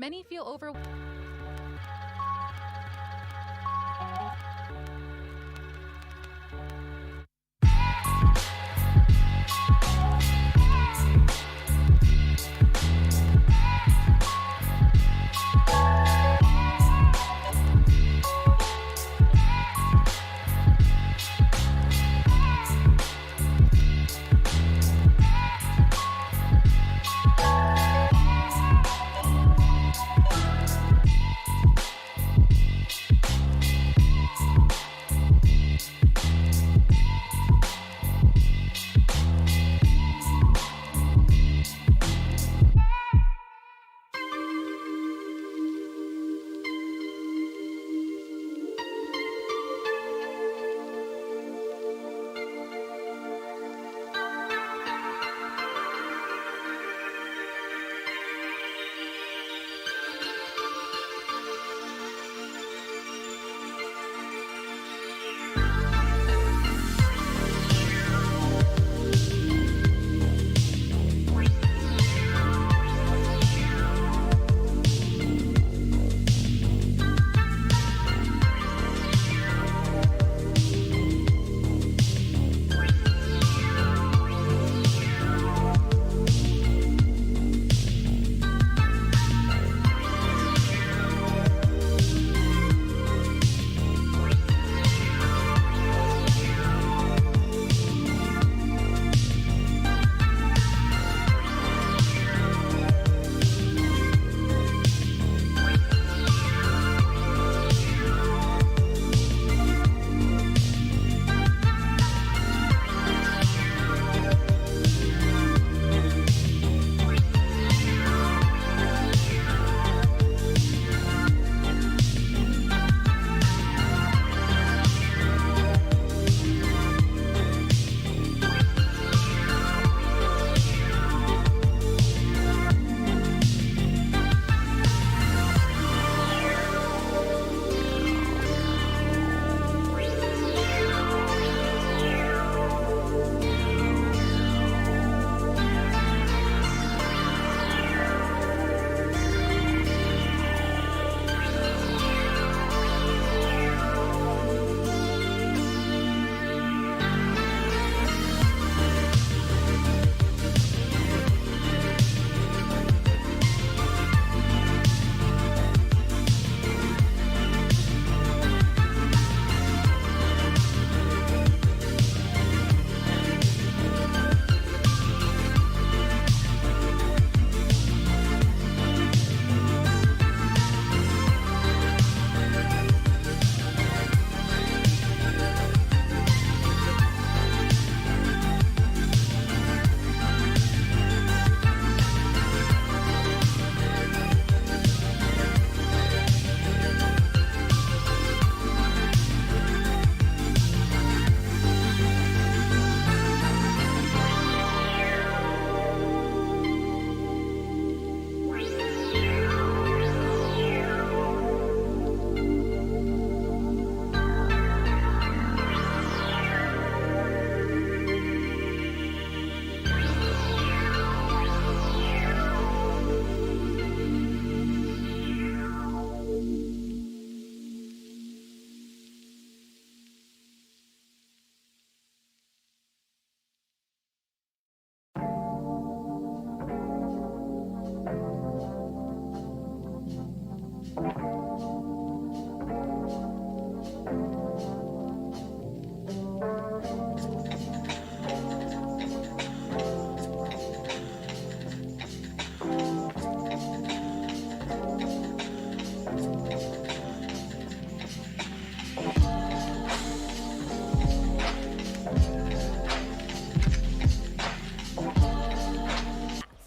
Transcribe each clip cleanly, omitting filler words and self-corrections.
Many feel overwhelmed.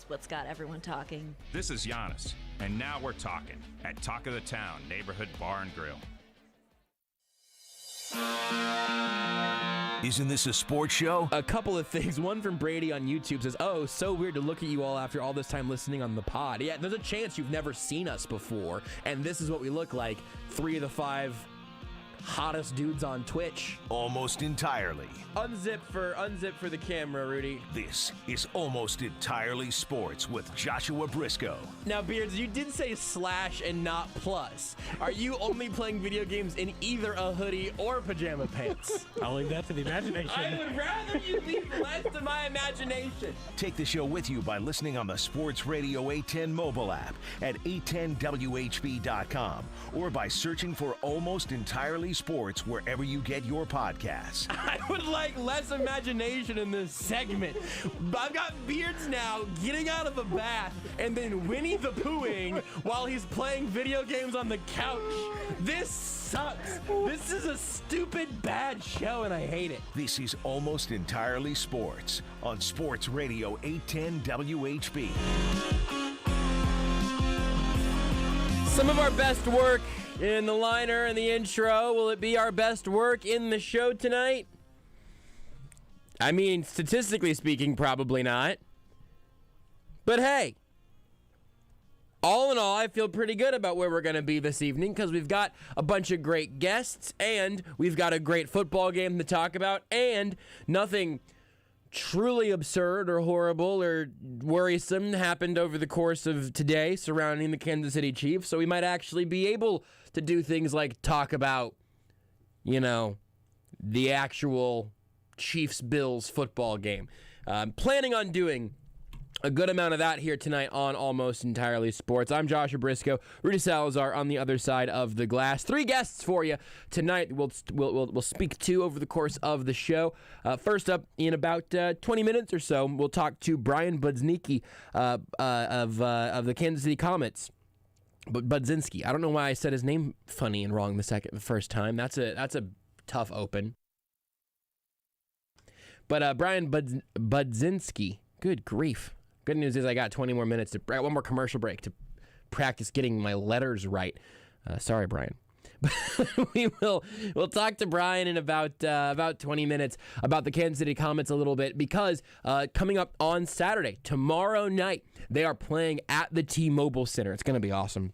What's got everyone talking? This is Giannis, and now we're talking at Talk of the Town Neighborhood Bar and Grill. Isn't this a sports show? A couple of things. One from Brady on YouTube says, "Oh, so weird to look at you all after all this time listening on the pod." Yeah, there's a chance you've never seen us before, and this is what we look like. 3 of the 5 hottest dudes on Twitch. Almost entirely. Unzip for the camera, Rudy. This is Almost Entirely Sports with Joshua Brisco. Now, Beards, you did say slash and not plus. Are you only playing video games in either a hoodie or pajama pants? I'll leave that to the imagination. I would rather you leave the rest to my imagination. Take the show with you by listening on the Sports Radio 810 mobile app at 810WHB.com or by searching for Almost Entirely Sports wherever you get your podcasts. I would like less imagination in this segment. I've got Beards now getting out of the bath and then Winnie the Poohing while he's playing video games on the couch. This sucks. This is a stupid, bad show, and I hate it. This is Almost Entirely Sports on Sports Radio 810 WHB. Some of our best work in the liner and the intro. Will it be our best work in the show tonight? I mean, statistically speaking, probably not. But hey, all in all, I feel pretty good about where we're going to be this evening because we've got a bunch of great guests and we've got a great football game to talk about and nothing truly absurd or horrible or worrisome happened over the course of today surrounding the Kansas City Chiefs. So we might actually be able to do things like talk about, the actual Chiefs-Bills football game. Planning on doing a good amount of that here tonight on Almost Entirely Sports. I'm Joshua Brisco, Rudy Salazar on the other side of the glass. 3 guests for you tonight. We'll speak to over the course of the show. First up, in about 20 minutes or so, we'll talk to Brian Budzinski of the Kansas City Comets. But Budzinski, I don't know why I said his name funny and wrong the first time. That's a tough open. But Brian Budzinski, good grief. Good news is I got 20 more minutes, one more commercial break to practice getting my letters right. Sorry, Brian. We'll talk to Brian in about 20 minutes about the Kansas City Comets a little bit because coming up on Saturday, tomorrow night, they are playing at the T-Mobile Center. It's going to be awesome.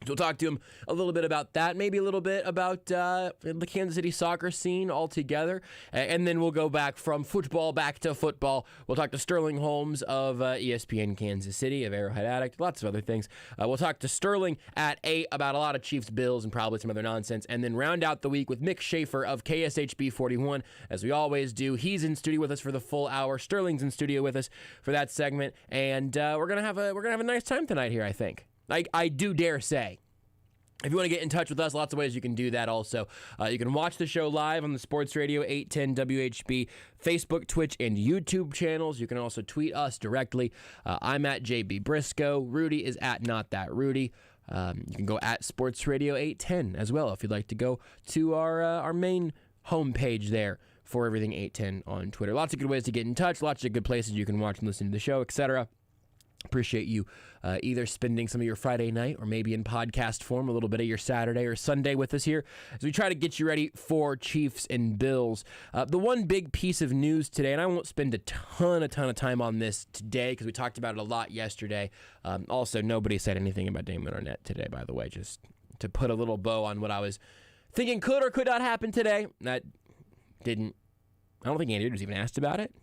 So we'll talk to him a little bit about that, maybe a little bit about the Kansas City soccer scene altogether, and then we'll go back from football back to football. We'll talk to Sterling Holmes of ESPN Kansas City, of Arrowhead Addict, lots of other things. We'll talk to Sterling at 8 about a lot of Chiefs, Bills, and probably some other nonsense, and then round out the week with Mick Shaffer of KSHB 41, as we always do. He's in studio with us for the full hour. Sterling's in studio with us for that segment, and we're gonna have a nice time tonight here, I think. I do dare say. If you want to get in touch with us, lots of ways you can do that also. You can watch the show live on the Sports Radio 810 WHB Facebook, Twitch, and YouTube channels. You can also tweet us directly. I'm at JB Brisco. Rudy is at Not That Rudy. You can go at Sports Radio 810 as well if you'd like to go to our main homepage there for everything 810 on Twitter. Lots of good ways to get in touch. Lots of good places you can watch and listen to the show, etc. Appreciate you either spending some of your Friday night or maybe in podcast form a little bit of your Saturday or Sunday with us here as we try to get you ready for Chiefs and Bills. The one big piece of news today, and I won't spend a ton of time on this today because we talked about it a lot yesterday. Also, nobody said anything about Damon Arnett today, by the way, just to put a little bow on what I was thinking could or could not happen today. That didn't. I don't think Andy was even asked about it.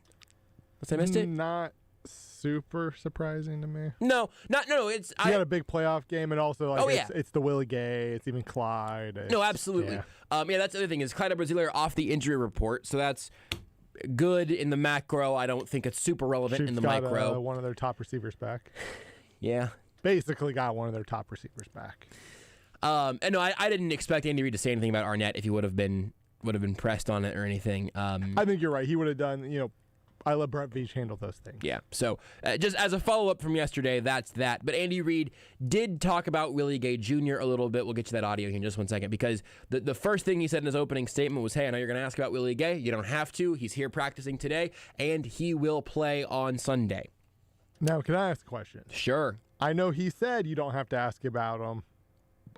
Unless I missed it. Not super surprising to me. No. It's he had a big playoff game, and also it's the Willie Gay, it's even Clyde. No, absolutely. Yeah. That's the other thing is Clyde Braziler off the injury report, so that's good in the macro. I don't think it's super relevant in the micro. One of their top receivers back. Yeah, basically got one of their top receivers back. And no, I didn't expect Andy Reid to say anything about Arnett if he would have been pressed on it or anything. I think you're right. He would have done. I let Brett Veach handle those things. Yeah, so just as a follow-up from yesterday, that's that. But Andy Reid did talk about Willie Gay Jr. a little bit. We'll get to that audio here in just 1 second because the first thing he said in his opening statement was, hey, I know you're going to ask about Willie Gay. You don't have to. He's here practicing today, and he will play on Sunday. Now, can I ask a question? Sure. I know he said you don't have to ask about him.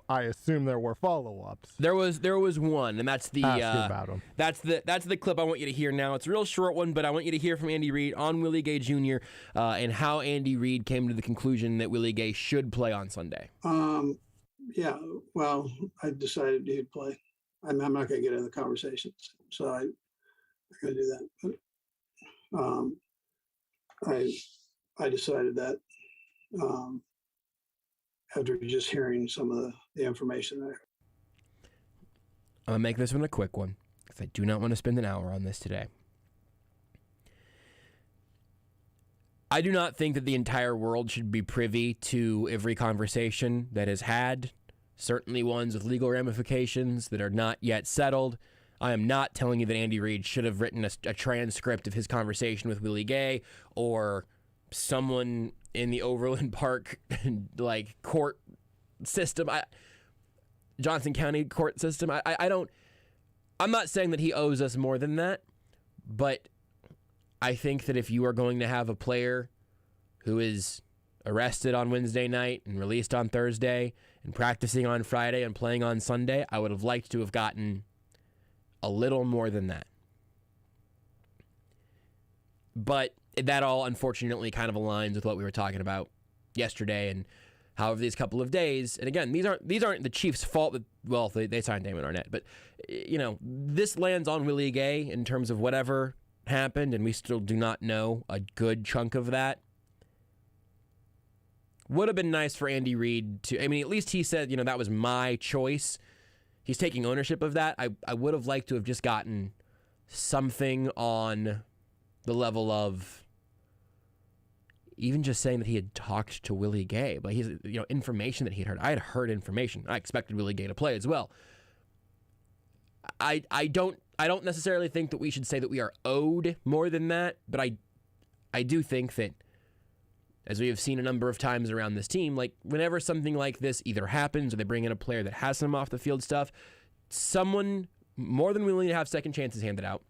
I assume there were follow-ups. There was one, and that's the about him. That's the clip I want you to hear now. It's a real short one, but I want you to hear from Andy Reid on Willie Gay Jr. And how Andy Reid came to the conclusion that Willie Gay should play on Sunday. Yeah, well, I decided he'd play. I'm not going to get into the conversations. So I'm going to do that. But I decided that after just hearing some of the information there. I'm going to make this one a quick one because I do not want to spend an hour on this today. I do not think that the entire world should be privy to every conversation that is had, certainly ones with legal ramifications that are not yet settled. I am not telling you that Andy Reid should have written a transcript of his conversation with Willie Gay or someone in the Overland Park like court system, Johnson County court system. I'm not saying that he owes us more than that, but I think that if you are going to have a player who is arrested on Wednesday night and released on Thursday and practicing on Friday and playing on Sunday, I would have liked to have gotten a little more than that. But that all unfortunately kind of aligns with what we were talking about yesterday and how over these couple of days, and again, these aren't the Chiefs' fault that, well, they signed Damon Arnett, but this lands on Willie Gay in terms of whatever happened, and we still do not know a good chunk of that. Would have been nice for Andy Reid to, at least he said, that was my choice. He's taking ownership of that. I would have liked to have just gotten something on the level of even just saying that he had talked to Willie Gay, but he's, information that he had heard. I had heard information. I expected Willie Gay to play as well. I don't necessarily think that we should say that we are owed more than that, but I do think that, as we have seen a number of times around this team, like whenever something like this either happens or they bring in a player that has some off the field stuff, someone more than willing to have second chances handed out,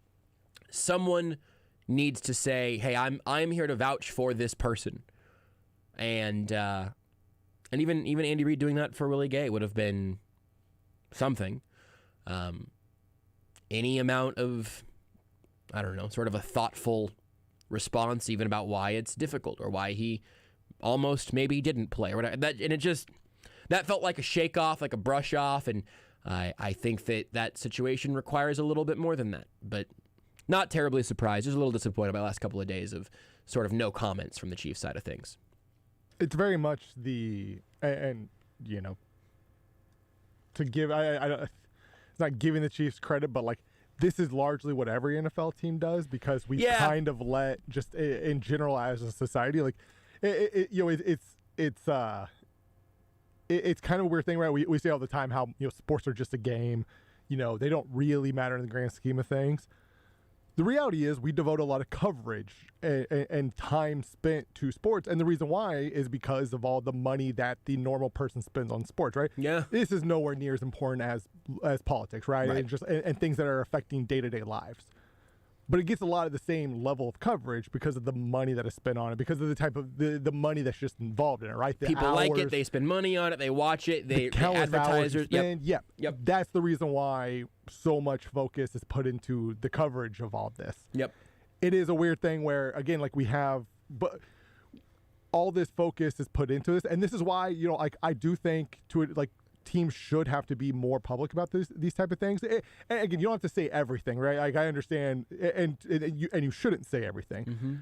someone needs to say, "Hey, I'm here to vouch for this person," and even Andy Reid doing that for Willie Gay would have been something. Any amount of, I don't know, sort of a thoughtful response, even about why it's difficult or why he almost maybe didn't play or whatever. That felt like a shake off, like a brush off, and I think that situation requires a little bit more than that. But not terribly surprised, just a little disappointed by the last couple of days of sort of no comments from the Chiefs side of things. It's very much to give, it's not giving the Chiefs credit, but like this is largely what every NFL team does because we kind of let, just in general as a society, like it's kind of a weird thing, right? We say all the time how sports are just a game, they don't really matter in the grand scheme of things. The reality is we devote a lot of coverage and time spent to sports, and the reason why is because of all the money that the normal person spends on sports, right? Yeah. This is nowhere near as important as politics, right? And things that are affecting day-to-day lives. But it gets a lot of the same level of coverage because of the money that is spent on it, because of the type of the money that's just involved in it, right? The People hours, like it, they spend money on it, they watch it, the countless advertisers. Spend, Yep. That's the reason why so much focus is put into the coverage of all this. Yep. It is a weird thing where, again, like we have, but all this focus is put into this, and this is why I do think teams should have to be more public about these type of things. And again, you don't have to say everything, right? Like I understand, and you shouldn't say everything. Mm-hmm.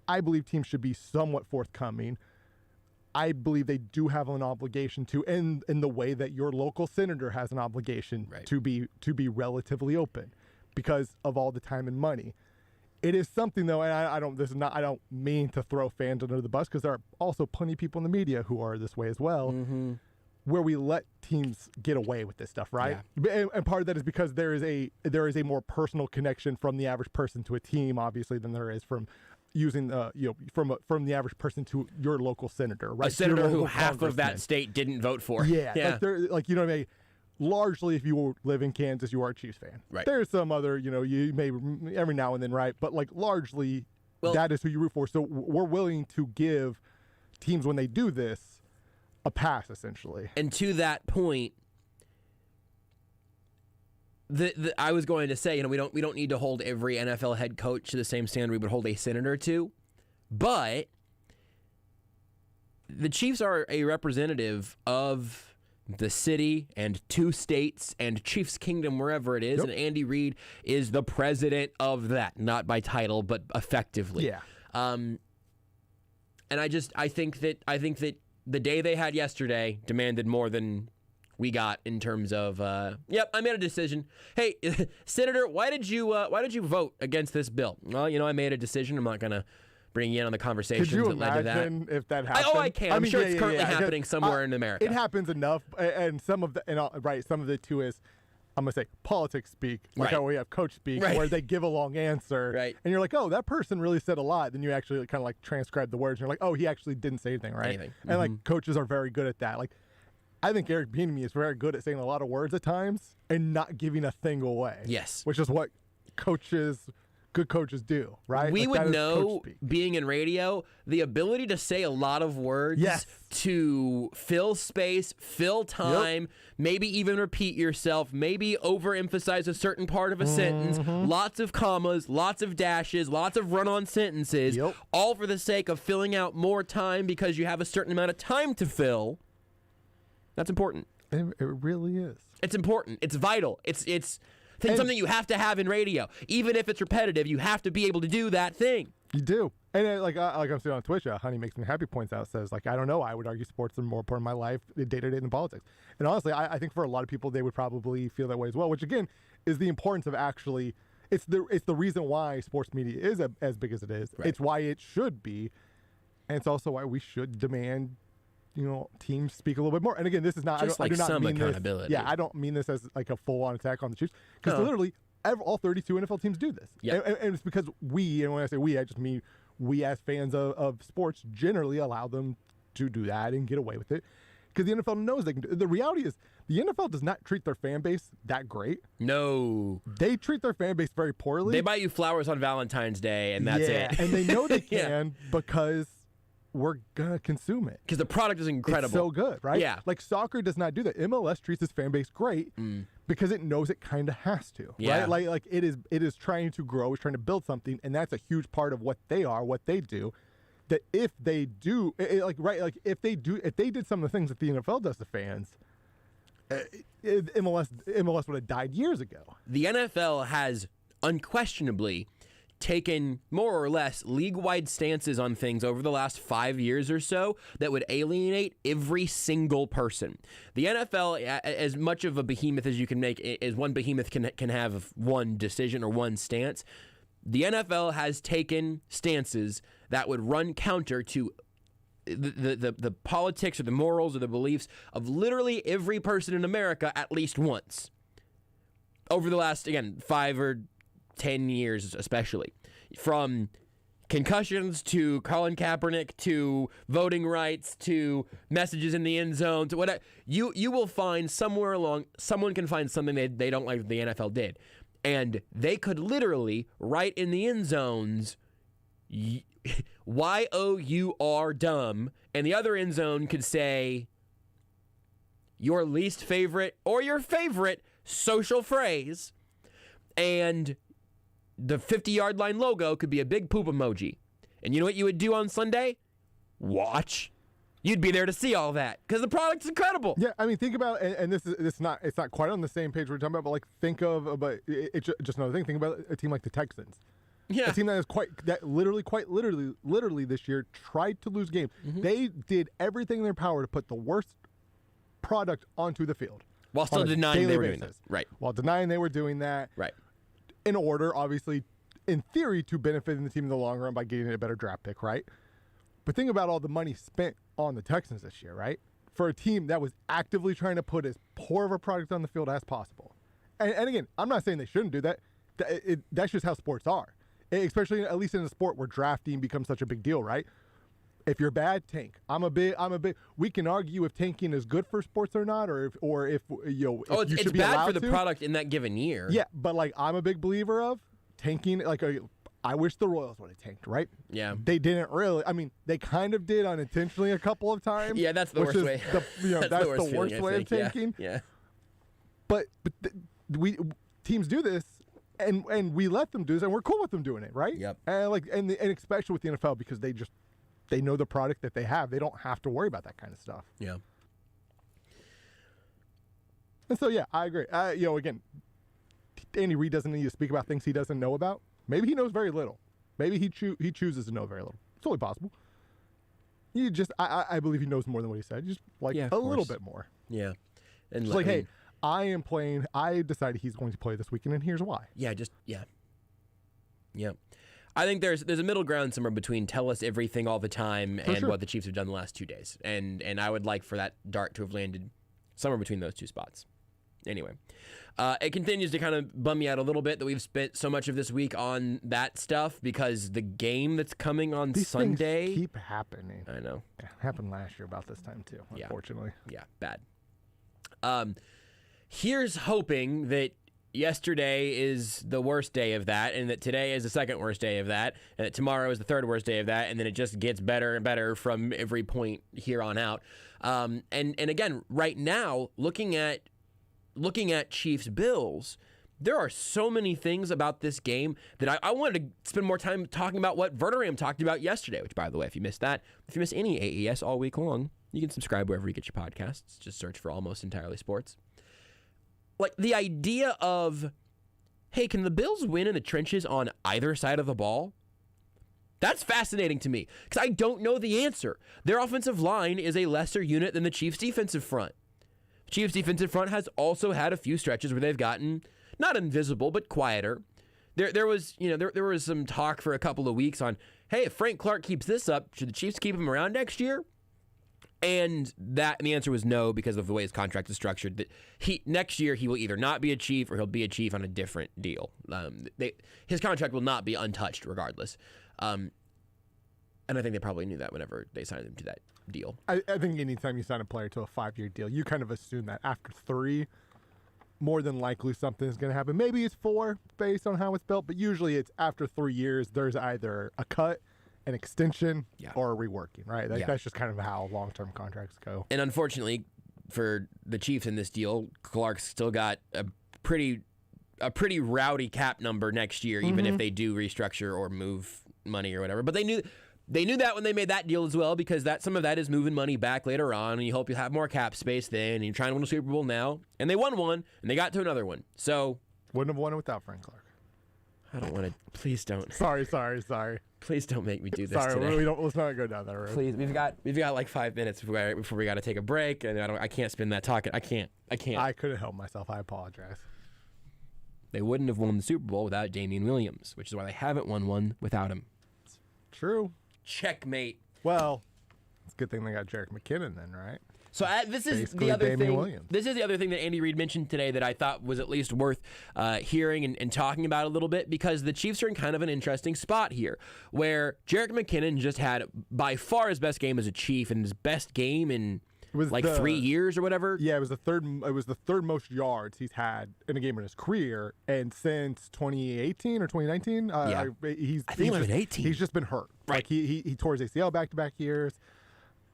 I believe teams should be somewhat forthcoming. I believe they do have an obligation to, in the way that your local senator has an obligation to be relatively open, because of all the time and money. It is something though, and I don't mean to throw fans under the bus, because there are also plenty of people in the media who are this way as well. Mm-hmm. Where we let teams get away with this stuff, right? Yeah. And part of that is because there is a more personal connection from the average person to a team, obviously, than there is from using from the average person to your local senator, right? A senator who half of that state didn't vote for. Yeah. Like you know what I mean? Largely, if you live in Kansas, you are a Chiefs fan. Right. There's some other, you may every now and then, right? But like largely, that is who you root for. So we're willing to give teams, when they do this, a pass, essentially. And to that point, I was going to say, we don't need to hold every NFL head coach to the same standard we would hold a senator to, but the Chiefs are a representative of the city and 2 states and Chiefs Kingdom, wherever it is. Yep. And Andy Reid is the president of that, not by title, but effectively. Yeah. And I think that the day they had yesterday demanded more than we got in terms of, yep, I made a decision. Hey, Senator, why did you vote against this bill? Well, I made a decision. I'm not going to bring you in on the conversations Could you that led to that. imagine if that happened? I can. I'm sure it's currently happening somewhere in America. It happens enough, and some of the too is, I'm gonna say politics speak, like Right. how we have coach speak, Right. where they give a long answer, Right. and you're like, oh, that person really said a lot. Then you actually kind of like transcribe the words, and you're like, oh, he actually didn't say anything, right? Anything. And like coaches are very good at that. Like, I think Eric Bieniemy is very good at saying a lot of words at times and not giving a thing away. Yes. which is what good coaches do, right? We Like, would that is know, coach speak. being in radio, the ability to say a lot of words, Yes. to fill space, fill time, maybe even repeat yourself, maybe overemphasize a certain part of a sentence, lots of commas, lots of dashes, lots of run-on sentences, Yep. all for the sake of filling out more time because you have a certain amount of time to fill. That's important. It really is. It's important. It's vital. It's something you have to have in radio. Even if it's repetitive, you have to be able to do that thing. You do. And like I'm seeing on Twitch, Honey Makes Me Happy points out, says, like, I don't know, I would argue sports are more important in my life day-to-day than politics. And honestly, I think for a lot of people, they would probably feel that way as well, which again is the importance of actually, it's the reason why sports media is as big as it is. Right. It's why it should be. And it's also why we should demand, teams speak a little bit more. And again, this is not, Just I do not some mean accountability. this. Yeah, I don't mean this as like a full-on attack on the Chiefs, because No. literally all 32 NFL teams do this. Yep. And it's because we, and when I say we, I just mean we as fans of sports generally allow them to do that and get away with it, because the NFL knows they can do it. The reality is the NFL does not treat their fan base that great. No. They treat their fan base very poorly. They buy you flowers on Valentine's Day, and that's it. And they know they Yeah. can because we're going to consume it. Because the product is incredible. It's so good, right? Yeah. Like soccer does not do that. MLS treats its fan base great because it knows it kind of has to, Yeah. right? Like it is trying to grow, it's trying to build something, and that's a huge part of what they are, what they do. That if they do, if they did some of the things that the NFL does to fans, MLS would have died years ago. The NFL has unquestionably taken more or less league-wide stances on things over the last 5 years or so that would alienate every single person. The NFL, as much of a behemoth as you can make, as one behemoth can have one decision or one stance, the NFL has taken stances that would run counter to the politics or the morals or the beliefs of literally every person in America at least once. Over the last, again, 5 or 10 years especially. From concussions to Colin Kaepernick to voting rights to messages in the end zone to whatever. You will find somewhere along, someone can find something they don't like that the NFL did. And they could literally write in the end zones, Y-O-U-R dumb, and the other end zone could say your least favorite or your favorite social phrase, and the 50-yard line logo could be a big poop emoji. And you know what you would do on Sunday? Watch. You'd be there to see all that because the product's incredible. Yeah, I mean, think about, and it's not quite on the same page we're talking about, but like think of, but it's just another thing. Think about a team like the Texans. Yeah. A team that literally this year tried to lose games. They did everything in their power to put the worst product onto the field. While still on a denying they daily were doing basis. that. Right. While denying they were doing that. Right. In order, obviously, in theory, to benefit the team in the long run by getting a better draft pick, right? But think about all the money spent on the Texans this year, right? For a team that was actively trying to put as poor of a product on the field as possible. And again, I'm not saying they shouldn't do that. That's just how sports are. Especially, at least in a sport where drafting becomes such a big deal, right? If you're bad, tank. I'm a big. We can argue if tanking is good for sports or not, or if you know. It's should be bad allowed for the to. product in that given year. Yeah, but like I'm a big believer of tanking. Like I wish the Royals would have tanked, right? Yeah. They didn't really. I mean, they kind of did unintentionally a couple of times. Yeah, that's the which worst is way. That's the feeling, worst I way of think. tanking. Yeah. But teams do this, and we let them do this, and we're cool with them doing it, right? Yep. And especially with the NFL because they know the product that they have. They don't have to worry about that kind of stuff. Yeah. And so, yeah, I agree. Again, Andy Reid doesn't need to speak about things he doesn't know about. Maybe he knows very little. Maybe he chooses to know very little. It's totally possible. I believe he knows more than what he said. Just a little bit more. Yeah. And just hey, I decided he's going to play this weekend, and here's why. Yeah, Yeah. I think there's a middle ground somewhere between tell us everything all the time and what the Chiefs have done the last 2 days. And I would like for that dart to have landed somewhere between those two spots. Anyway, it continues to kind of bum me out a little bit that we've spent so much of this week on that stuff because the game that's coming on These Sunday things keep happening. I know. Yeah, it happened last year about this time too, unfortunately. Yeah, bad. Here's hoping that yesterday is the worst day of that, and that today is the second worst day of that, and that tomorrow is the third worst day of that, and then it just gets better and better from every point here on out. And again, right now, looking at Chiefs Bills, there are so many things about this game that I wanted to spend more time talking about what Verderam talked about yesterday, which, by the way, if you missed any AES all week long, you can subscribe wherever you get your podcasts. Just search for Almost Entirely Sports. Like the idea of, hey, can the Bills win in the trenches on either side of the ball? That's fascinating to me because I don't know the answer. Their offensive line is a lesser unit than the Chiefs' defensive front. The Chiefs' defensive front has also had a few stretches where they've gotten not invisible but quieter. There was some talk for a couple of weeks on, hey, if Frank Clark keeps this up, should the Chiefs keep him around next year? And the answer was no because of the way his contract is structured. That next year he will either not be a Chief or he'll be a Chief on a different deal. His contract will not be untouched regardless. And I think they probably knew that whenever they signed him to that deal. I think anytime you sign a player to a 5-year deal, you kind of assume that after 3, more than likely something is going to happen. Maybe it's 4 based on how it's built, but usually it's after 3 years, there's either a cut, an extension, or a reworking, right? That's just kind of how long-term contracts go. And unfortunately for the Chiefs in this deal, Clark's still got a pretty rowdy cap number next year, even if they do restructure or move money or whatever. But they knew that when they made that deal as well, because some of that is moving money back later on, and you hope you have more cap space then, and you're trying to win a Super Bowl now. And they won one, and they got to another one. So wouldn't have won it without Frank Clark. I don't want to. Please don't. Sorry. Please don't make me do this today. Sorry, let's not go down that road. Please, we've got like 5 minutes before we got to take a break, and I can't spend that talking. I can't. I couldn't help myself. I apologize. They wouldn't have won the Super Bowl without Damian Williams, which is why they haven't won one without him. True. Checkmate. Well, it's a good thing they got Jerick McKinnon then, right? So this is Basically the other Damian thing. Williams. This is the other thing that Andy Reid mentioned today that I thought was at least worth hearing and talking about a little bit, because the Chiefs are in kind of an interesting spot here, where Jerick McKinnon just had by far his best game as a Chief and his best game in 3 years or whatever. Yeah, it was the third most yards he's had in a game in his career, and since 2018 or 2019, I think it was 18. He's just been hurt. Right. Like he tore his ACL back-to-back years.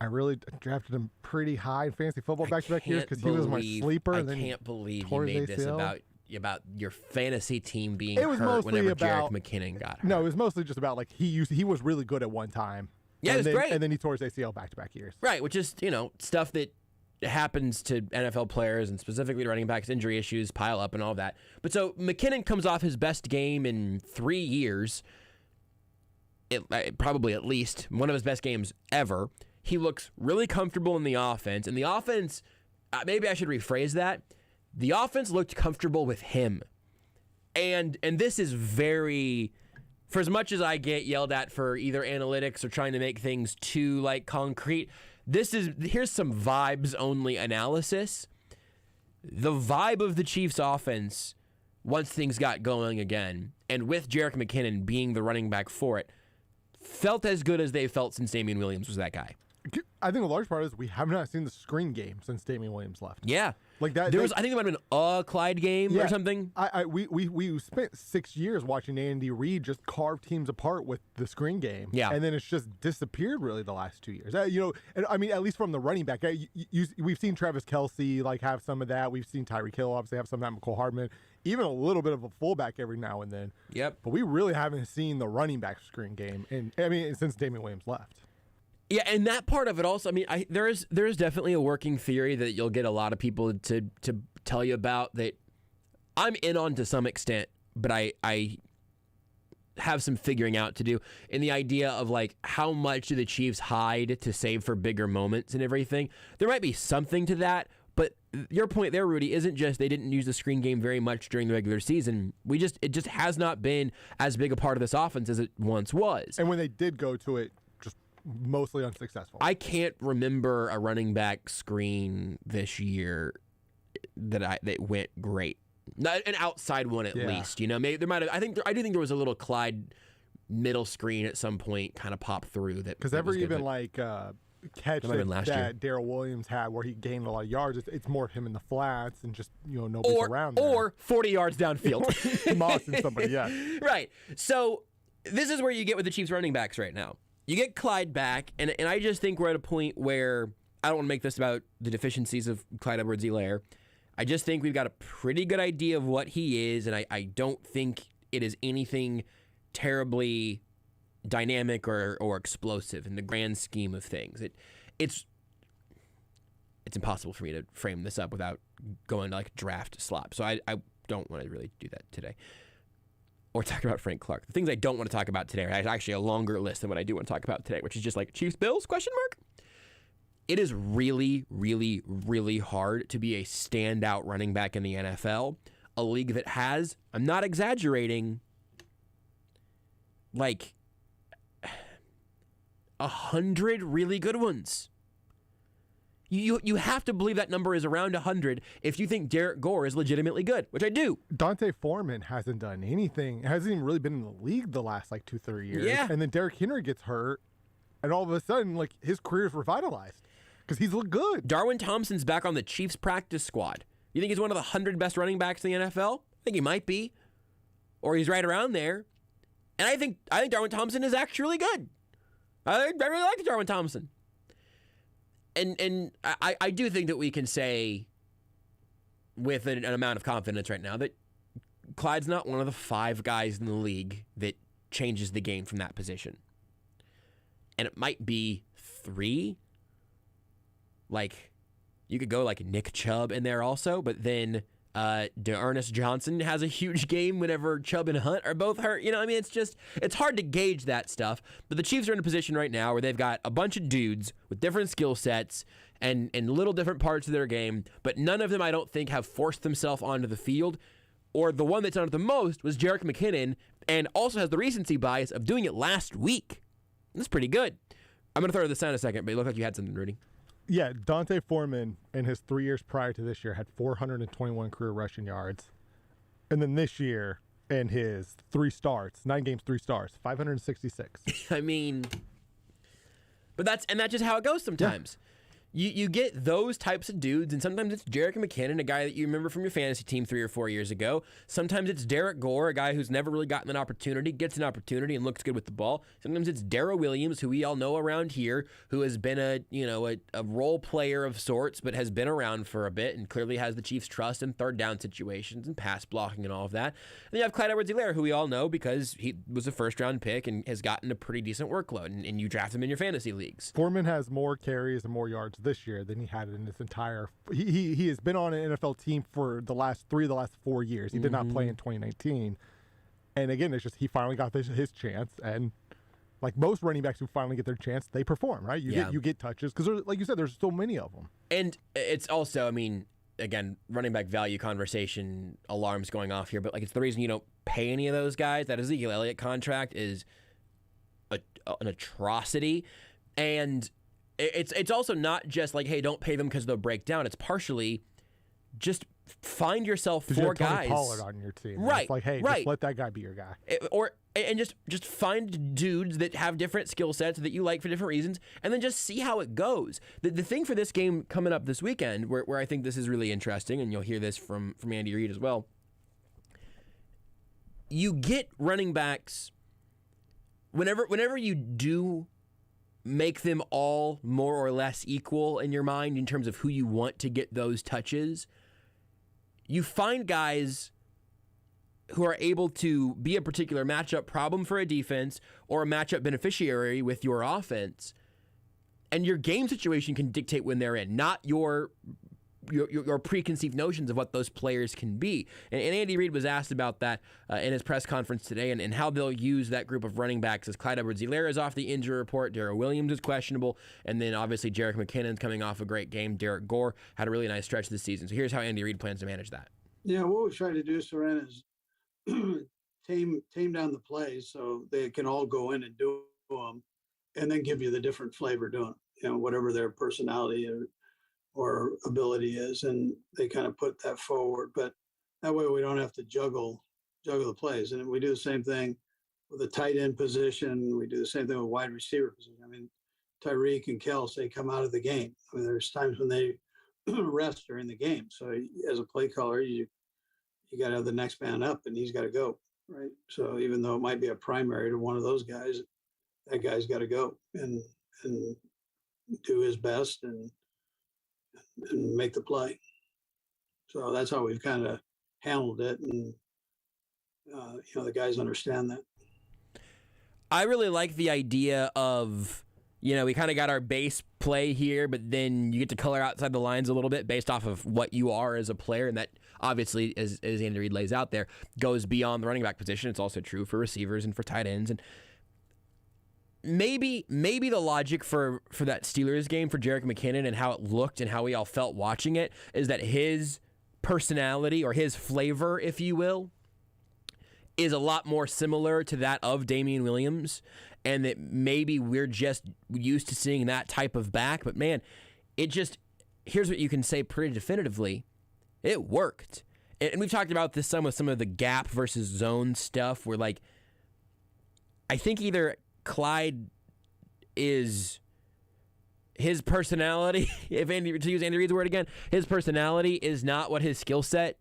I really drafted him pretty high in fantasy football back-to-back years because he was my sleeper. I can't believe you made this about your fantasy team being hurt whenever Jerick McKinnon got hurt. No, it was mostly just about he was really good at one time. Yeah, it was great. And then he tore his ACL back-to-back years. Right, which is, stuff that happens to NFL players, and specifically running backs. Injury issues pile up and all that. But so McKinnon comes off his best game in 3 years, probably at least one of his best games ever. He looks really comfortable in the offense. And the offense, maybe I should rephrase that. The offense looked comfortable with him. And this is very, for as much as I get yelled at for either analytics or trying to make things too concrete, here's some vibes only analysis. The vibe of the Chiefs offense, once things got going again, and with Jerick McKinnon being the running back for it, felt as good as they felt since Damian Williams was that guy. I think a large part is we have not seen the screen game since Damian Williams left. Yeah. Like that. I think there might have been a Clyde game or something. We spent 6 years watching Andy Reid just carve teams apart with the screen game. Yeah. And then it's just disappeared really the last 2 years. And I mean, at least from the running back, we've seen Travis Kelce have some of that. We've seen Tyreek Hill obviously have some of that. McCole Hardman, even a little bit of a fullback every now and then. Yep. But we really haven't seen the running back screen game, since Damian Williams left. Yeah, and that part of it also, I mean, there's definitely a working theory that you'll get a lot of people to tell you about that I'm in on to some extent, but I have some figuring out to do in the idea of like how much do the Chiefs hide to save for bigger moments and everything. There might be something to that, but your point there, Rudy, isn't just they didn't use the screen game very much during the regular season. It just has not been as big a part of this offense as it once was. And when they did go to it, just mostly unsuccessful. I can't remember a running back screen this year that went great. Not an outside one at least, you know. Maybe there might have. I do think there was a little Clyde middle screen at some point, kind of pop through that. Because every even like catch that Darrell Williams had, where he gained a lot of yards, it's more of him in the flats and just nobody's around there. Or 40 yards downfield, Moss and somebody, yeah. Right. So this is where you get with the Chiefs running backs right now. You get Clyde back, and I just think we're at a point where I don't want to make this about the deficiencies of Clyde Edwards-Helaire. I just think we've got a pretty good idea of what he is, and I don't think it is anything terribly dynamic or explosive in the grand scheme of things. It's impossible for me to frame this up without going to like draft slop. So I don't want to really do that today. Or talk about Frank Clark. The things I don't want to talk about today are actually a longer list than what I do want to talk about today, which is just like Chiefs Bills ? It is really, really, really hard to be a standout running back in the NFL, a league that has, I'm not exaggerating, like 100 really good ones. You have to believe that number is around 100 if you think Derek Gore is legitimately good, which I do. Dante Foreman hasn't done anything. Hasn't even really been in the league the last 2-3 years. Yeah. And then Derrick Henry gets hurt, and all of a sudden, like, his career is revitalized because he's looked good. Darwin Thompson's back on the Chiefs practice squad. You think he's one of the 100 best running backs in the NFL? I think he might be, or he's right around there. And I think Darwin Thompson is actually good. I really like Darwin Thompson. And I do think that we can say with an amount of confidence right now that Clyde's not one of the 5 guys in the league that changes the game from that position. And it might be 3. Like, you could go like Nick Chubb in there also, but then D'Ernest Johnson has a huge game whenever Chubb and Hunt are both hurt. You know, I mean, it's hard to gauge that stuff. But the Chiefs are in a position right now where they've got a bunch of dudes with different skill sets and little different parts of their game, but none of them, I don't think, have forced themselves onto the field. Or the one that's done it the most was Jerick McKinnon, and also has the recency bias of doing it last week. That's pretty good. I'm going to throw this down in a second, but it looked like you had something, Rudy. Yeah, Dante Foreman in his 3 years prior to this year had 421 career rushing yards. And then this year, in his 3 starts, 9 games, 3 starts, 566. I mean, but that's just how it goes sometimes. Yeah. You get those types of dudes, and sometimes it's Jerick McKinnon, a guy that you remember from your fantasy team 3 or 4 years ago. Sometimes it's Derek Gore, a guy who's never really gotten an opportunity, gets an opportunity and looks good with the ball. Sometimes it's Darrell Williams, who we all know around here, who has been a role player of sorts, but has been around for a bit and clearly has the Chiefs' trust in third down situations and pass blocking and all of that. And then you have Clyde Edwards-Helaire, who we all know because he was a first-round pick and has gotten a pretty decent workload, and you draft him in your fantasy leagues. Foreman has more carries and more yards this year than he had in his entire. He has been on an NFL team for the last 4 years. He did not play in 2019, and again, it's just he finally got his chance. And like most running backs who finally get their chance, they perform, right? You get touches because, like you said, there's so many of them. And it's also, I mean, again, running back value conversation alarms going off here, but like it's the reason you don't pay any of those guys. That Ezekiel Elliott contract is an atrocity, and it's also not just like, hey, don't pay them because they'll break down. It's partially just find yourself 4 guys. Tony Pollard on your team. Right. It's like, hey, just let that guy be your guy. And just find dudes that have different skill sets that you like for different reasons, and then just see how it goes. The thing for this game coming up this weekend, where I think this is really interesting, and you'll hear this from Andy Reid as well, you get running backs whenever you do make them all more or less equal in your mind in terms of who you want to get those touches. You find guys who are able to be a particular matchup problem for a defense or a matchup beneficiary with your offense, And your game situation can dictate when they're in, not your preconceived notions of what those players can be. And Andy Reid was asked about that in his press conference today and how they'll use that group of running backs as Clyde Edwards-Helaire is off the injury report, Darrell Williams is questionable, and then obviously Jerick McKinnon's coming off a great game. Derek Gore had a really nice stretch this season. So here's how Andy Reid plans to manage that. Yeah, what we try to do, Soren, is tame down the plays so they can all go in and do them, and then give you the different flavor doing them, whatever their personality or ability is, and they kind of put that forward. But that way we don't have to juggle the plays. And we do the same thing with the tight end position. We do the same thing with wide receiver position. I mean, Tyreek and Kels, they come out of the game. I mean, there's times when they rest during the game. So as a play caller, you got to have the next man up, and he's got to go, right? So even though it might be a primary to one of those guys, that guy's got to go and do his best and make the play. So that's how we've kind of handled it, and the guys understand that. I really like the idea of, we kind of got our base play here, but then you get to color outside the lines a little bit based off of what you are as a player, and that obviously, as Andy Reid lays out there, goes beyond the running back position. It's also true for receivers and for tight ends. And maybe the logic for that Steelers game for Jerick McKinnon and how it looked and how we all felt watching it is that his personality, or his flavor, if you will, is a lot more similar to that of Damian Williams, and that maybe we're just used to seeing that type of back. But man, here's what you can say pretty definitively. It worked. And we've talked about this some with some of the gap versus zone stuff where, like, I think either Clyde is his personality, to use Andy Reid's word again, his personality is not what his skill set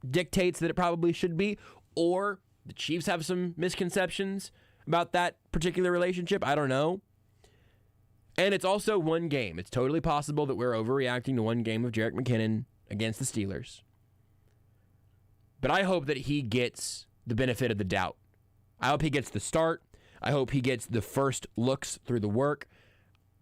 dictates that it probably should be, or the Chiefs have some misconceptions about that particular relationship. I don't know. And it's also one game. It's totally possible that we're overreacting to one game of Jerick McKinnon against the Steelers. But I hope that he gets the benefit of the doubt. I hope he gets the start. I hope he gets the first looks through the work.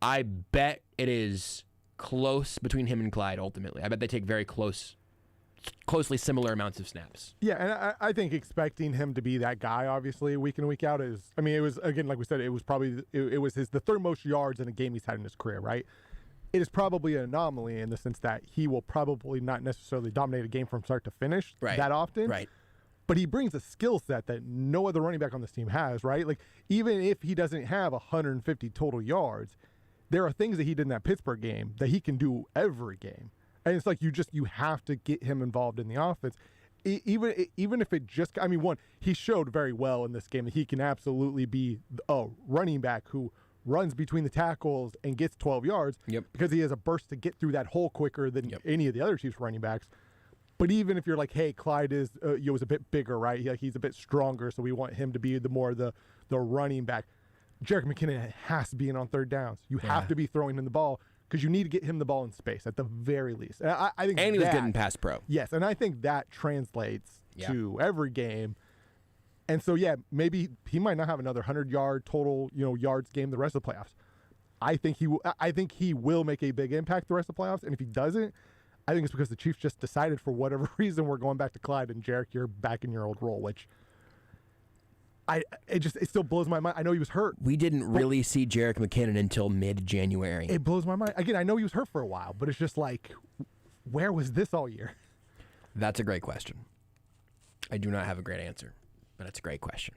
I bet it is close between him and Clyde ultimately. I bet they take very closely similar amounts of snaps. Yeah, and I think expecting him to be that guy, obviously, week in, week out it was, again, like we said, it was probably, it was the third most yards in a game he's had in his career, right? It is probably an anomaly in the sense that he will probably not necessarily dominate a game from start to finish that often. Right. But he brings a skill set that no other running back on this team has, right? Like, even if he doesn't have 150 total yards, there are things that he did in that Pittsburgh game that he can do every game. And it's like you have to get him involved in the offense. Even if it just, one, he showed very well in this game that he can absolutely be a running back who runs between the tackles and gets 12 yards because he has a burst to get through that hole quicker than any of the other Chiefs running backs. But even if you're like, hey, Clyde is was a bit bigger, right? He's a bit stronger, so we want him to be the running back. Jerick McKinnon has to be in on third downs. You have to be throwing him the ball because you need to get him the ball in space at the very least. And I think he was getting pass pro. Yes, and I think that translates to every game. And so, maybe he might not have another 100-yard total, yards game the rest of the playoffs. I think he will make a big impact the rest of the playoffs. And if he doesn't, I think it's because the Chiefs just decided for whatever reason we're going back to Clyde, and Jerick, you're back in your old role, which it still blows my mind. I know he was hurt. We didn't really see Jerick McKinnon until mid-January. It blows my mind. Again, I know he was hurt for a while, but it's just like, where was this all year? That's a great question. I do not have a great answer, but it's a great question.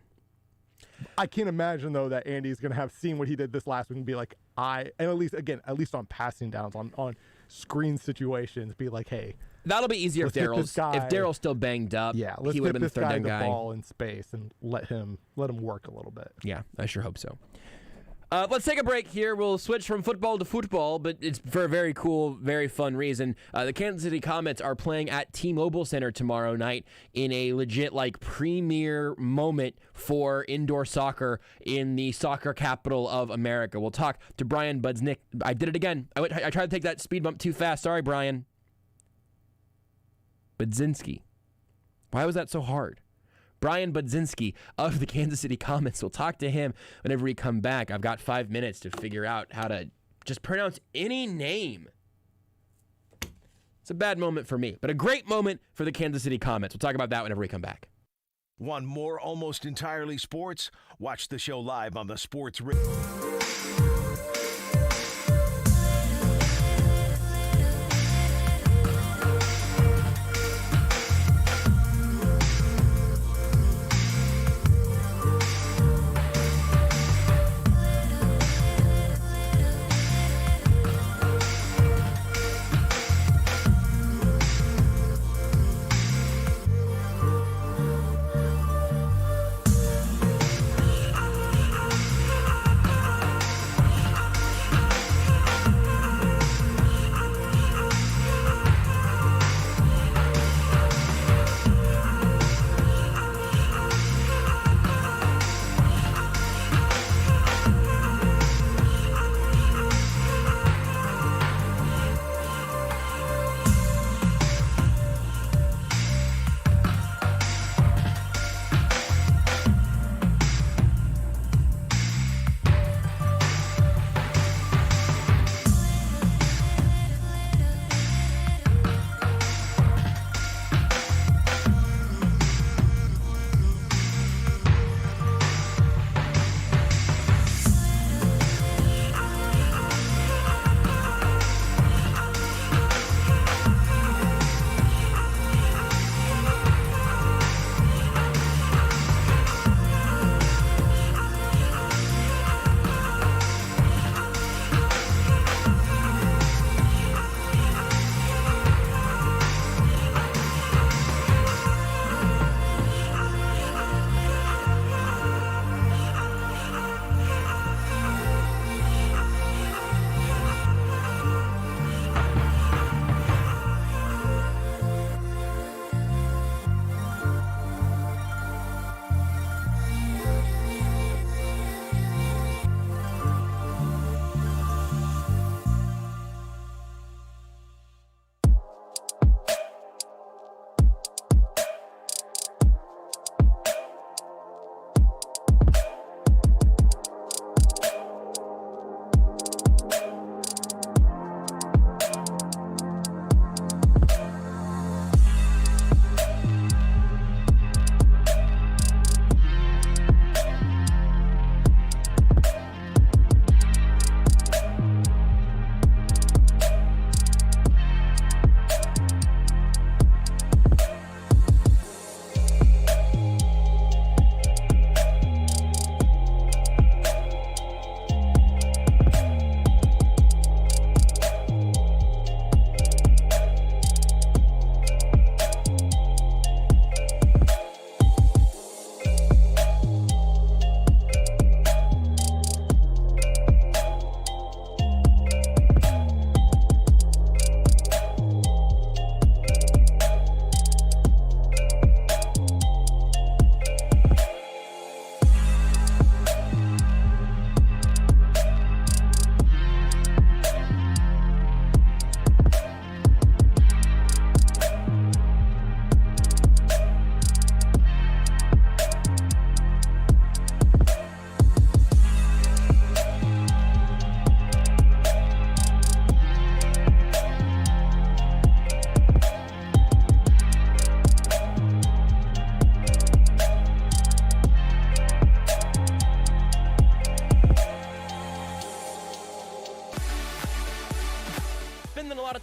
I can't imagine, though, that Andy's going to have seen what he did this last week and be like, and at least on passing downs, on screen situations, be like, hey. That'll be easier if Daryl's still banged up. Yeah, let's he would get have been this the third guy down the ball in space and let him work a little bit. Yeah, I sure hope so. Let's take a break here. We'll switch from football to football, but it's for a very cool, very fun reason. The Kansas City Comets are playing at T-Mobile Center tomorrow night in a legit, premier moment for indoor soccer in the soccer capital of America. We'll talk to Brian Budzinski. I did it again. I tried to take that speed bump too fast. Sorry, Brian. Budzinski. Why was that so hard? Brian Budzinski of the Kansas City Comets. We'll talk to him whenever we come back. I've got 5 minutes to figure out how to just pronounce any name. It's a bad moment for me, but a great moment for the Kansas City Comets. We'll talk about that whenever we come back. Want more Almost Entirely Sports? Watch the show live on the Sports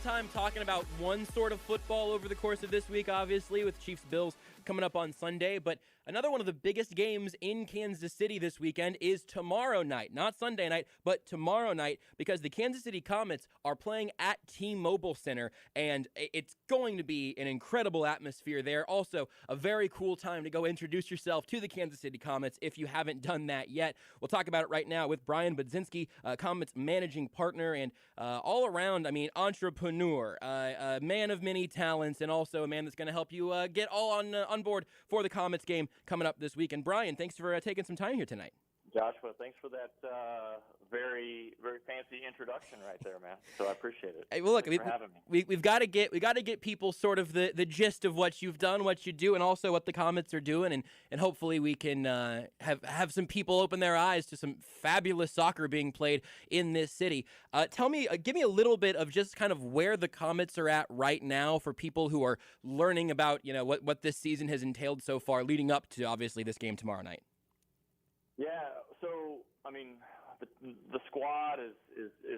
time talking about one sort of football over the course of this week, obviously, with Chiefs-Bills coming up on Sunday. But another one of the biggest games in Kansas City this weekend is tomorrow night. Not Sunday night, but tomorrow night, because the Kansas City Comets are playing at T-Mobile Center, and it's going to be an incredible atmosphere there. Also, a very cool time to go introduce yourself to the Kansas City Comets if you haven't done that yet. We'll talk about it right now with Brian Budzinski, Comets managing partner and all around, entrepreneur, a man of many talents, and also a man that's going to help you get all on board for the Comets game coming up this week. And Brian, thanks for taking some time here tonight. Joshua, thanks for that very, very fancy introduction right there, man. So I appreciate it. Hey, well, look, Thanks for having me. we've got to get people sort of the gist of what you've done, what you do, and also what the Comets are doing, and hopefully we can have some people open their eyes to some fabulous soccer being played in this city. Give me a little bit of just kind of where the Comets are at right now for people who are learning about what this season has entailed so far, leading up to obviously this game tomorrow night. Yeah, so I mean, the squad is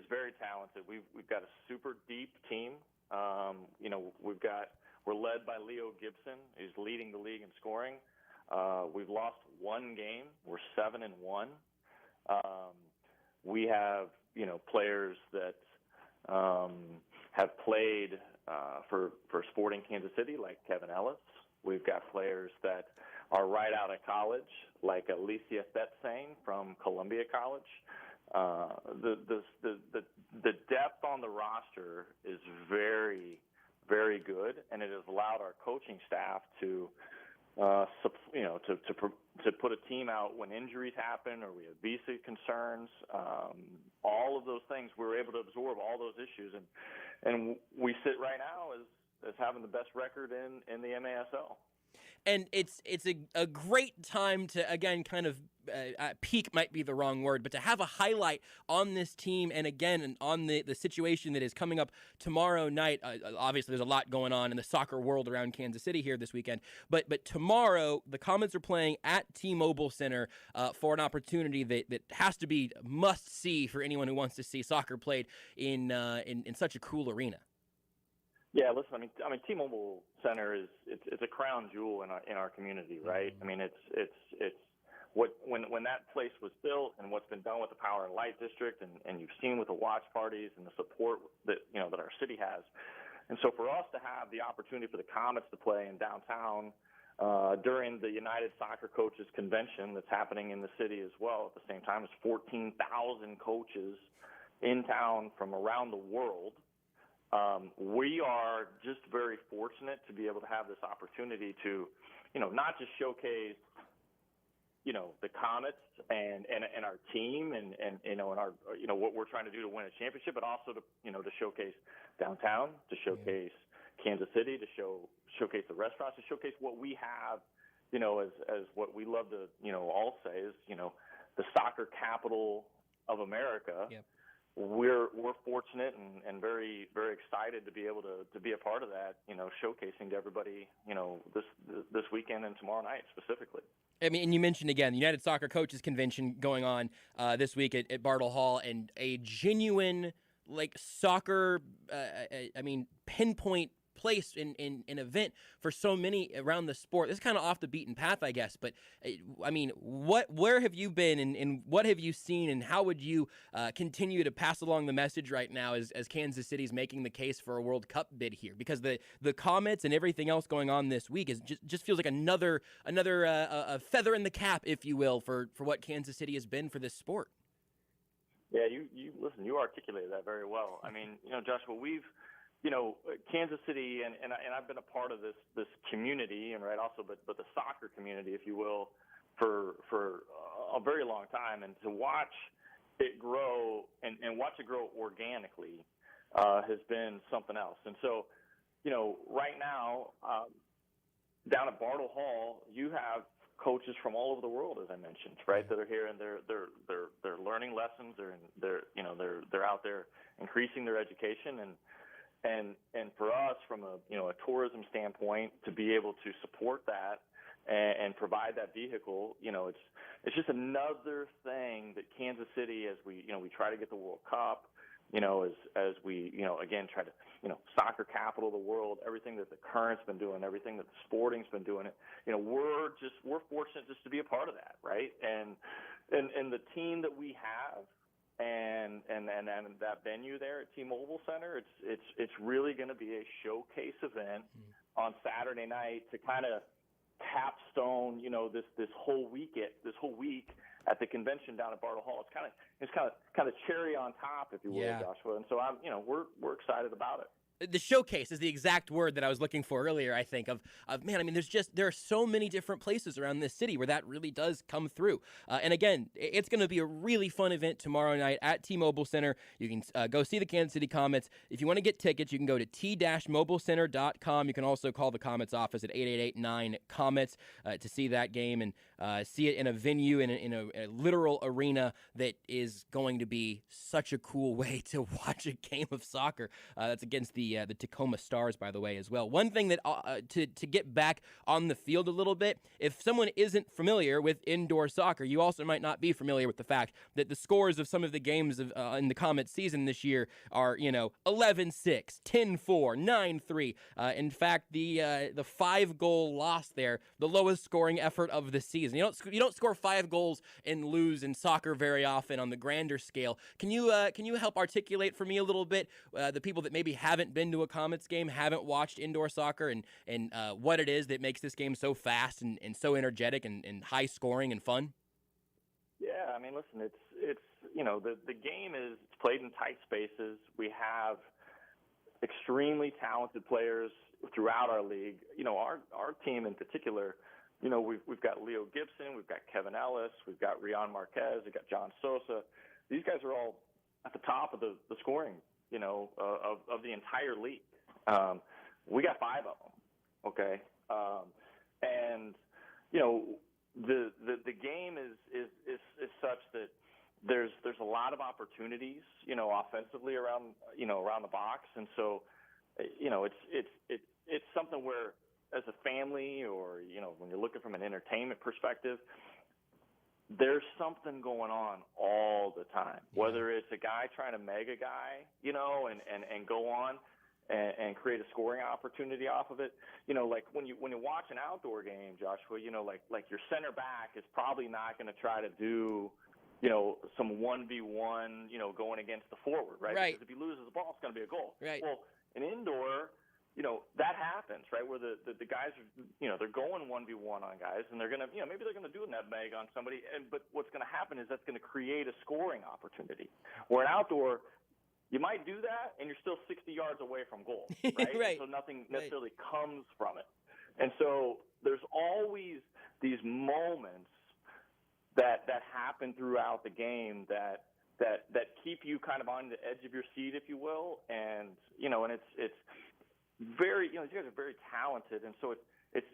very talented. We've got a super deep team. We're led by Leo Gibson, who's leading the league in scoring. We've lost one game. We're 7-1. We have players that have played for Sporting Kansas City, like Kevin Ellis. We've got players that are right out of college, like Alicia Thetsane from Columbia College. The depth on the roster is very, very good, and it has allowed our coaching staff to put a team out when injuries happen or we have visa concerns. All of those things, we were able to absorb all those issues, and we sit right now as having the best record in the MASL. And it's a great time to, again, kind of peak might be the wrong word, but to have a highlight on this team and, again, on the situation that is coming up tomorrow night. Obviously, there's a lot going on in the soccer world around Kansas City here this weekend. But tomorrow, the Comets are playing at T-Mobile Center for an opportunity that has to be must-see for anyone who wants to see soccer played in such a cool arena. Yeah, listen. I mean, T-Mobile Center it's a crown jewel in our community, right? Mm-hmm. I mean, it's when that place was built and what's been done with the Power and Light District, and you've seen with the watch parties and the support that that our city has, and so for us to have the opportunity for the Comets to play in downtown during the United Soccer Coaches Convention that's happening in the city as well at the same time, there's 14,000 coaches in town from around the world. We are just very fortunate to be able to have this opportunity to, not just showcase, the Comets and our team and our, what we're trying to do to win a championship, but also to showcase downtown, to showcase Kansas City, to showcase the restaurants, to showcase what we have, as what we love to, all say is, the soccer capital of America. Yep. We're fortunate and very, very excited to be able to be a part of that, showcasing to everybody, this weekend and tomorrow night specifically. I mean, and you mentioned again the United Soccer Coaches Convention going on this week at Bartle Hall, and a genuine soccer, pinpoint place in an event for so many around the sport. This is kind of off the beaten path, I guess, but where have you been and what have you seen, and how would you continue to pass along the message right now as Kansas City's making the case for a World Cup bid here? Because the Comets and everything else going on this week is just feels like another a feather in the cap, if you will, for what Kansas City has been for this sport. Yeah, you articulated that very well. I mean, Joshua, we've Kansas City, and I've been a part of this community, and but the soccer community, if you will, for a very long time, and to watch it grow and watch it grow organically has been something else. And so, right now down at Bartle Hall, you have coaches from all over the world, as I mentioned, right, that are here, and they're learning lessons. They're out there increasing their education, and for us, from a tourism standpoint, to be able to support that and provide that vehicle, it's just another thing that Kansas City, as we try to get the World Cup, as we again try to soccer capital of the world, everything that the Current's been doing, everything that the Sporting's been doing, we're fortunate just to be a part of that, right? And the team that we have. And that venue there at T-Mobile Center, it's really going to be a showcase event on Saturday night to kind of capstone, this whole week at the convention down at Bartle Hall. It's kind of cherry on top, if you will, Joshua. And so we're excited about it. the showcase is the exact word that I was looking for earlier, I think, of man, I mean, there are so many different places around this city where that really does come through. And again, it's going to be a really fun event tomorrow night at T-Mobile Center. You can go see the Kansas City Comets. If you want to get tickets, you can go to t-mobilecenter.com. You can also call the Comets office at 888-9-COMETS to see that game and see it in a venue, in a literal arena that is going to be such a cool way to watch a game of soccer. That's against the Tacoma Stars, by the way, as well. One thing that to get back on the field a little bit, if someone isn't familiar with indoor soccer, you also might not be familiar with the fact that the scores of some of the games in the Comets season this year are 11-6, 10-4, 9-3. In fact, the 5-goal loss there, the lowest scoring effort of the season. You don't score 5 goals and lose in soccer very often on the grander scale. Can you help articulate for me a little bit the people that maybe haven't been to a Comets game, haven't watched indoor soccer, and what it is that makes this game so fast and so energetic and high scoring and fun? Yeah, I mean, listen, it's the game is played in tight spaces. We have extremely talented players throughout our league. Our team in particular, we've got Leo Gibson, we've got Kevin Ellis, we've got Rion Marquez, we've got John Sosa. These guys are all at the top of the scoring, of the entire league. We got 5 of them, okay? And the game is such that there's a lot of opportunities, offensively around the box, and so it's something where, as a family, or when you're looking from an entertainment perspective, there's something going on all the time. Whether it's a guy trying to meg a guy, and go on and create a scoring opportunity off of it. Like when you watch an outdoor game, Joshua, like your center back is probably not going to try to do some 1v1, going against the forward, right? Right. Because if he loses the ball, it's going to be a goal. Right. Well, in indoor, that happens, right? Where the guys are, they're going 1v1 on guys, and they're going to, maybe they're going to do a nutmeg on somebody, but what's going to happen is that's going to create a scoring opportunity. Where an outdoor, you might do that, and you're still 60 yards away from goal, right? Right. So nothing necessarily comes from it. And so there's always these moments that happen throughout the game that keep you kind of on the edge of your seat, if you will, and it's very, you guys are very talented, and so it's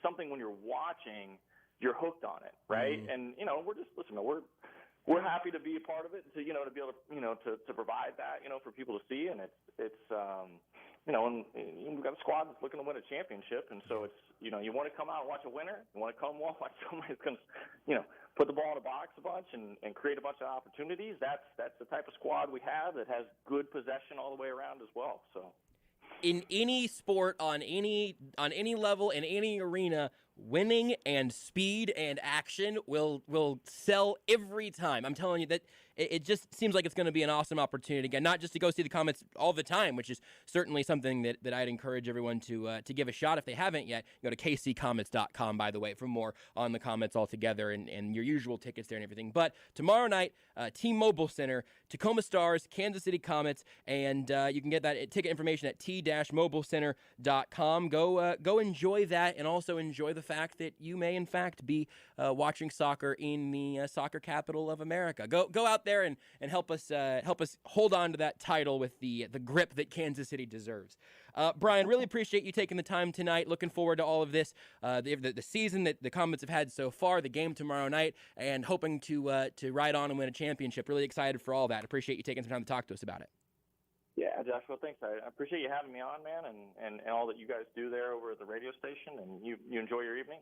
something when you're watching, you're hooked on it, right? Mm-hmm. And we're happy to be a part of it, to be able to to provide that for people to see, and it's and we've got a squad that's looking to win a championship, and so it's you want to come out and watch a winner, you want to come watch somebody that's going to put the ball in the box a bunch and create a bunch of opportunities. That's the type of squad we have that has good possession all the way around as well. So. In any sport, on any level, in any arena, winning and speed and action will sell every time. I'm telling you that it just seems like it's going to be an awesome opportunity again, not just to go see the Comets all the time, which is certainly something that I'd encourage everyone to give a shot if they haven't yet. Go to kccomets.com, by the way, for more on the Comets altogether and your usual tickets there and everything. But tomorrow night, T-Mobile Center, Tacoma Stars, Kansas City Comets, and you can get that ticket information at t-mobilecenter.com. Go enjoy that, and also enjoy the fact that you may in fact be watching soccer in the soccer capital of America. Go out there and help us hold on to that title with the grip that Kansas City deserves. Brian, really appreciate you taking the time tonight. Looking forward to all of this, the season that the Comets have had so far, the game tomorrow night, and hoping to ride on and win a championship. Really excited for all that. Appreciate you taking some time to talk to us about it. Yeah, Joshua, thanks. I appreciate you having me on, man, and all that you guys do there over at the radio station, and you enjoy your evening.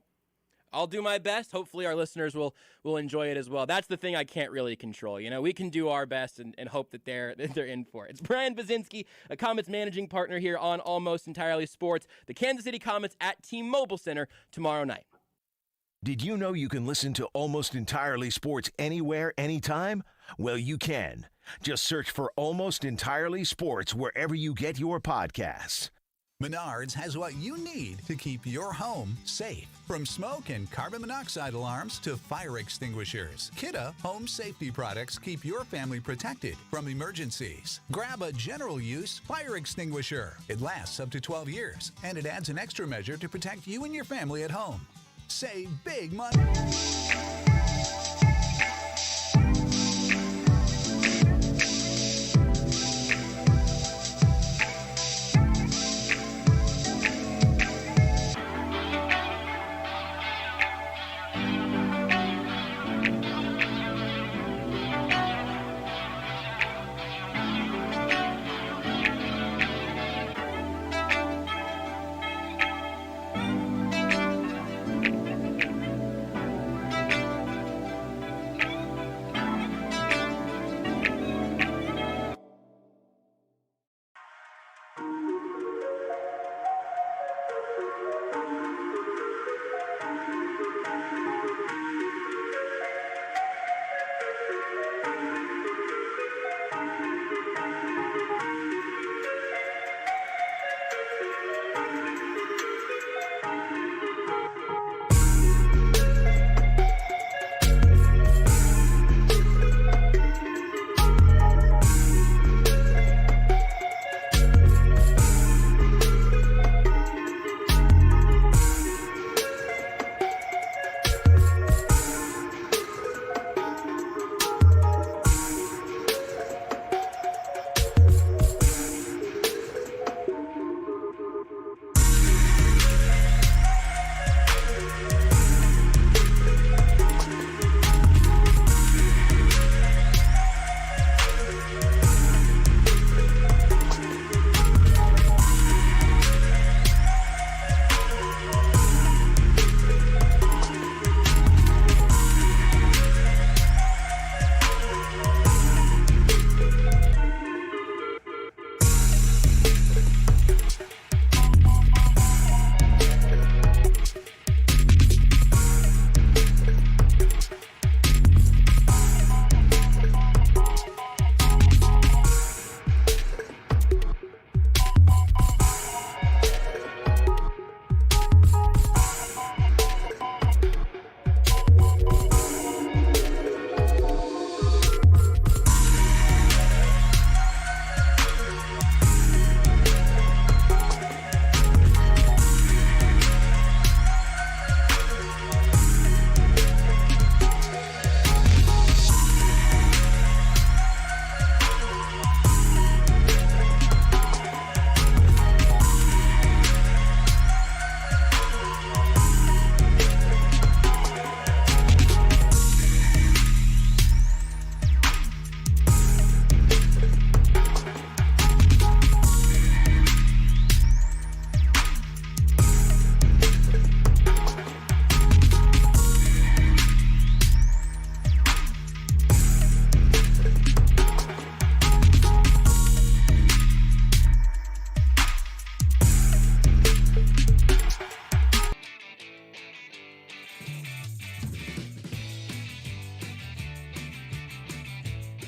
I'll do my best. Hopefully our listeners will enjoy it as well. That's the thing I can't really control. We can do our best and hope that they're in for it. It's Brian Budzinski, a Comets managing partner here on Almost Entirely Sports. The Kansas City Comets at T-Mobile Center tomorrow night. Did you know you can listen to Almost Entirely Sports anywhere, anytime? Well, you can. Just search for Almost Entirely Sports wherever you get your podcasts. Menards has what you need to keep your home safe. From smoke and carbon monoxide alarms to fire extinguishers, Kidde home safety products keep your family protected from emergencies. Grab a general use fire extinguisher. It lasts up to 12 years, and it adds an extra measure to protect you and your family at home. Save big money.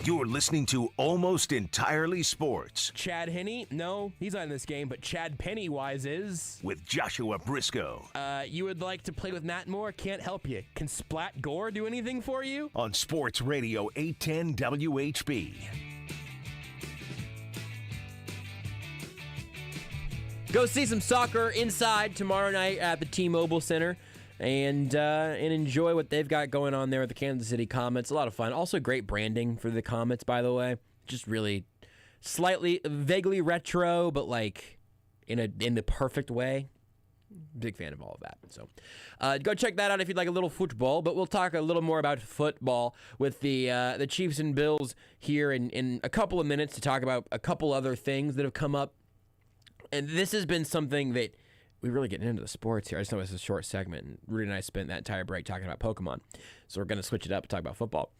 You're listening to Almost Entirely Sports Chad Henne? No, he's not in this game, but Chad Pennywise is. with Joshua Brisco You would like to play with Matt Moore? Can't help you. Can Splat Gore do anything for you? on Sports Radio 810 WHB. Go see some soccer inside tomorrow night at the T-Mobile Center and enjoy what they've got going on there with the Kansas City Comets. A lot of fun. Also great branding for the Comets, by the way. Just really slightly, vaguely retro, but like in the perfect way. Big fan of all of that. So go check that out if you'd like a little football. But we'll talk a little more about football with the Chiefs and Bills here in a couple of minutes to talk about a couple other things that have come up. And this has been something that we're really getting into the sports here. I just know it's a short segment, and Rudy and I spent that entire break talking about Pokemon. So we're going to switch it up and talk about football.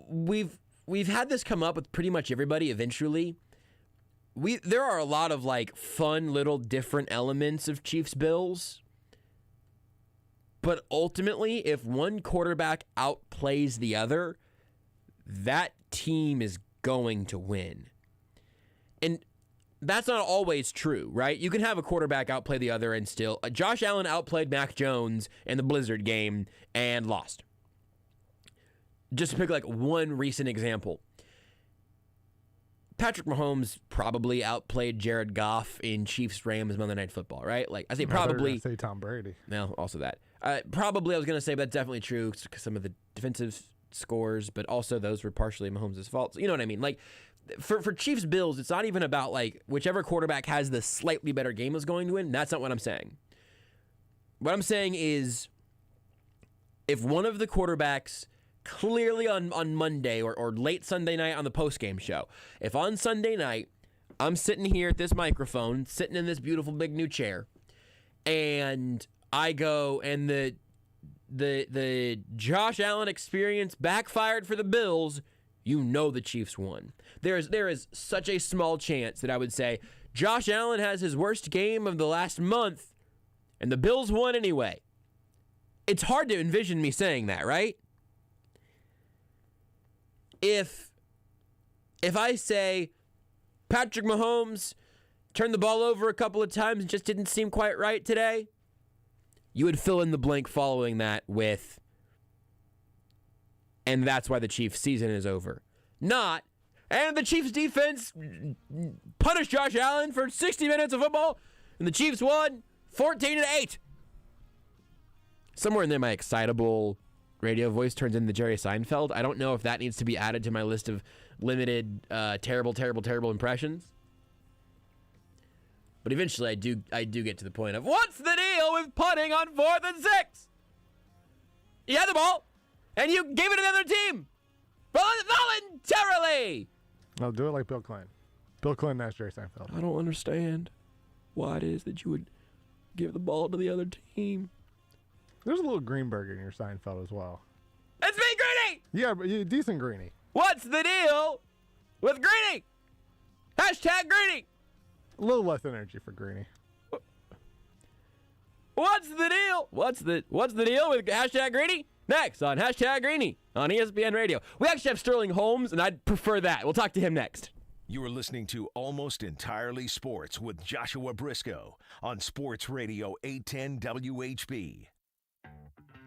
We've had this come up with pretty much everybody eventually. There are a lot of like fun little different elements of Chiefs Bills. But ultimately, if one quarterback outplays the other, that team is going to win. And that's not always true, right? You can have a quarterback outplay the other and still. Josh Allen outplayed Mac Jones in the Blizzard game and lost. Just to pick like one recent example. Patrick Mahomes probably outplayed Jared Goff in Chiefs-Rams Monday Night Football, right? Like I say probably. Say Tom Brady. No, also that. Probably I was going to say, but that's definitely true because some of the defensive scores, but also those were partially Mahomes' fault. So, you know what I mean? Like for Chiefs-Bills, it's not even about like whichever quarterback has the slightly better game is going to win. That's not what I'm saying. What I'm saying is if one of the quarterbacks clearly on Monday or late Sunday night on the postgame show, if on Sunday night I'm sitting here at this microphone, sitting in this beautiful big new chair, and I go and the Josh Allen experience backfired for the Bills, you know the Chiefs won. There is such a small chance that I would say Josh Allen has his worst game of the last month, and the Bills won anyway. It's hard to envision me saying that, right? If I say Patrick Mahomes turned the ball over a couple of times and just didn't seem quite right today, you would fill in the blank following that with, and that's why the Chiefs' season is over. Not, and the Chiefs' defense punished Josh Allen for 60 minutes of football, and the Chiefs won 14-8. Somewhere in there, my excitable radio voice turns into Jerry Seinfeld. I don't know if that needs to be added to my list of limited, terrible impressions. But eventually, I do get to the point of, what's the deal with punting on 4th and 6? You had the ball, and you gave it to the other team voluntarily. I'll do it like Bill Clinton. Bill Clinton as Jerry Seinfeld. I don't understand why it is that you would give the ball to the other team. There's a little Greenberg in your Seinfeld as well. It's me, Greeny! Yeah, but you're decent Greeny. What's the deal with Greeny? Hashtag Greeny. A little less energy for Greeny. What's the deal? What's the deal with hashtag Greeny? Next on hashtag Greeny on ESPN Radio. We actually have Sterling Holmes, and I'd prefer that. We'll talk to him next. You are listening to Almost Entirely Sports with Joshua Brisco on Sports Radio 810 WHB.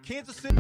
Kansas City.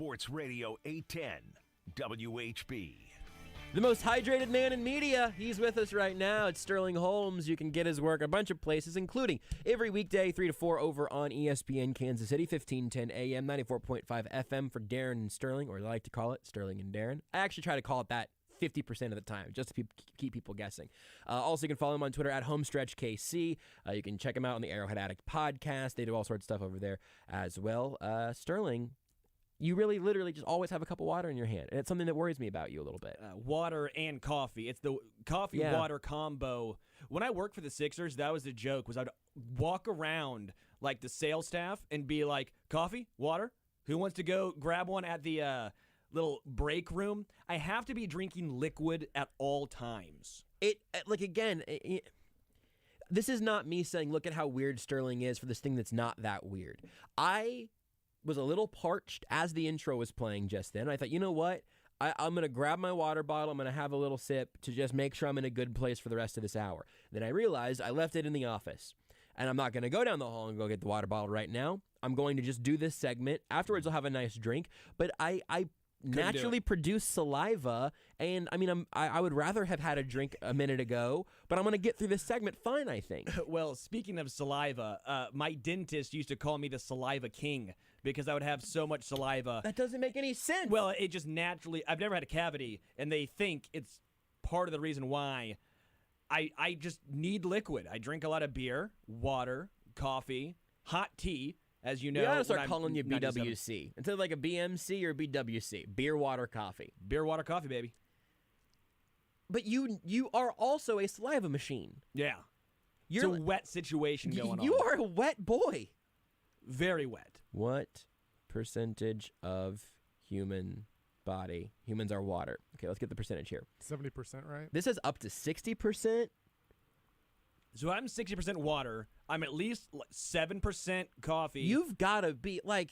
Sports Radio 810 WHB. The most hydrated man in media. He's with us right now. It's Sterling Holmes. You can get his work a bunch of places, including every weekday 3 to 4 over on ESPN Kansas City, 1510 AM, 94.5 FM for Darren and Sterling, or I like to call it Sterling and Darren. I actually try to call it that 50% of the time, just to keep people guessing. Also, you can follow him on Twitter at HomestretchKC. You can check him out on the Arrowhead Addict podcast. They do all sorts of stuff over there as well. Sterling, you really literally just always have a cup of water in your hand, and it's something that worries me about you a little bit. Water and coffee. It's the coffee-water combo. When I worked for the Sixers, that was the joke, was I'd walk around like the sales staff and be like, coffee, water? Who wants to go grab one at the little break room? I have to be drinking liquid at all times. This is not me saying, look at how weird Sterling is for this thing that's not that weird. I was a little parched as the intro was playing just then. I thought, you know what? I'm going to grab my water bottle. I'm going to have a little sip to just make sure I'm in a good place for the rest of this hour. Then I realized I left it in the office, and I'm not going to go down the hall and go get the water bottle right now. I'm going to just do this segment. Afterwards, I'll have a nice drink, but I naturally produce saliva, and I would rather have had a drink a minute ago, but I'm going to get through this segment fine, I think. Well, speaking of saliva, my dentist used to call me the saliva king because I would have so much saliva. That doesn't make any sense. Well, it just naturally, I've never had a cavity, and they think it's part of the reason why I just need liquid. I drink a lot of beer, water, coffee, hot tea. As you know, we ought to start calling you BWC. Instead of like a BMC or BWC. Beer, water, coffee. Beer, water, coffee, baby. But you are also a saliva machine. Yeah. It's a wet situation going on. You are a wet boy. Very wet. What percentage of human body? Humans are water. Okay, let's get the percentage here. 70%, right? This is up to 60%. So I'm 60% water. I'm at least 7% coffee. You've got to be, like,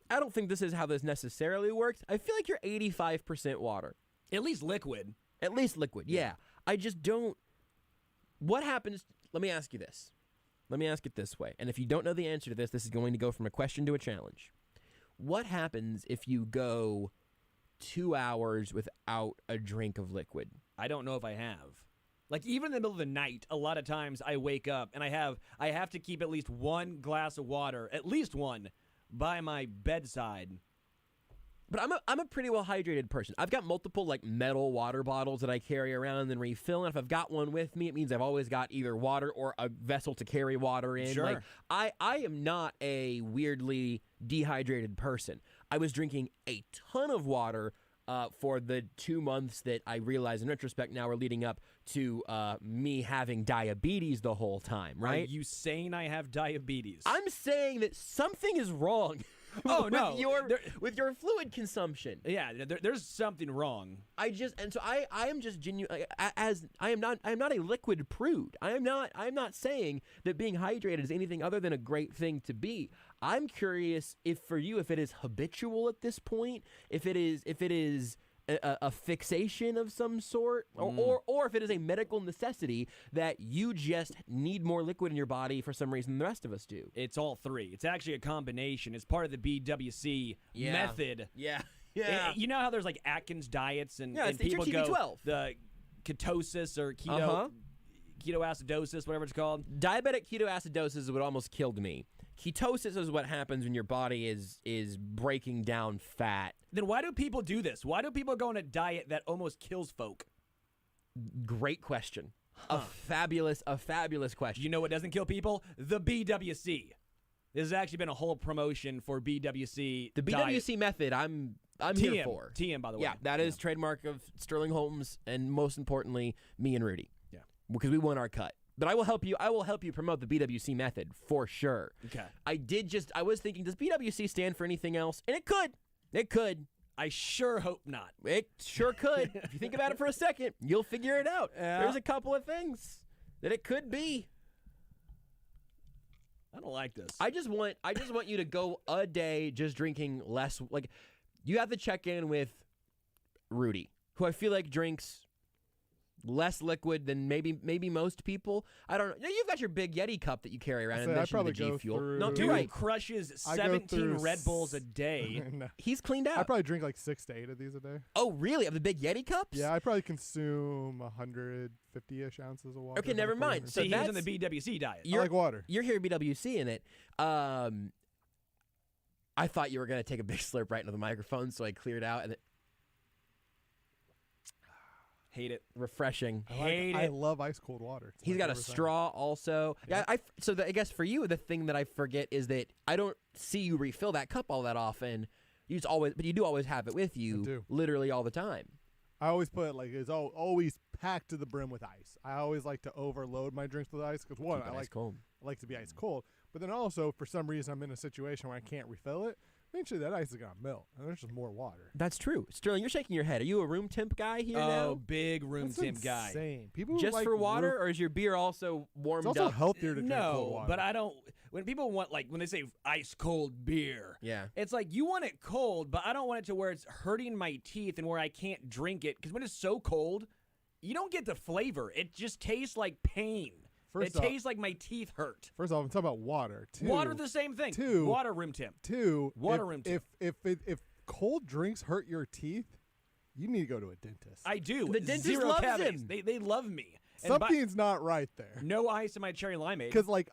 I don't think this is how this necessarily works. I feel like you're 85% water. At least liquid. At least liquid, yeah. I just don't. What happens? Let me ask you this. Let me ask it this way. And if you don't know the answer to this, this is going to go from a question to a challenge. What happens if you go 2 hours without a drink of liquid? I don't know if I have. Like, even in the middle of the night, a lot of times I wake up and I have to keep at least one glass of water, at least one, by my bedside. But I'm a pretty well hydrated person. I've got multiple like metal water bottles that I carry around and refill. And if I've got one with me, it means I've always got either water or a vessel to carry water in. Sure. Like I am not a weirdly dehydrated person. I was drinking a ton of water for the 2 months that I realize in retrospect now are leading up to me having diabetes the whole time, right? Are you saying I have diabetes? I'm saying that something is wrong. Oh, no. With your fluid consumption. Yeah, there's something wrong. I am just genuine. I am not a liquid prude. I am not saying that being hydrated is anything other than a great thing to be. I'm curious if it is habitual at this point, if it is a fixation of some sort, or if it is a medical necessity that you just need more liquid in your body for some reason than the rest of us do. It's all three. It's actually a combination. It's part of the BWC method. Yeah. You know how there's like Atkins diets and your people TB12. go the ketosis or ketoacidosis, whatever it's called. Diabetic ketoacidosis is what almost killed me. Ketosis is what happens when your body is breaking down fat. Then why do people do this? Why do people go on a diet that almost kills folk? Great question. A fabulous question. You know what doesn't kill people? The BWC. This has actually been a whole promotion for BWC. The BWC method, I'm here for. TM, by the way. Yeah, that is trademark of Sterling Holmes, and most importantly, me and Rudy. Yeah, because we won our cut. But I will help you promote the BWC method for sure. Okay. I was thinking, does BWC stand for anything else? And it could. It could. I sure hope not. It sure could. If you think about it for a second, you'll figure it out. Yeah. There's a couple of things that it could be. I don't like this. I just want you to go a day just drinking less. Like, you have to check in with Rudy, who I feel like drinks less liquid than maybe most people. I don't know. You've got your big Yeti cup that you carry around. And probably the G go Fuel. through- No, Dude you're right. crushes 17 Red Bulls a day. No. He's cleaned out. I probably drink like 6 to 8 of these a day. Oh, really? Of the big Yeti cups? Yeah, I probably consume 150-ish ounces of water. Okay, never mind. So So he's on that's- the BWC diet. I like water. You're here BWC in it. I thought you were going to take a big slurp right into the microphone, so I cleared out. And Hate it. refreshing. I love ice cold water. It's He's my got a favorite thing. straw also. Yeah. I guess for you, the thing that I forget is that I don't see you refill that cup all that often. But you do always have it with you, do. literally all the time. I always put it like it's always packed to the brim with ice. I always like to overload my drinks with ice because one, Keep it I ice cold. like to be ice cold, but then also for some reason I'm in a situation where I can't refill it. Eventually that ice is gonna melt, and there's just more water. That's true. Sterling, you're shaking your head. Are you a room temp guy here now? Oh, big room That's temp guy. insane. People who Just like for water, room- or is your beer also warmed it's also up? healthier to drink cold No, water. but I don't. When people want, like, when they say ice cold beer, Yeah. it's like you want it cold, but I don't want it to where it's hurting my teeth and where I can't drink it. Because when it's so cold, you don't get the flavor. It just tastes like pain. First it off- tastes like my teeth hurt. First off, I'm talking about water. Water, the same thing. two- Water room temp. Water room if cold drinks hurt your teeth, you need to go to a dentist. I do. The dentist Zero loves cavities. him. They love me. And Something's not right there. no ice in my cherry limeade. 'Cause, like,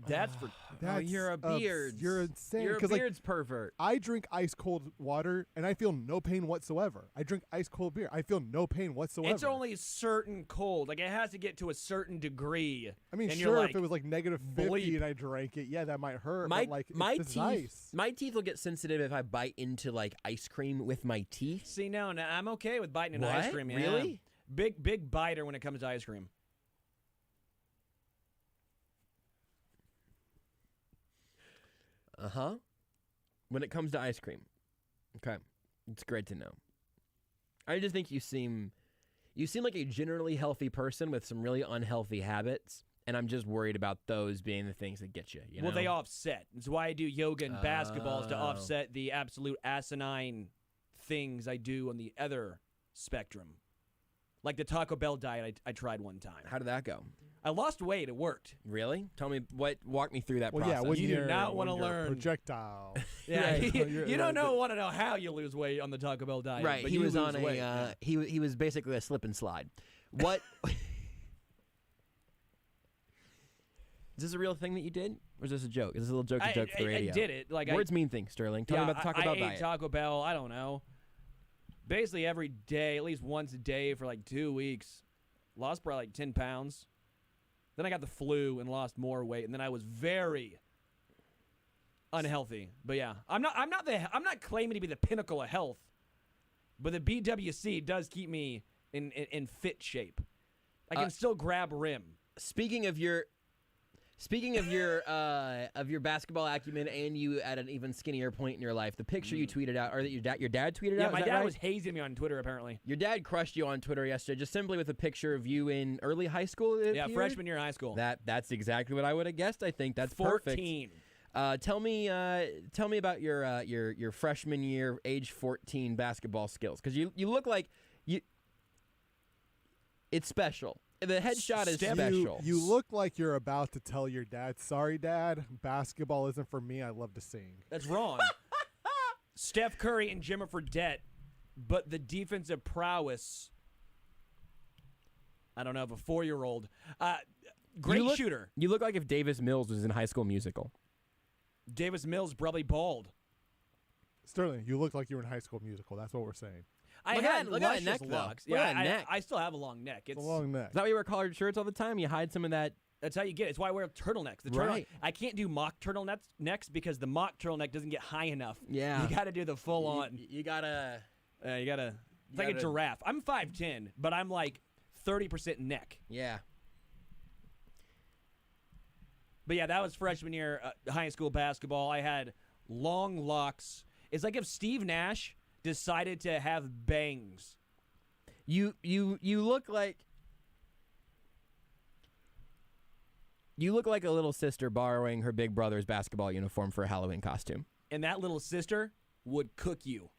that's for. Oh, you're a beards. You're insane. You're a 'Cause, like, beards pervert. I drink ice cold water and I feel no pain whatsoever. I drink ice cold beer. I feel no pain whatsoever. It's only certain cold. Like, it has to get to a certain degree. I mean, and sure, you're like, if it was like negative 50 bleep. and I drank it, yeah, that might hurt. My but like, my this is teeth ice. my teeth will get sensitive if I bite into like ice cream with my teeth. See, no, I'm okay with biting into What? ice cream. Yeah. Really? Big biter when it comes to ice cream. When it comes to ice cream. Okay. It's great to know. I just think you seem like a generally healthy person with some really unhealthy habits, and I'm just worried about those being the things that get you, you know? Well, they offset. That's why I do yoga and basketballs to Oh. offset the absolute asinine things I do on the other spectrum. Like the Taco Bell diet I tried one time. How did that go? I lost weight. It worked. Really? Walk me through that Well, process. yeah, when You do you're, not wanna when you're a learn. projectile. Yeah, Right. you don't want to know how you lose weight on the Taco Bell diet. Right, but he you was lose on weight. a he was basically a slip and slide. What Is this a real thing that you did? Or is this a joke? Is this a little joke for the radio? I did it. Like Words mean things, Sterling. Tell me about the Taco Bell I ate diet. Taco Bell, I don't know. Basically every day, at least once a day for like 2 weeks. Lost probably like 10 pounds. Then I got the flu and lost more weight, and then I was very unhealthy. But yeah, I'm not claiming to be the pinnacle of health, but the BWC does keep me in fit shape. I can still grab rim. Speaking of your basketball acumen, and you at an even skinnier point in your life, the picture you tweeted out, or that your dad tweeted Yeah, out. my is that dad right? was hazing me on Twitter apparently. Your dad crushed you on Twitter yesterday, just simply with a picture of you in early high school. it Yeah, appeared? freshman year of high school. That's exactly what I would have guessed. I think that's 14. perfect. Tell me about your freshman year, age 14 basketball skills, because you look like you. It's special. The headshot is special. You look like you're about to tell your dad, sorry, Dad, basketball isn't for me. I love to sing. That's wrong. Steph Curry and Jimmer Fredette, but the defensive prowess, I don't know, of a 4-year-old. Great shooter. You look like if Davis Mills was in High School Musical. Davis Mills probably bald. Sterling, you look like you were in High School Musical. That's what we're saying. I Look had at that luscious neck, though. locks. Look Yeah, at that neck. I still have a long neck. It's a long neck. Is that why you wear collared shirts all the time? You hide some of that. That's how you get it. It's why I wear turtlenecks. Right. I can't do mock turtlenecks because the mock turtleneck doesn't get high enough. Yeah. You got to do the full on. You gotta. It's like a giraffe. I'm 5'10", but I'm like 30% neck. Yeah. But yeah, that was freshman year high school basketball. I had long locks. It's like if Steve Nash decided to have bangs. You look like. You look like a little sister borrowing her big brother's basketball uniform for a Halloween costume. And that little sister would cook you.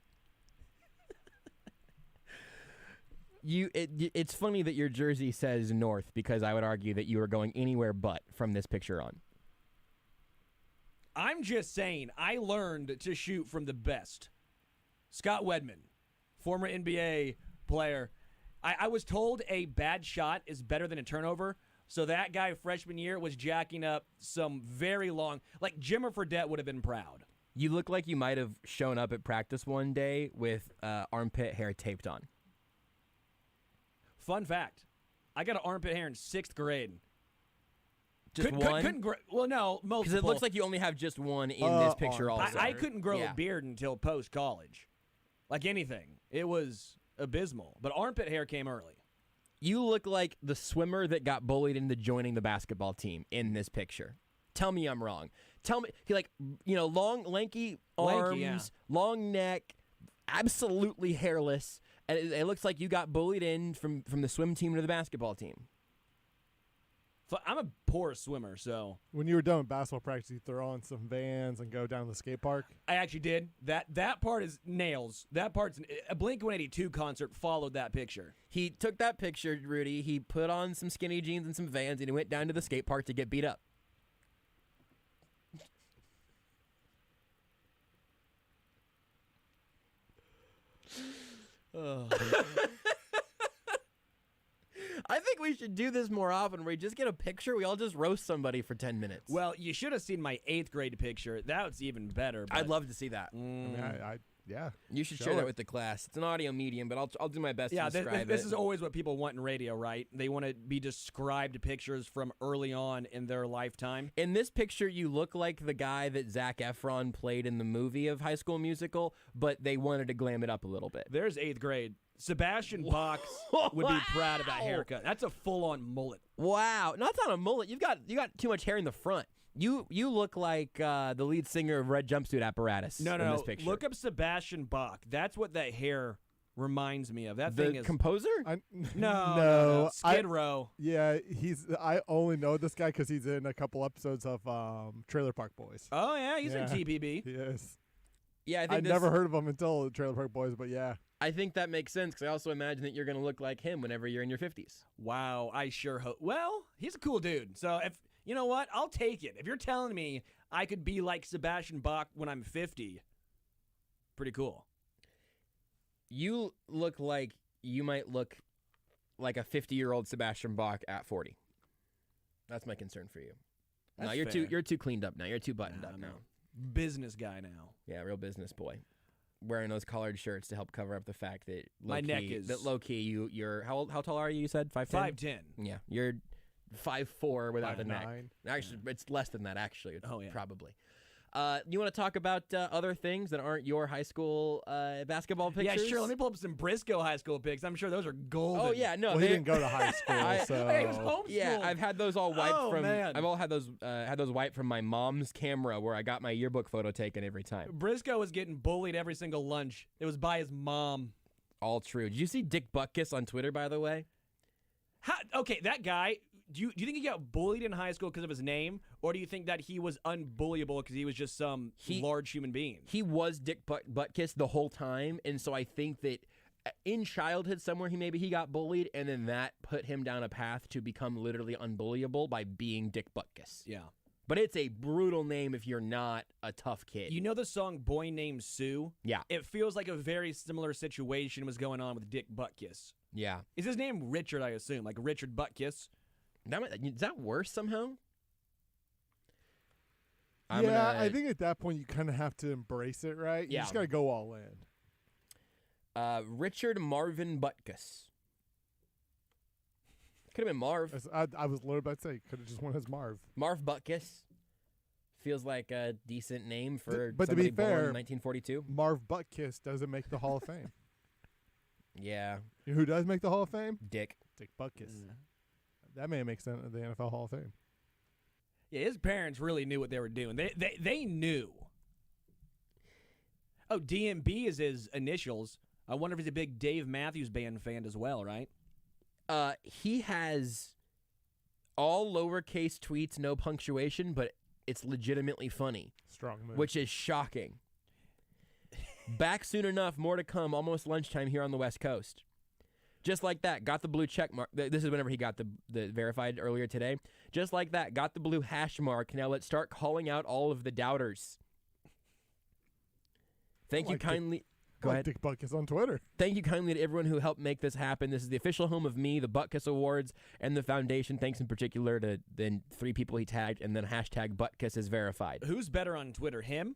It's funny that your jersey says North because I would argue that you are going anywhere but from this picture on. I'm just saying, I learned to shoot from the best. Scott Wedman, former NBA player. I was told a bad shot is better than a turnover, so that guy freshman year was jacking up some very long, like Jimmer Fredette would have been proud. You look like you might have shown up at practice one day with armpit hair taped on. Fun fact, I got an armpit hair in 6th grade. Just one? Well, no, multiple. Because it looks like you only have just one in this picture also. I couldn't grow a beard until post-college. Like anything. It was abysmal. But armpit hair came early. You look like the swimmer that got bullied into joining the basketball team in this picture. Tell me I'm wrong. Tell me, long, lanky arms, long neck, absolutely hairless, and it looks like you got bullied in from the swim team to the basketball team. I'm a poor swimmer, so. When you were done with basketball practice, you throw on some Vans and go down to the skate park? I actually did. That part is nails. That part's a Blink-182 concert followed that picture. He took that picture, Rudy. He put on some skinny jeans and some Vans, and he went down to the skate park to get beat up. Oh. I think we should do this more often where we just get a picture, we all just roast somebody for 10 minutes. Well, you should have seen my 8th grade picture. That was even better. I'd love to see that. I mean, yeah. You should share that with the class. It's an audio medium, but I'll do my best to describe it. This is always what people want in radio, right? They want to be described pictures from early on in their lifetime. In this picture, you look like the guy that Zac Efron played in the movie of High School Musical, but they wanted to glam it up a little bit. There's 8th grade. Sebastian Bach would be proud of that haircut. That's a full-on mullet. Wow. No, that's not a mullet. You got too much hair in the front. You look like the lead singer of Red Jumpsuit Apparatus in this picture. Look up Sebastian Bach. That's what that hair reminds me of. That the thing is composer? No. Skid Row. Yeah, I only know this guy because he's in a couple episodes of Trailer Park Boys. Oh yeah, he's in TPB. Yes. Yeah, I never heard of him until Trailer Park Boys, but yeah. I think that makes sense because I also imagine that you're going to look like him whenever you're in your 50s. Wow, I sure hope. Well, he's a cool dude. So if you know what, I'll take it. If you're telling me I could be like Sebastian Bach when I'm 50, pretty cool. You look like you might look like a 50-year-old Sebastian Bach at 40. That's my concern for you. That's you're too cleaned up now. You're too buttoned up now. Business guy now. Yeah, real business boy. Wearing those collared shirts to help cover up the fact that my neck is low key. You're how tall are you? You said 5'10"? 5'10". Yeah, you're 5'4" without the neck. 5'9". Actually, it's less than that. Actually, yeah. Probably. You want to talk about other things that aren't your high school basketball pictures? Yeah, sure. Let me pull up some Brisco high school pics. I'm sure those are golden. Oh yeah, no, well, he didn't go to high school, so he was homeschooled. Yeah, I've had those all wiped from. Man. I've all had those wiped from my mom's camera where I got my yearbook photo taken every time. Brisco was getting bullied every single lunch. It was by his mom. All true. Did you see Dick Butkus on Twitter, by the way? Okay, that guy. Do you think he got bullied in high school because of his name, or do you think that he was unbullyable because he was just some large human being? He was Dick Butkus the whole time, and so I think that in childhood somewhere he got bullied, and then that put him down a path to become literally unbullyable by being Dick Butkus. Yeah. But it's a brutal name if you're not a tough kid. You know the song Boy Named Sue? Yeah. It feels like a very similar situation was going on with Dick Butkus. Yeah. Is his name Richard, I assume? Like Richard Butkus? Is that worse somehow? I think at that point you kind of have to embrace it, right? You just got to go all in. Richard Marvin Butkus. Could have been Marv. I was literally about to say, could have just went as Marv. Marv Butkus. Feels like a decent name for but somebody to be fair, born in 1942. Marv Butkus doesn't make the Hall of Fame. Yeah. You know who does make the Hall of Fame? Dick Butkus. That man makes the NFL Hall of Fame. Yeah, his parents really knew what they were doing. They knew. Oh, DMB is his initials. I wonder if he's a big Dave Matthews Band fan as well, right? He has all lowercase tweets, no punctuation, but it's legitimately funny. Strong move. Which is shocking. Back soon enough, more to come, almost lunchtime here on the West Coast. Just like that, got the blue check mark. This is whenever he got the verified earlier today. Just like that, got the blue hash mark. Now let's start calling out all of the doubters. Thank you kindly. Go ahead. Dick Butkus on Twitter. Thank you kindly to everyone who helped make this happen. This is the official home of me, the Butkus Awards, and the foundation. Thanks in particular to the 3 people he tagged, and then hashtag Butkus is verified. Who's better on Twitter, him,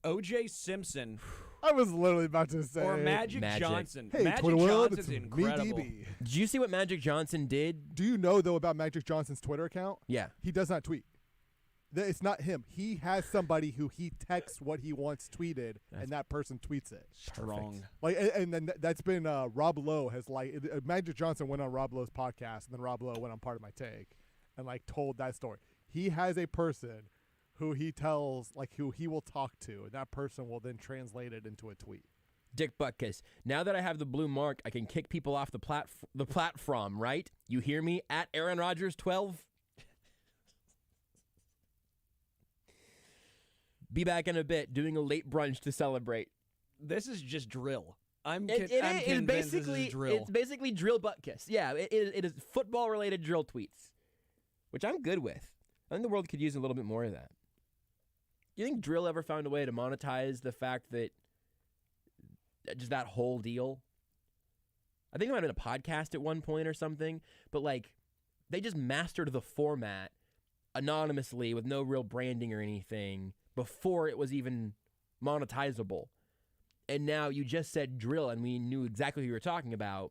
O.J. Simpson, I was literally about to say. or Magic Johnson? Hey, Magic Twitter world, Johnson's it's incredible. me, DB. Did you see what Magic Johnson did? Do you know, though, about Magic Johnson's Twitter account? Yeah. He does not tweet. It's not him. He has somebody who he texts what he wants tweeted, and that person tweets it. Strong. Like, and then that's been Rob Lowe has Magic Johnson went on Rob Lowe's podcast, and then Rob Lowe went on Part of My Take, and told that story. He has a person who he tells who he will talk to, and that person will then translate it into a tweet. Dick Butkus. Now that I have the blue mark, I can kick people off the platform, right? You hear me? At Aaron Rodgers 12. Be back in a bit, doing a late brunch to celebrate. This is just drill. I'm It's convinced this is drill. It's basically drill Butkus. Yeah, it is football-related drill tweets, which I'm good with. I think the world could use a little bit more of that. Do you think drill ever found a way to monetize the fact that just that whole deal? I think it might have been a podcast at one point or something, but they just mastered the format anonymously with no real branding or anything before it was even monetizable. And now you just said drill, and we knew exactly who you were talking about,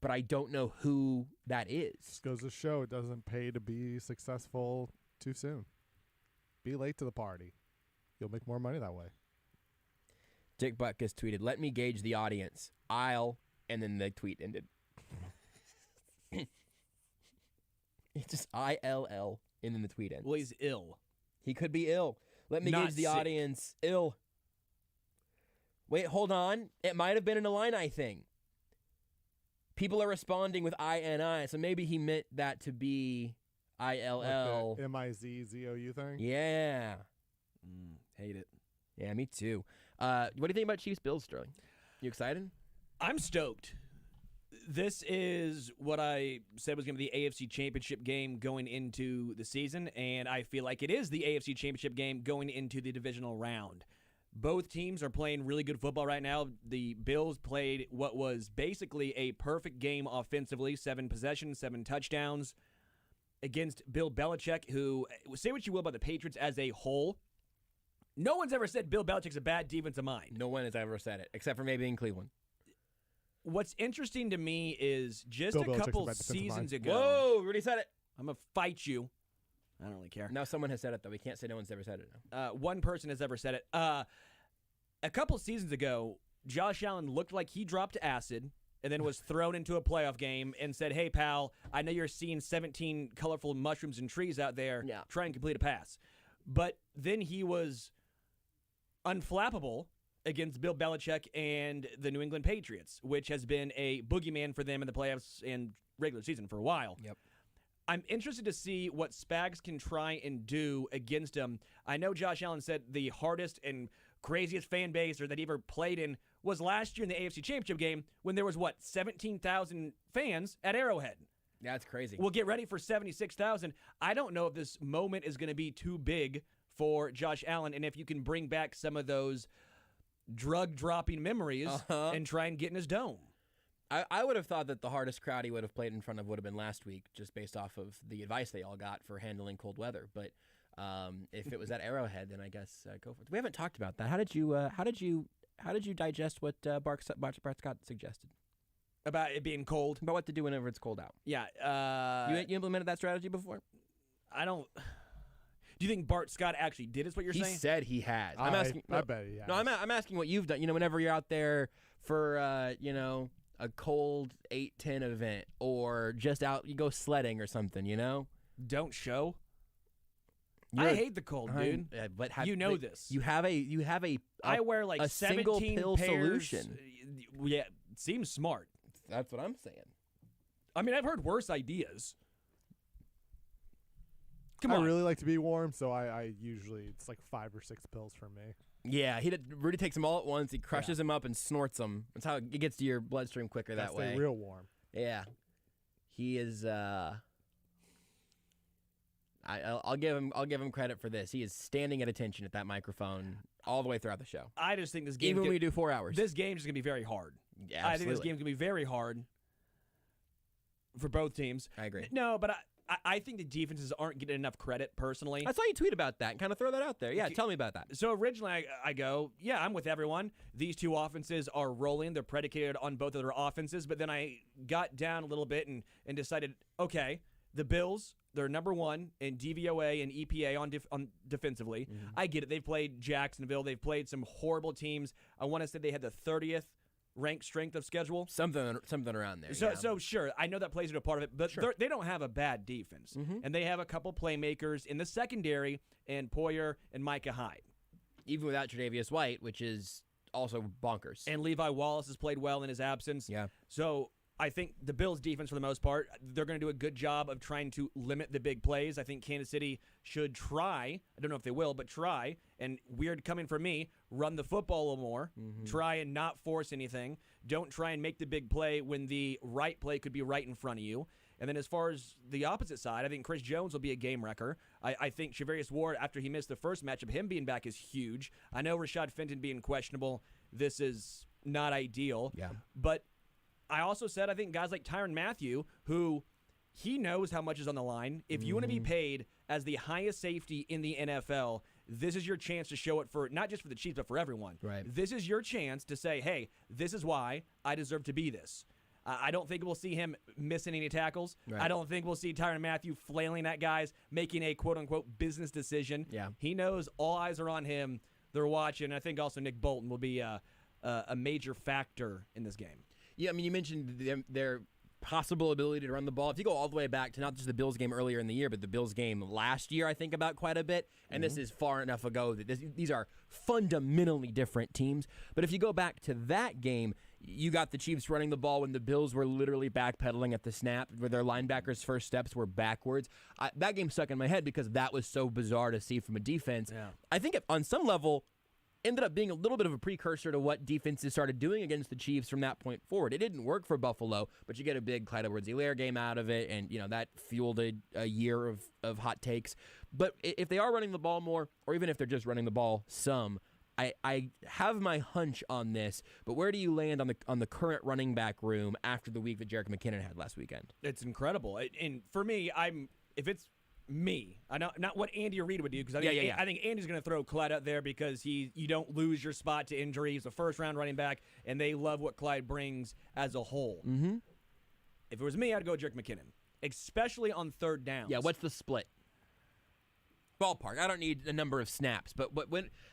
but I don't know who that is. Just goes to show it doesn't pay to be successful too soon. Be late to the party. You'll make more money that way. Dick Butkus tweeted, "Let me gauge the audience. I'll," and then the tweet ended. It's just ILL, and then the tweet ends. Well, he's ill. He could be ill. Let me Not gauge the sick. audience. Ill. Wait, hold on. It might have been an Illini thing. People are responding with INI, so maybe he meant that to be ILL. Like MIZZOU thing? Yeah. Hate it. Yeah, me too. What do you think about Chiefs Bills, Sterling? You excited? I'm stoked. This is what I said was going to be the AFC Championship game going into the season, and I feel like it is the AFC Championship game going into the divisional round. Both teams are playing really good football right now. The Bills played what was basically a perfect game offensively, 7 possessions, 7 touchdowns against Bill Belichick, who, say what you will about the Patriots as a whole, no one's ever said Bill Belichick's a bad defensive mind. No one has ever said it, except for maybe in Cleveland. What's interesting to me is just Bill a couple Belichick's a bad defensive seasons mind. ago. Whoa, Rudy said it. I'm going to fight you. I don't really care. Now someone has said it, though. We can't say no one's ever said it now. One person has ever said it. A couple seasons ago, Josh Allen looked like he dropped acid and then was thrown into a playoff game and said, "Hey, pal, I know you're seeing 17 colorful mushrooms and trees out there. Yeah. Try and complete a pass." But then he was unflappable against Bill Belichick and the New England Patriots, which has been a boogeyman for them in the playoffs and regular season for a while. Yep. I'm interested to see what Spags can try and do against him. I know Josh Allen said the hardest and craziest fan base or that he ever played in was last year in the AFC Championship game when there was, 17,000 fans at Arrowhead. That's crazy. We'll get ready for 76,000. I don't know if this moment is going to be too big for Josh Allen and if you can bring back some of those drug-dropping memories and try and get in his dome. I would have thought that the hardest crowd he would have played in front of would have been last week, just based off of the advice they all got for handling cold weather. But if it was at Arrowhead, then I guess go for it. We haven't talked about that. How did you digest what Bart Scott suggested About it being cold? about what to do whenever it's cold out? Yeah. You implemented that strategy before? I don't... Do you think Bart Scott actually did is what you're He saying? said he has. I bet he has. No, I'm asking what you've done. Whenever you're out there for a cold 8-10 event or just out, you go sledding or something. Don't show. I hate the cold, dude. But this. You have a I wear like a 17 single pill pairs. solution. Yeah, it seems smart. That's what I'm saying. I mean, I've heard worse ideas. Come on. I really like to be warm, so I usually, it's like 5 or 6 pills for me. Yeah, Rudy takes them all at once. He crushes them up and snorts them. That's how it gets to your bloodstream quicker that way. Stay real warm. Yeah, he is. I'll give him credit for this. He is standing at attention at that microphone all the way throughout the show. I just think this game, even when we do 4 hours, this game is going to be very hard. Yeah, I think this game is going to be very hard for both teams. I agree. No, but I think the defenses aren't getting enough credit personally. I saw you tweet about that and kind of throw that out there. Yeah, tell me about that. So originally I go, yeah, I'm with everyone. These two offenses are rolling. They're predicated on both of their offenses. But then I got down a little bit and decided, okay, the Bills, they're number one in DVOA and EPA on defensively. Mm-hmm. I get it. They've played Jacksonville. They've played some horrible teams. I want to say they had the 30th ranked strength of schedule. Something around there. So sure, I know that plays into a part of it, but they don't have a bad defense. Mm-hmm. And they have a couple playmakers in the secondary, and Poyer and Micah Hyde. Even without Tre'Davious White, which is also bonkers. And Levi Wallace has played well in his absence. Yeah. So I think the Bills' defense, for the most part, they're going to do a good job of trying to limit the big plays. I think Kansas City should try. I don't know if they will, but try. And weird coming from me, run the football a little more. Mm-hmm. Try and not force anything. Don't try and make the big play when the right play could be right in front of you. And then as far as the opposite side, I think Chris Jones will be a game wrecker. I think Charvarius Ward, after he missed the first matchup, him being back is huge. I know Rashad Fenton being questionable. This is not ideal. Yeah. But I also said I think guys like Tyrann Mathieu, who he knows how much is on the line. If you want to be paid as the highest safety in the NFL, this is your chance to show it for not just for the Chiefs, but for everyone. Right. This is your chance to say, hey, this is why I deserve to be this. I don't think we'll see him missing any tackles. Right. I don't think we'll see Tyrann Mathieu flailing at guys, making a quote-unquote business decision. Yeah. He knows all eyes are on him. They're watching. I think also Nick Bolton will be a major factor in this game. Yeah, I mean, you mentioned their possible ability to run the ball. If you go all the way back to not just the Bills game earlier in the year, but the Bills game last year, I think about quite a bit. And this is far enough ago that these are fundamentally different teams. But if you go back to that game, you got the Chiefs running the ball when the Bills were literally backpedaling at the snap, where their linebackers' first steps were backwards. That game stuck in my head because that was so bizarre to see from a defense. Yeah. I think on some level, ended up being a little bit of a precursor to what defenses started doing against the Chiefs from that point forward. It didn't work for Buffalo, but you get a big Clyde Edwards-Helaire game out of it, and that fueled a year of hot takes. But if they are running the ball more, or even if they're just running the ball some, I have my hunch on this, but where do you land on the current running back room after the week that Jerick McKinnon had last weekend? It's incredible. And for me, if it's me, I know not what Andy Reid would do, because I think Andy's going to throw Clyde out there because you don't lose your spot to injury. He's a first-round running back, and they love what Clyde brings as a whole. Mm-hmm. If it was me, I'd go Jerick McKinnon, especially on third downs. Yeah, what's the split? Ballpark. I don't need a number of snaps, but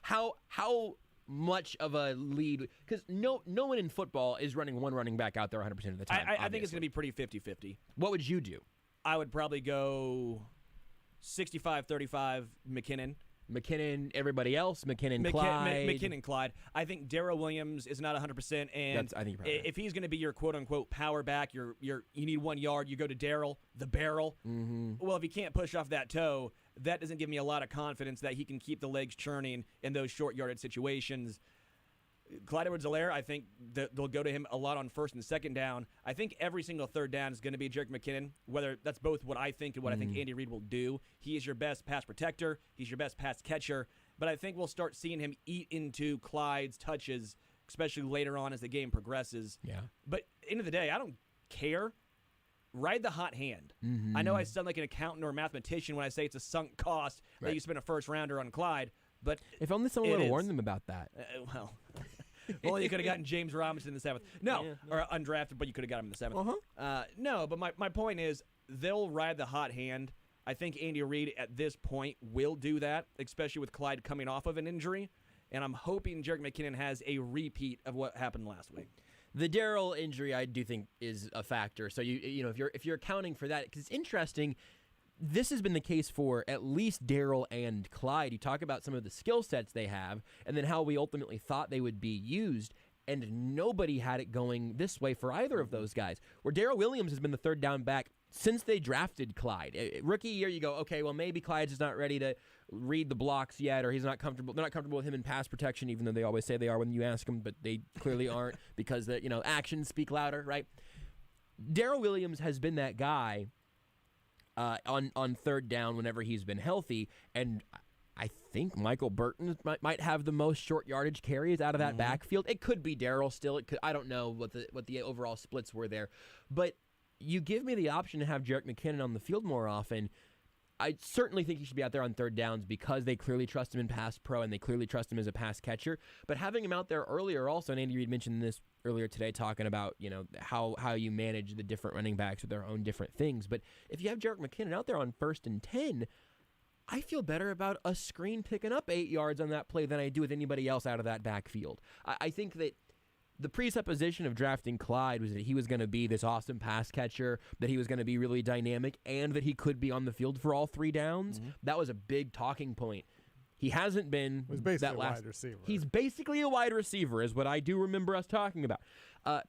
how much of a lead? Because no one in football is running one running back out there 100% of the time. I think it's going to be pretty 50-50. What would you do? I would probably go 65-35 McKinnon. McKinnon, everybody else. Clyde. McKinnon, Clyde. I think Darrell Williams is not 100%, and I think if he's going to be your quote-unquote power back, you need 1 yard, you go to Darrell, the barrel. Mm-hmm. Well, if he can't push off that toe, that doesn't give me a lot of confidence that he can keep the legs churning in those short-yarded situations. Clyde Edwards-Helaire, I think they'll go to him a lot on first and second down. I think every single third down is going to be Jerick McKinnon, whether that's both what I think and what I think Andy Reid will do. He is your best pass protector. He's your best pass catcher. But I think we'll start seeing him eat into Clyde's touches, especially later on as the game progresses. Yeah. But end of the day, I don't care. Ride the hot hand. Mm-hmm. I know I sound like an accountant or a mathematician when I say it's a sunk cost that you spend a first-rounder on Clyde. But if only someone would have warned them about that. Well, only you could have gotten James Robinson in the 7th. No, or undrafted, but you could have got him in the 7th. Uh-huh. No, but my point is they'll ride the hot hand. I think Andy Reid at this point will do that, especially with Clyde coming off of an injury. And I'm hoping Jerick McKinnon has a repeat of what happened last week. The Darrell injury, I do think, is a factor. So if you're accounting for that, because it's interesting. This has been the case for at least Darrell and Clyde. You talk about some of the skill sets they have and then how we ultimately thought they would be used, and nobody had it going this way for either of those guys. Where Darrell Williams has been the third down back since they drafted Clyde, rookie year, you go, okay, well, maybe Clyde's just not ready to read the blocks yet, or he's not comfortable. They're not comfortable with him in pass protection, even though they always say they are when you ask them, but they clearly aren't because actions speak louder, right? Darrell Williams has been that guy on third down whenever he's been healthy, and I think Michael Burton might have the most short yardage carries out of that backfield. It could be Darrell still. I don't know what the overall splits were there, but you give me the option to have Jerick McKinnon on the field more often. I certainly think he should be out there on third downs because they clearly trust him in pass pro and they clearly trust him as a pass catcher. But having him out there earlier also, and Andy Reid mentioned this earlier today talking about, how you manage the different running backs with their own different things. But if you have Jerick McKinnon out there on 1st and 10, I feel better about a screen picking up 8 yards on that play than I do with anybody else out of that backfield. I think that the presupposition of drafting Clyde was that he was going to be this awesome pass catcher, that he was going to be really dynamic, and that he could be on the field for all 3 downs. That was a big talking point. He hasn't been a wide receiver. He's basically a wide receiver, is what I do remember us talking about.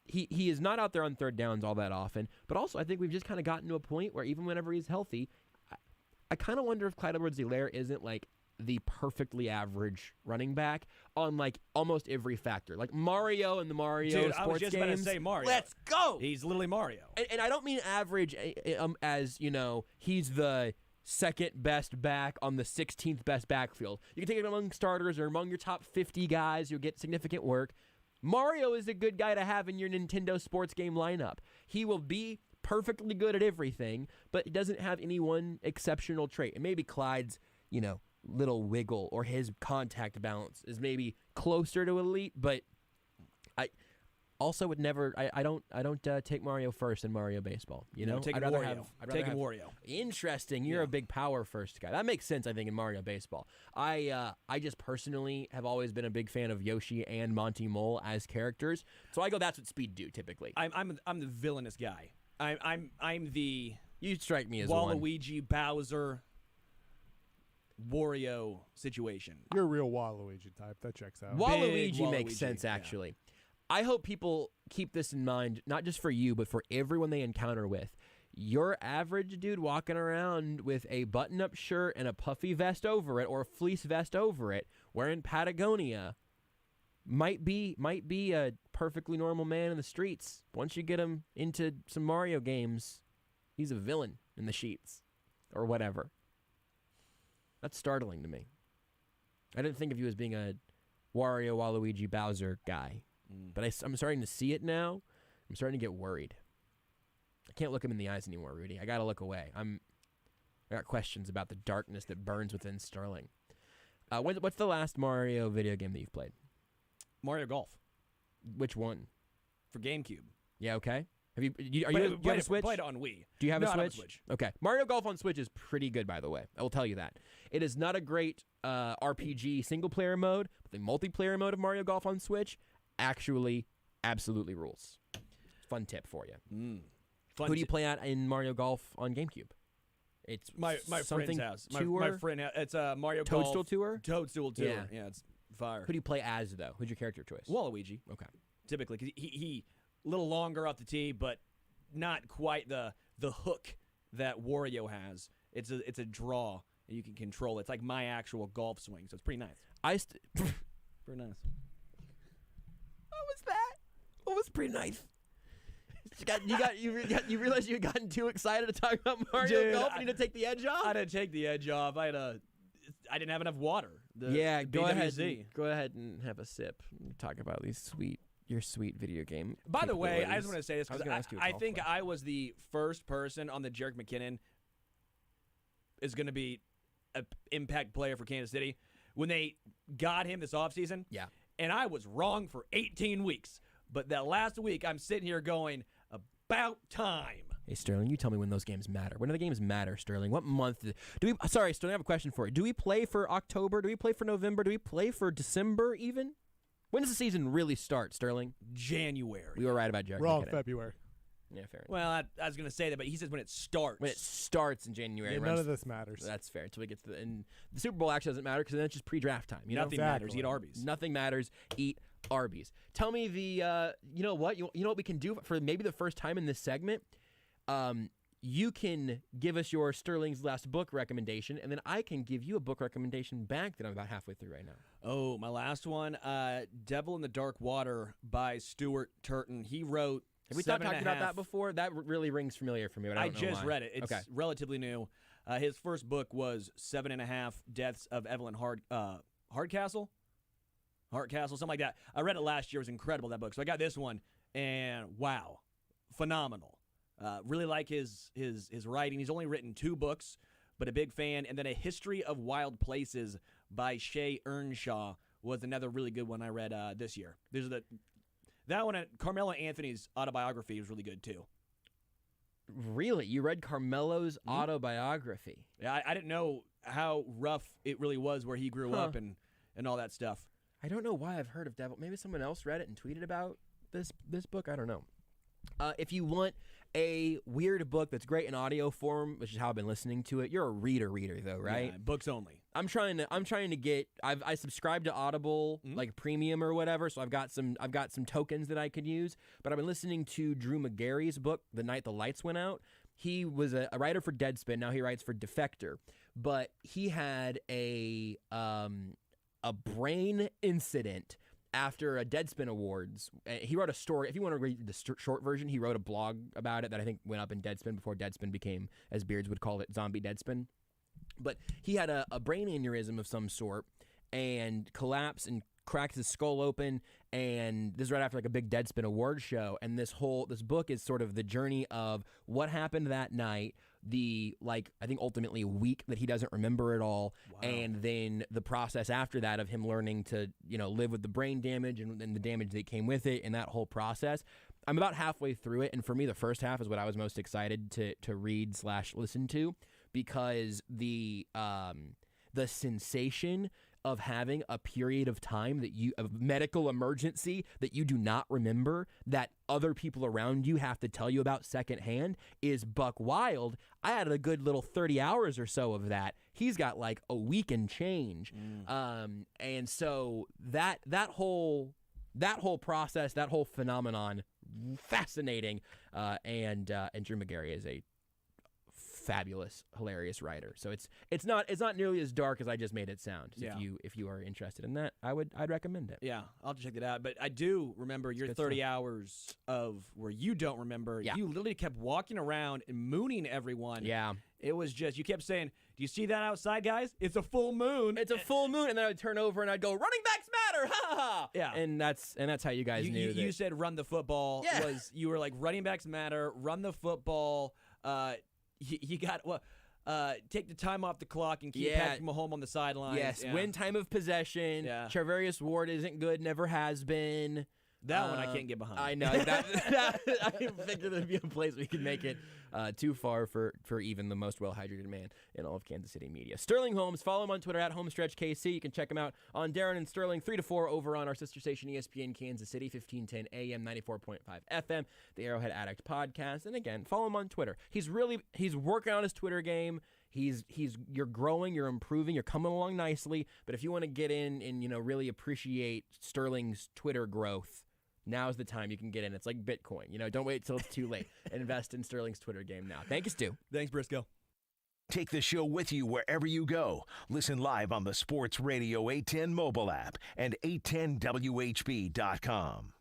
He is not out there on third downs all that often, but also I think we've just kind of gotten to a point where even whenever he's healthy, I kind of wonder if Clyde Edwards-Helaire isn't like the perfectly average running back on like almost every factor. Like Mario and the Mario Dude, sports I was just games. about to say Mario. Let's go! He's literally Mario. And I don't mean average as, he's the second best back on the 16th best backfield. You can take it among starters or among your top 50 guys. You'll get significant work. Mario is a good guy to have in your Nintendo sports game lineup. He will be perfectly good at everything, but he doesn't have any one exceptional trait. And maybe Clyde's, little wiggle or his contact balance is maybe closer to elite, but I also would never. I don't take Mario first in Mario baseball. Take I'd Wario. rather Take have Wario. Interesting. You're a big power first guy. That makes sense. I think in Mario baseball. I just personally have always been a big fan of Yoshi and Monty Mole as characters. So I go. That's what speed do typically. I'm the villainous guy. I'm the you strike me as one. Waluigi, Bowser, Wario situation. You're a real Waluigi type. That checks out. Waluigi makes sense, actually. Yeah. I hope people keep this in mind, not just for you, but for everyone they encounter with. Your average dude walking around with a button-up shirt and a puffy vest over it, or a fleece vest over it, wearing Patagonia, might be a perfectly normal man in the streets. Once you get him into some Mario games, he's a villain in the sheets, or whatever. That's startling to me. I didn't think of you as being a Wario, Waluigi, Bowser guy. But I'm starting to see it now. I'm starting to get worried. I can't look him in the eyes anymore, Rudy. I got to look away. I got questions about the darkness that burns within Sterling. What's the last Mario video game that you've played? Mario Golf. Which one? For GameCube. Yeah, okay. Have you have a Switch? Played it on Wii. Do you have a Switch? I don't have a Switch. Okay. Mario Golf on Switch is pretty good, by the way. I will tell you that. It is not a great RPG single-player mode, but the multiplayer mode of Mario Golf on Switch actually absolutely rules. Fun tip for you. Who do you play at in Mario Golf on GameCube? It's my something friend's house. Tour? My friend, it's a Mario Toadstool Golf. Tour? Toadstool Tour. Yeah, it's fire. Who do you play as, though? Who's your character choice? Waluigi. Okay. Typically, because he a little longer off the tee, but not quite the hook that Wario has. It's a draw, and you can control it. It's like my actual golf swing, so it's pretty nice. Pretty nice. What was that? What was pretty nice? You realized you had gotten too excited to talk about Mario Golf? You need to take the edge off? I didn't take the edge off. I didn't have enough water. Go ahead and have a sip. Talk about your sweet video game. By the way, I just want to say this because I think play. I was the first person on the Jerick McKinnon is going to be an impact player for Kansas City when they got him this offseason. Yeah. And I was wrong for 18 weeks. But that last week, I'm sitting here going, about time. Hey, Sterling, you tell me when those games matter. When do the games matter, Sterling? What month do we... Sorry, Sterling, I have a question for you. Do we play for October? Do we play for November? Do we play for December even? When does the season really start, Sterling? January. We were right about Jerick. Wrong, February. Yeah, fair enough. Well, I was going to say that, but he says when it starts. When it starts in January. Yeah, none of this matters. That's fair. Until we get to and the Super Bowl actually doesn't matter because then it's just pre-draft time. Nothing matters. Eat Arby's. Nothing matters. Eat Arby's. Tell me you know what we can do for maybe the first time in this segment. you can give us your Sterling's last book recommendation, and then I can give you a book recommendation back that I'm about halfway through right now. Oh, my last one, Devil in the Dark Water by Stuart Turton. He wrote Have we talked about that before? That really rings familiar for me, but I don't know just why. read it. It's relatively new. His first book was 7.5 Deaths of Evelyn Hardcastle, something like that. I read it last year. It was incredible, that book. So I got this one, and wow, phenomenal. Really like his writing. He's only written 2 books, but a big fan. And then A History of Wild Places by Shay Earnshaw was another really good one I read this year. That one, Carmelo Anthony's autobiography was really good too. Really? You read Carmelo's autobiography? Yeah, I didn't know how rough it really was where he grew up and all that stuff. I don't know why I've heard of Devil. Maybe someone else read it and tweeted about this book. I don't know. If you want a weird book that's great in audio form, which is how I've been listening to it, you're a reader though, right? Yeah, books only. I'm trying to get. I subscribe to Audible like Premium or whatever, so I've got some tokens that I could use. But I've been listening to Drew Magary's book, The Night the Lights Went Out. He was a writer for Deadspin. Now he writes for Defector. But he had a brain incident after a Deadspin Awards. He wrote a story. If you want to read the short version, he wrote a blog about it that I think went up in Deadspin before Deadspin became, as Beards would call it, zombie Deadspin. But he had a brain aneurysm of some sort and collapsed and cracked his skull open. And this is right after like a big Deadspin Award show. And this book is sort of the journey of what happened that night, I think ultimately a week that he doesn't remember at all. Wow. And then the process after that of him learning to, live with the brain damage and the damage that came with it and that whole process. I'm about halfway through it. And for me, the first half is what I was most excited to read/listen to, because the sensation of having a period of time of medical emergency that you do not remember, that other people around you have to tell you about secondhand, is buck wild. I had a good little 30 hours or so of that. He's got like a week and change. And so that whole process, that whole phenomenon, fascinating. And Drew Magary is a fabulous, hilarious writer. So it's not nearly as dark as I just made it sound. So if you are interested in that, I'd recommend it. Yeah, I'll have to check that out. But I do remember your 30 hours of where you don't remember. Yeah. You literally kept walking around and mooning everyone. Yeah. It was just, you kept saying, "Do you see that outside, guys? It's a full moon. It's a full moon." And then I would turn over and I'd go, "Running backs matter, ha ha ha." Yeah. And that's how you guys knew that. You said run the football. Yeah. You were like, running backs matter, run the football. You got take the time off the clock and keep Patrick Mahomes on the sidelines. Yes, win time of possession. Yeah. Charvarius Ward isn't good, never has been. That one I can't get behind. I know. I figured there'd be a place we could make it too far for even the most well-hydrated man in all of Kansas City media. Sterling Holmes, follow him on Twitter at HomestretchKC. You can check him out on Darren and Sterling 3 to 4 over on our sister station ESPN Kansas City, 1510 AM, 94.5 FM, the Arrowhead Addict podcast. And again, follow him on Twitter. He's working on his Twitter game. You're growing, you're improving, you're coming along nicely. But if you want to get in and really appreciate Sterling's Twitter growth, now's the time you can get in. It's like Bitcoin. Don't wait till it's too late. Invest in Sterling's Twitter game now. Thank you, Stu. Thanks, Brisco. Take the show with you wherever you go. Listen live on the Sports Radio 810 mobile app and 810WHB.com.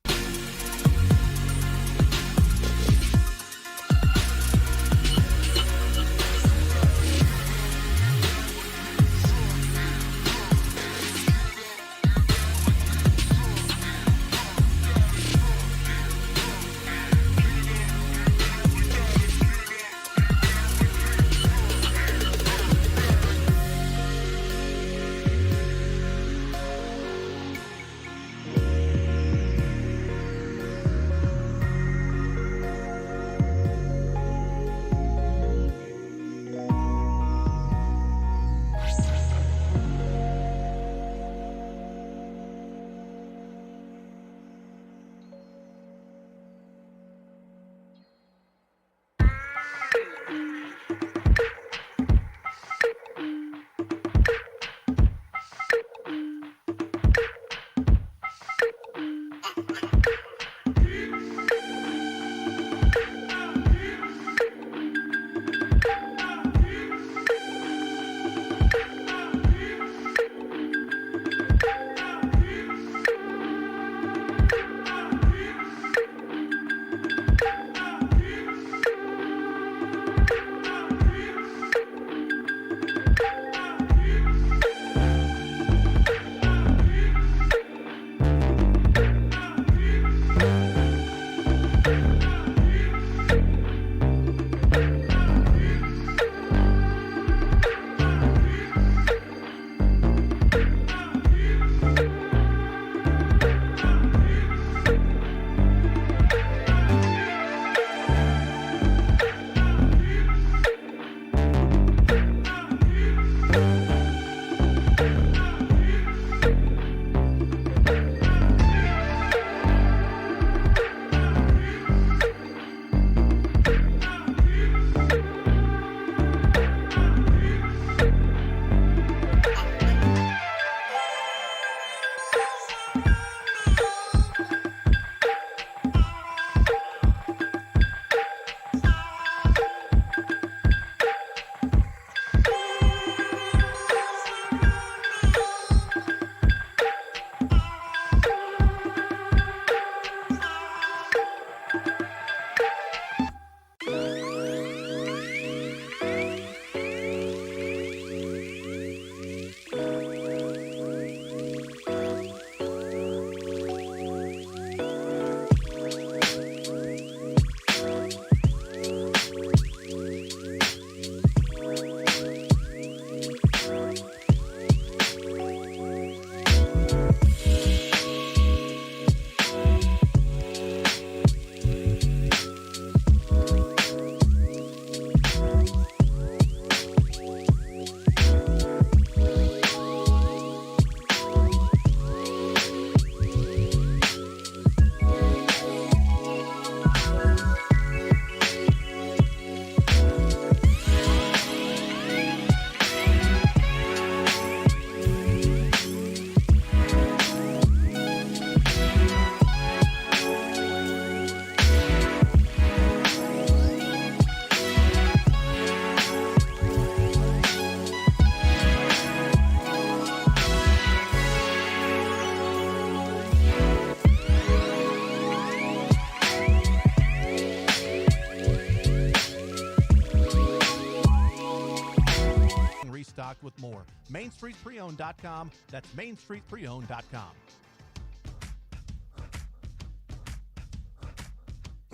with more. MainStreetPreowned.com. That's MainStreetPreowned.com.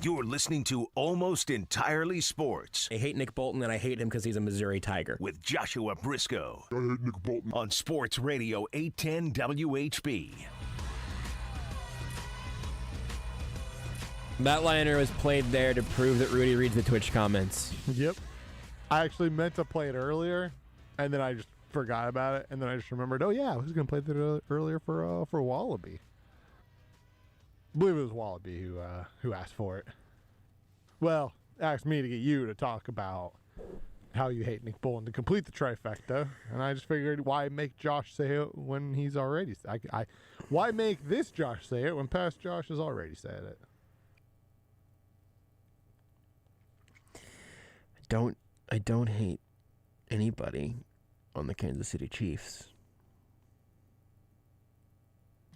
You're listening to Almost Entirely Sports. I hate Nick Bolton, and I hate him because he's a Missouri Tiger. With Joshua Brisco. I hate Nick Bolton. On Sports Radio 810 WHB. That liner was played there to prove that Rudy reads the Twitch comments. Yep. I actually meant to play it earlier, and then I just forgot about it, and then I just remembered, oh yeah, I was going to play that earlier for Wallaby. I believe it was Wallaby who asked for it. Well, asked me to get you to talk about how you hate Nick Bolton to complete the trifecta, and I just figured, why make Josh say it when he's already why make this Josh say it when past Josh has already said it? I don't hate anybody on the Kansas City Chiefs.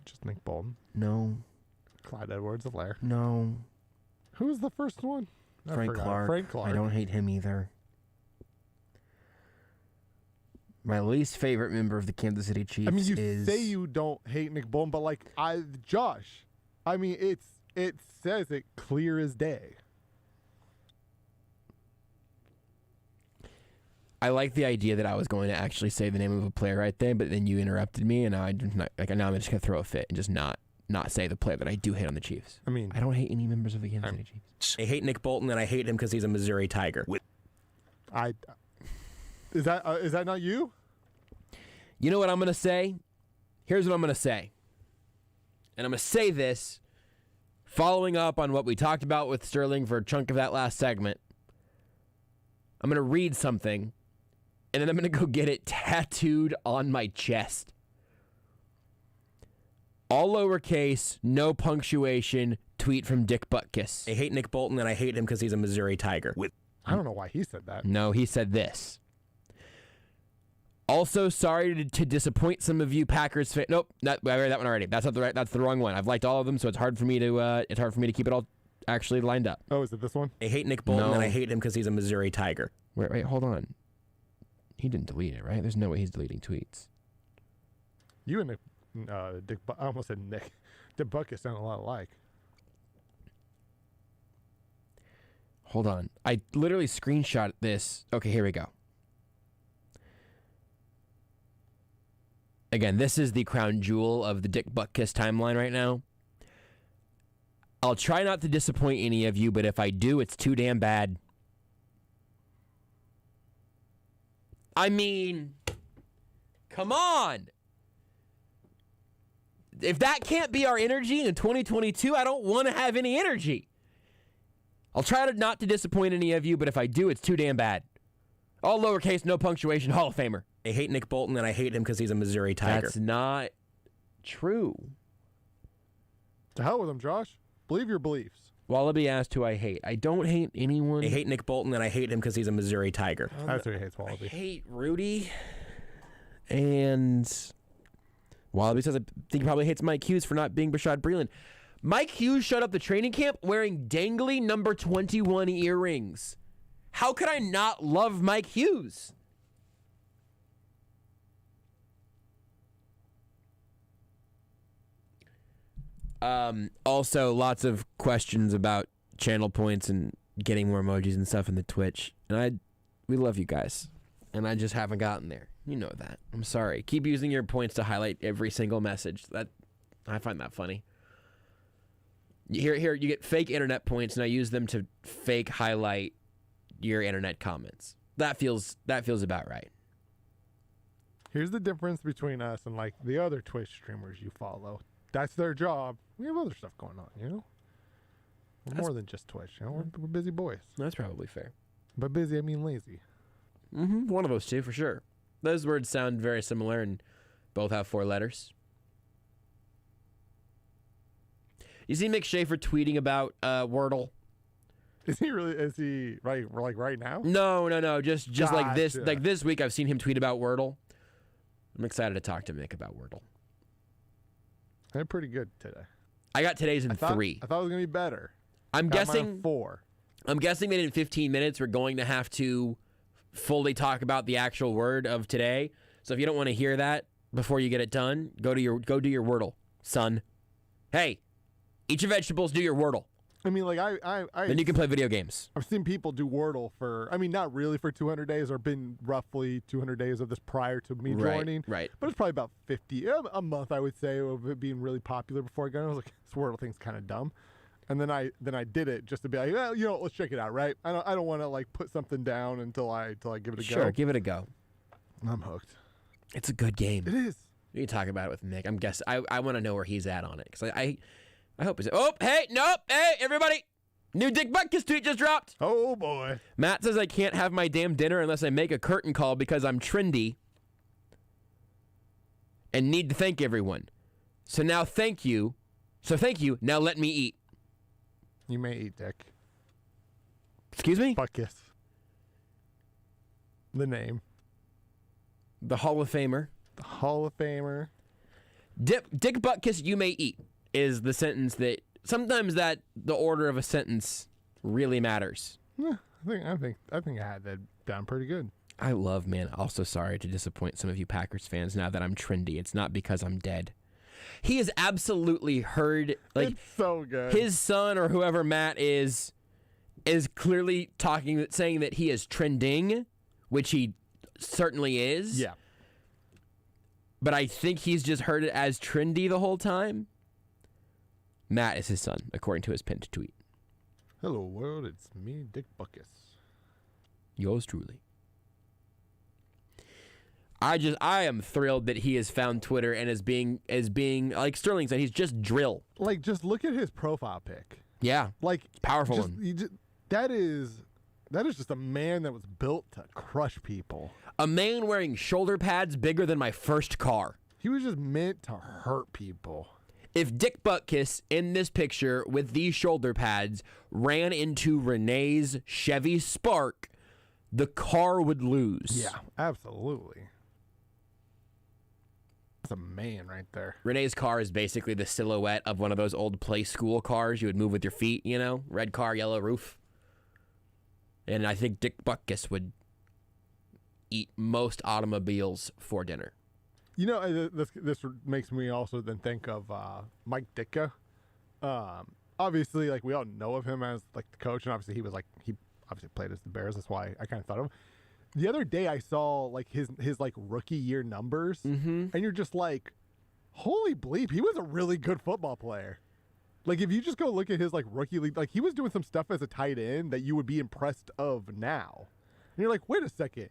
Just Nick Bolton? No. Clyde Edwards-Helaire? No. Who was the first one? Frank Clark. I don't hate him either. My least favorite member of the Kansas City Chiefs I mean, you is... say you don't hate Nick Bolton, but Josh, I mean, it says it clear as day. I like the idea that I was going to actually say the name of a player right there, but then you interrupted me, and now I'm just going to throw a fit and just not say the player that I do hate on the Chiefs. I mean, I don't hate any members of the Kansas City Chiefs. I hate Nick Bolton, and I hate him because he's a Missouri Tiger. Is that not you? You know what I'm going to say? Here's what I'm going to say. And I'm going to say this following up on what we talked about with Sterling for a chunk of that last segment. I'm going to read something, and then I'm going to go get it tattooed on my chest. All lowercase, no punctuation, tweet from Dick Butkus. I hate Nick Bolton, and I hate him because he's a Missouri Tiger. I don't know why he said that. No, he said this. Also, sorry to disappoint some of you Packers fans. Nope, I read that one already. That's the wrong one. I've liked all of them, so it's hard for me to keep it all actually lined up. Oh, is it this one? I hate Nick Bolton, and I hate him because he's a Missouri Tiger. Wait, hold on. He didn't delete it, right? There's no way he's deleting tweets. You and Nick, I almost said Nick. Dick Butkus sound a lot alike. Hold on. I literally screenshot this. Okay, here we go. Again, this is the crown jewel of the Dick Butkus timeline right now. I'll try not to disappoint any of you, but if I do, it's too damn bad. I mean, come on. If that can't be our energy in 2022, I don't want to have any energy. I'll try not to disappoint any of you, but if I do, it's too damn bad. All lowercase, no punctuation, Hall of Famer. I hate Nick Bolton, and I hate him because he's a Missouri Tiger. That's not true. To hell with him, Josh. Believe your beliefs. Wallaby asked who I hate. I don't hate anyone. I hate Nick Bolton, and I hate him because he's a Missouri Tiger. That's who he hates, Wallaby. I hate Rudy, and Wallaby says I think he probably hates Mike Hughes for not being Bashaud Breeland. Mike Hughes showed up the training camp wearing dangly number 21 earrings. How could I not love Mike Hughes? Also, lots of questions about channel points and getting more emojis and stuff in the Twitch. And we love you guys. And I just haven't gotten there. You know that. I'm sorry. Keep using your points to highlight every single message. I find that funny. Here, you get fake internet points, and I use them to fake highlight your internet comments. That feels about right. Here's the difference between us and like the other Twitch streamers you follow. That's their job. We have other stuff going on, you know? We're more than just Twitch, you know? We're busy boys. That's probably fair. By busy, I mean lazy. Mm-hmm. One of those two, for sure. Those words sound very similar and both have 4 letters. You see Mick Shaffer tweeting about Wordle? Is he really? Is he right now? No. Just like this. Like this week, I've seen him tweet about Wordle. I'm excited to talk to Mick about Wordle. They're pretty good today. I got today's in 3. I thought it was gonna be better. I'm guessing 4. I'm guessing that in 15 minutes we're going to have to fully talk about the actual word of today. So if you don't want to hear that before you get it done, go do your Wordle, son. Hey, eat your vegetables, do your Wordle. I mean, like, then you can play video games. I've seen people do Wordle for, I mean, not really for 200 days, or been roughly 200 days of this prior to me joining. Right. But it's probably about 50, a month, I would say, of it being really popular before I got it. I was like, this Wordle thing's kind of dumb. And then I did it just to be like, well, let's check it out, right? I don't want to, like, put something down until I give it a go. Sure, give it a go. I'm hooked. It's a good game. It is. You talk about it with Mick. I'm guessing. I want to know where he's at on it, because I hope it's. Oh, hey, nope, hey, everybody. New Dick Butkus tweet just dropped. Oh, boy. Matt says I can't have my damn dinner unless I make a curtain call because I'm trendy and need to thank everyone. So thank you. Now let me eat. You may eat, Dick. Excuse me? Butkus. The name. The Hall of Famer. The Hall of Famer. Dick Butkus, you may eat is the sentence that sometimes that the order of a sentence really matters. Yeah, I think I had that down pretty good. I love, man. Also sorry to disappoint some of you Packers fans now that I'm trendy. It's not because I'm dead. He has absolutely heard, like, it's so good. His son or whoever Matt is clearly saying that he is trending, which he certainly is. Yeah. But I think he's just heard it as trendy the whole time. Matt is his son, according to his pinned tweet. Hello, world. It's me, Dick Butkus. Yours truly. I am thrilled that he has found Twitter and is being like Sterling said, he's just drill. Like, just look at his profile pic. Yeah. Like, powerful one. That is just a man that was built to crush people. A man wearing shoulder pads bigger than my first car. He was just meant to hurt people. If Dick Butkus in this picture with these shoulder pads ran into Renee's Chevy Spark, the car would lose. Yeah, absolutely. That's a man right there. Renee's car is basically the silhouette of one of those old play school cars you would move with your feet, red car, yellow roof. And I think Dick Butkus would eat most automobiles for dinner. This makes me also then think of Mike Ditka. Obviously, like, we all know of him as, like, the coach, and obviously he obviously played as the Bears. That's why I kind of thought of him. The other day I saw, like, his like rookie year numbers, and you're just like, holy bleep, he was a really good football player. Like, if you just go look at his, like, rookie league, like, he was doing some stuff as a tight end that you would be impressed of now. And you're like, wait a second.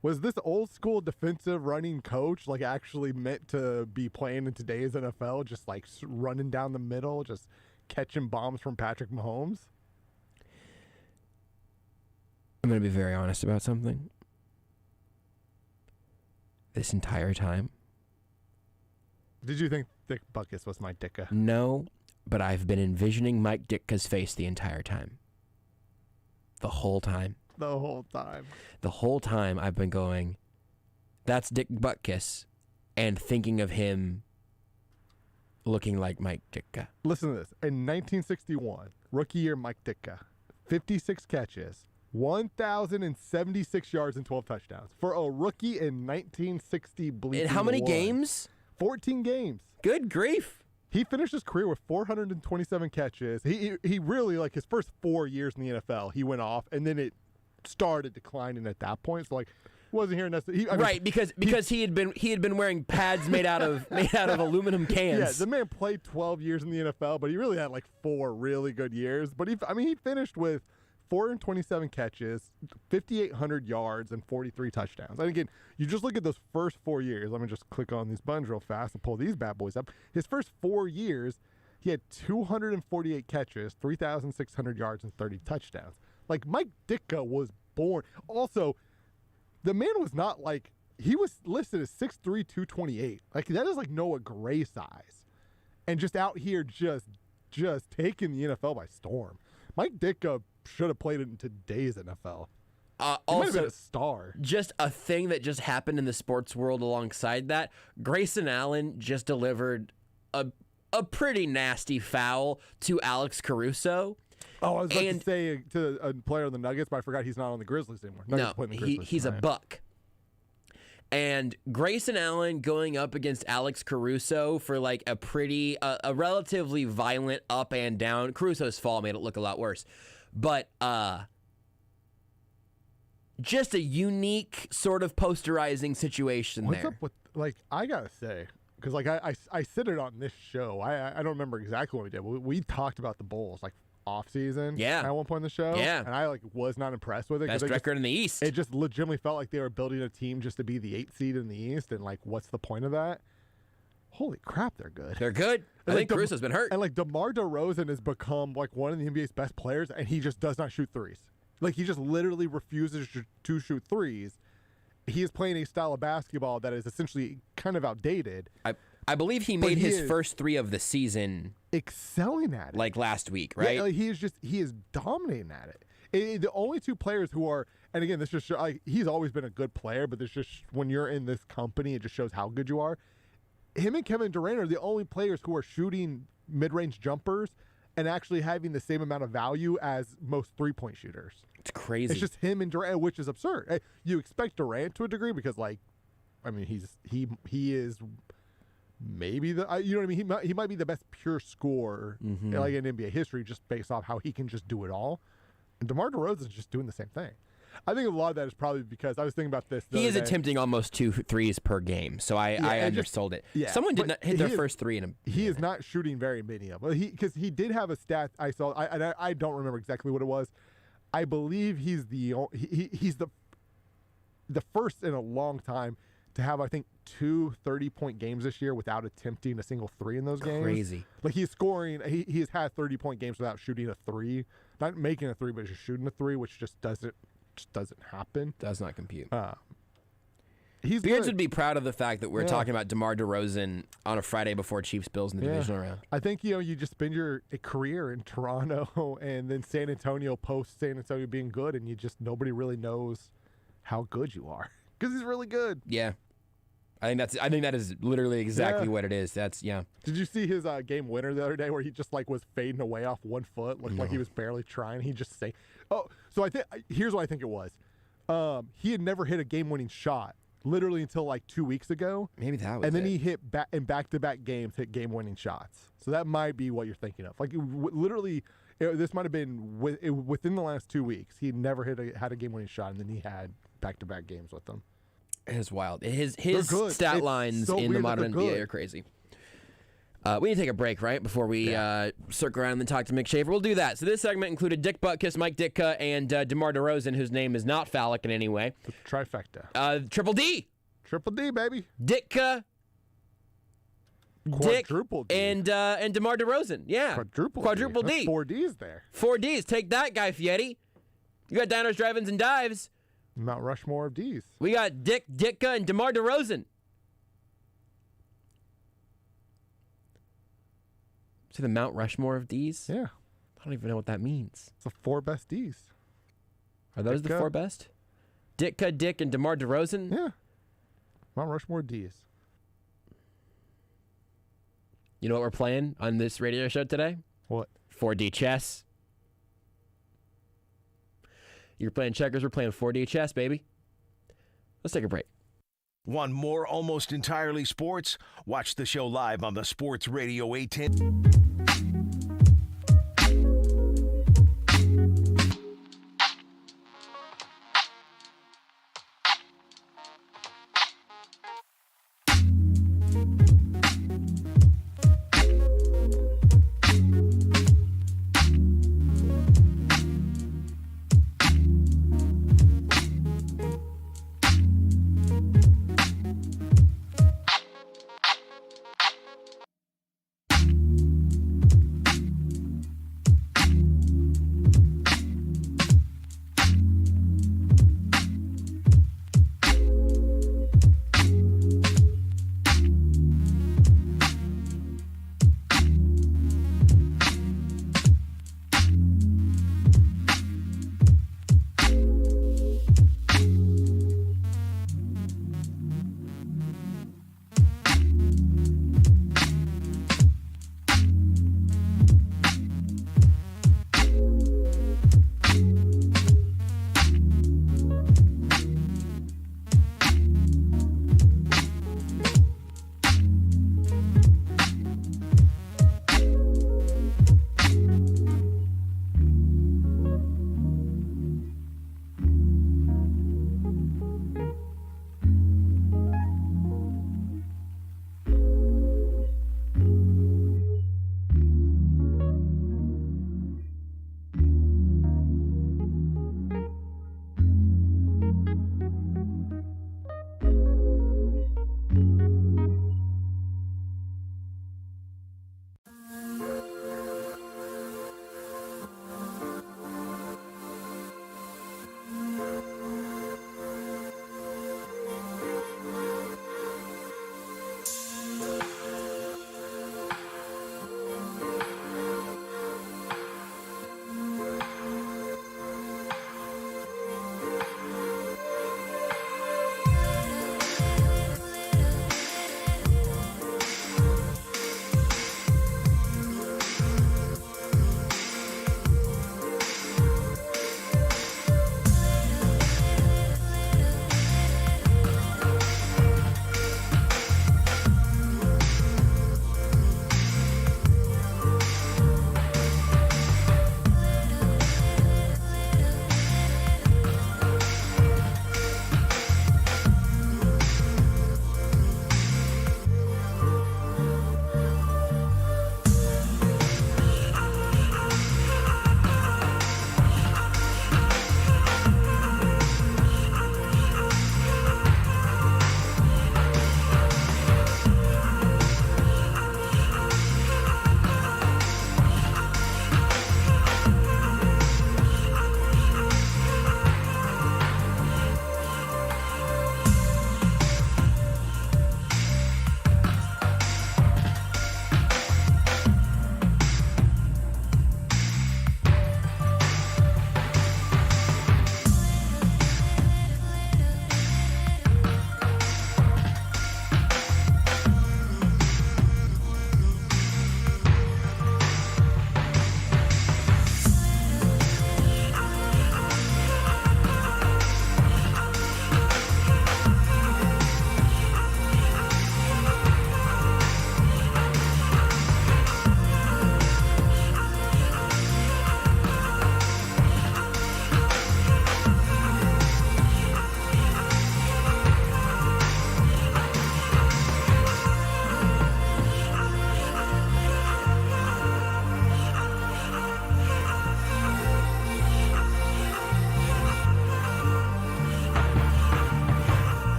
Was this old school defensive running coach, like, actually meant to be playing in today's NFL, just, like, running down the middle, just catching bombs from Patrick Mahomes? I'm going to be very honest about something. This entire time. Did you think Dick Butkus was Mike Ditka? No, but I've been envisioning Mike Ditka's face the entire time. The whole time. The whole time. The whole time I've been going, that's Dick Butkus, and thinking of him looking like Mike Ditka. Listen to this. In 1961, rookie year Mike Ditka, 56 catches, 1,076 yards and 12 touchdowns. For a rookie in 1960 And how many games? 14 games. Good grief. He finished his career with 427 catches. He really, like, his first 4 years in the NFL, he went off, and then it started declining at that point. So, like, wasn't here necessarily because he had been wearing pads made out of aluminum cans. Yeah, the man played 12 years in the NFL, but he really had like 4 really good years. But he finished with 427 catches, 5,800 yards, and 43 touchdowns. And again, you just look at those first 4 years. Let me just click on these buttons real fast and pull these bad boys up. His first 4 years, he had 248 catches, 3,600 yards, and 30 touchdowns. Like, Mike Ditka was born. Also, the man was not like, he was listed as 6'3", 228. Like, that is like Noah Gray size. And just out here just taking the NFL by storm. Mike Ditka should have played in today's NFL. He might have been a star. Just a thing that just happened in the sports world alongside that, Grayson Allen just delivered a pretty nasty foul to Alex Caruso. Oh, I was about to say to a player of the Nuggets, but I forgot he's not on the Grizzlies anymore. No, he's a Buck. And Grayson Allen going up against Alex Caruso for like a relatively violent up and down. Caruso's fall made it look a lot worse. But just a unique sort of posterizing situation What's there. up with, like, I got to say, because like I said it on this show. I don't remember exactly what we did. We talked about the Bulls, like, off-season at one point in the show. Yeah. And I was not impressed with it. Best record in the East. It just legitimately felt like they were building a team just to be the 8th seed in the East, and like, what's the point of that? Holy crap, they're good. They're good. I think Caruso's been hurt. And like DeMar DeRozan has become like one of the NBA's best players, and he just does not shoot threes. Like, he just literally refuses to shoot threes. He is playing a style of basketball that is essentially kind of outdated. I believe he made his first 3 of the season excelling at it, like last week, right? Yeah, like he is dominating at it. The only 2 players who are, and again, this just like, he's always been a good player, but this just, when you're in this company, it just shows how good you are. Him and Kevin Durant are the only players who are shooting mid-range jumpers and actually having the same amount of value as most 3-point shooters. It's crazy. It's just him and Durant, which is absurd. You expect Durant to a degree because, like, I mean, he is maybe you know what I mean. He might be the best pure scorer like in NBA history, just based off how he can just do it all. And DeMar DeRozan is just doing the same thing. I think a lot of that is probably because I was thinking about this. He is attempting almost 2 threes per game, so I undersold it. Yeah, someone did not hit their first 3 in a. He is not shooting very many of them. Because he did have a stat I saw. I don't remember exactly what it was. I believe he's the first in a long time to have, I think, 2 30-point games this year without attempting a single 3 in those games. Crazy. Like, he's scoring. He has had 30-point games without shooting a 3, not making a 3, but just shooting a 3, which just doesn't happen. Does not compute. Beards would be proud of the fact that we're talking about DeMar DeRozan on a Friday before Chiefs Bills in the divisional round. I think you just spend your career in Toronto and then San Antonio post San Antonio being good, and nobody really knows how good you are because he's really good. Yeah. I think that is literally exactly what it is. That's Did you see his game winner the other day where he just like was fading away off 1 foot, like he was barely trying? He just so I think here's what I think it was. He had never hit a game-winning shot literally until like 2 weeks ago. Maybe that was. And then he hit in back-to-back games, hit game-winning shots. So that might be what you're thinking of. Like literally, this might have been within the last 2 weeks. He never had a game-winning shot, and then he had back-to-back games with them. It's wild. His stat lines in the modern NBA are crazy. We need to take a break, right, before we circle around and talk to Mick Shaffer. We'll do that. So this segment included Dick Butkus, Mike Ditka, and DeMar DeRozan, whose name is not phallic in any way. The trifecta. Triple D. Triple D, baby. Ditka, Quadruple D. And DeMar DeRozan. Yeah. Quadruple D. That's 4 Ds there. 4 Ds. Take that, Guy Fieri. You got diners, drive-ins, and dives. Mount Rushmore of Ds. We got Dick, Ditka, and DeMar DeRozan. So the Mount Rushmore of Ds? Yeah. I don't even know what that means. It's the 4 best Ds. Are those the 4 best? Ditka, Dick, and DeMar DeRozan? Yeah. Mount Rushmore Ds. You know what we're playing on this radio show today? What? 4D chess. You're playing checkers, we're playing 4D chess, baby. Let's take a break. Want more Almost Entirely Sports? Watch the show live on the Sports Radio 810.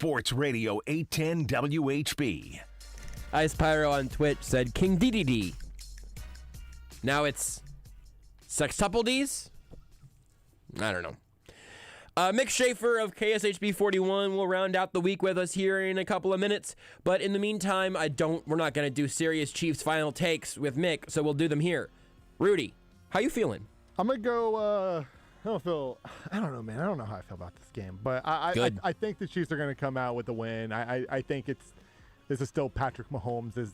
Sports Radio 810 WHB. Ice Pyro on Twitch said King DDD. Now it's Sextuple D's? I don't know. Mick Shaffer of KSHB 41 will round out the week with us here in a couple of minutes. But in the meantime, we're not going to do serious Chiefs final takes with Mick, so we'll do them here. Rudy, how you feeling? I'm going to go, I don't know, man. I don't know how I feel about this game. But I think the Chiefs are going to come out with the win. I think this is still Patrick Mahomes is,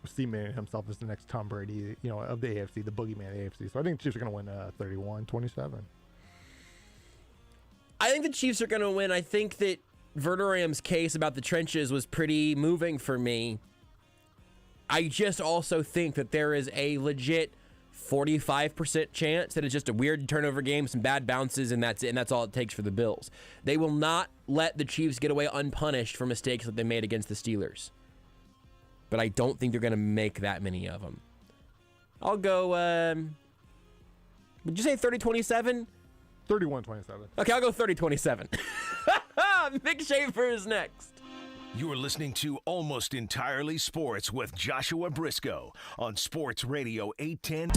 cementing himself as the next Tom Brady, of the AFC, the boogeyman of the AFC. So I think the Chiefs are going to win 31-27. I think the Chiefs are going to win. I think that Verderam's case about the trenches was pretty moving for me. I just also think that there is a legit 45% chance that it's just a weird turnover game, some bad bounces, and that's it. And that's all it takes for the Bills. They will not let the Chiefs get away unpunished for mistakes that they made against the Steelers. But I don't think they're going to make that many of them. I'll go, would you say 30-27? 31-27. Okay, I'll go 30-27. Mick Shaffer is next. You're listening to Almost Entirely Sports with Joshua Brisco on Sports Radio 810.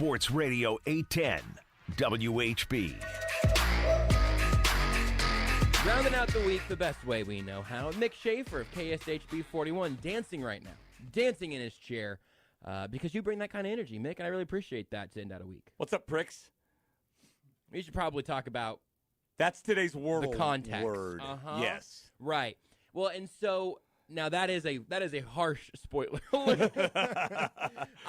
Sports Radio 810 WHB. Rounding out the week the best way we know how. Mick Shaffer of KSHB 41 dancing right now. Dancing in his chair because you bring that kind of energy, Mick, and I really appreciate that to end out a week. What's up, pricks? We should probably talk about That's today's word. the context. Word. Uh-huh. Yes. Right. Well, and so now that is a harsh spoiler.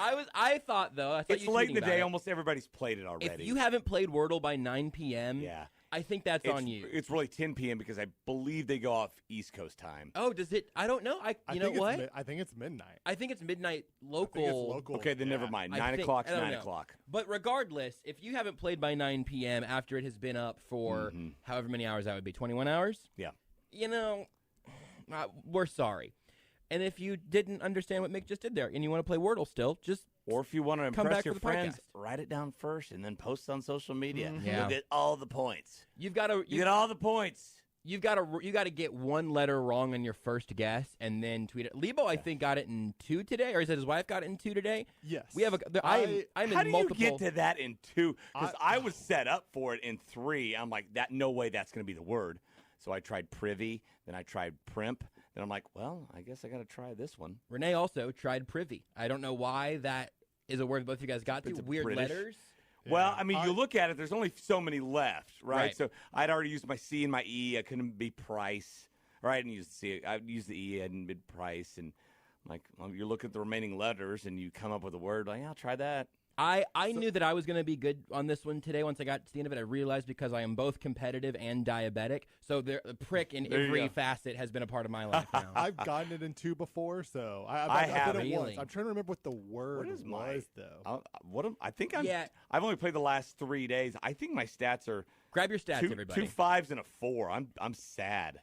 I thought though It's late in the day. Almost everybody's played it already. If you haven't played Wordle by 9 p.m., I think that's on you. It's really 10 p.m. because I believe they go off East Coast time. Oh, does it? I don't know. You know what? I think it's midnight. I think it's midnight local. I think it's local. Okay, then never mind. 9 o'clock, 9 o'clock. But regardless, if you haven't played by 9 p.m. after it has been up for however many hours that would be, 21 hours? Yeah. You know, we're sorry. And if you didn't understand what Mick just did there and you want to play Wordle still, just or if you want to come impress back your for the friends, podcast. write it down first and then post it on social media. Yeah. You'll get all the points. You get all the points. You got to get one letter wrong on your first guess and then tweet it. Lebo, I think, got it in 2 today, or he said his wife got it in 2 today. Yes. We have I'm How in do multiple. you get to that in 2? Because I was set up for it in 3. I'm like, no way that's going to be the word. So I tried privy, then I tried primp. Then I'm like, well, I guess I got to try this one. Renee also tried privy. I don't know why that is a word both of you guys got to. Weird British. letters. Yeah. Well, I mean, you look at it, there's only so many left, right? So I'd already used my C and my E. I couldn't be price, right? I didn't use the C. I used the E. I hadn't been price. And I'm like, well, you look at the remaining letters and you come up with a word. Like, yeah, I'll try that. I knew that I was going to be good on this one today. Once I got to the end of it, I realized because I am both competitive and diabetic. So the prick in every facet has been a part of my life now. I've gotten it in 2 before, so I have it once. I'm trying to remember what the word was, though. I've only played the last 3 days. I think my stats are grab your stats, everybody. 2 5s and a 4. I'm sad.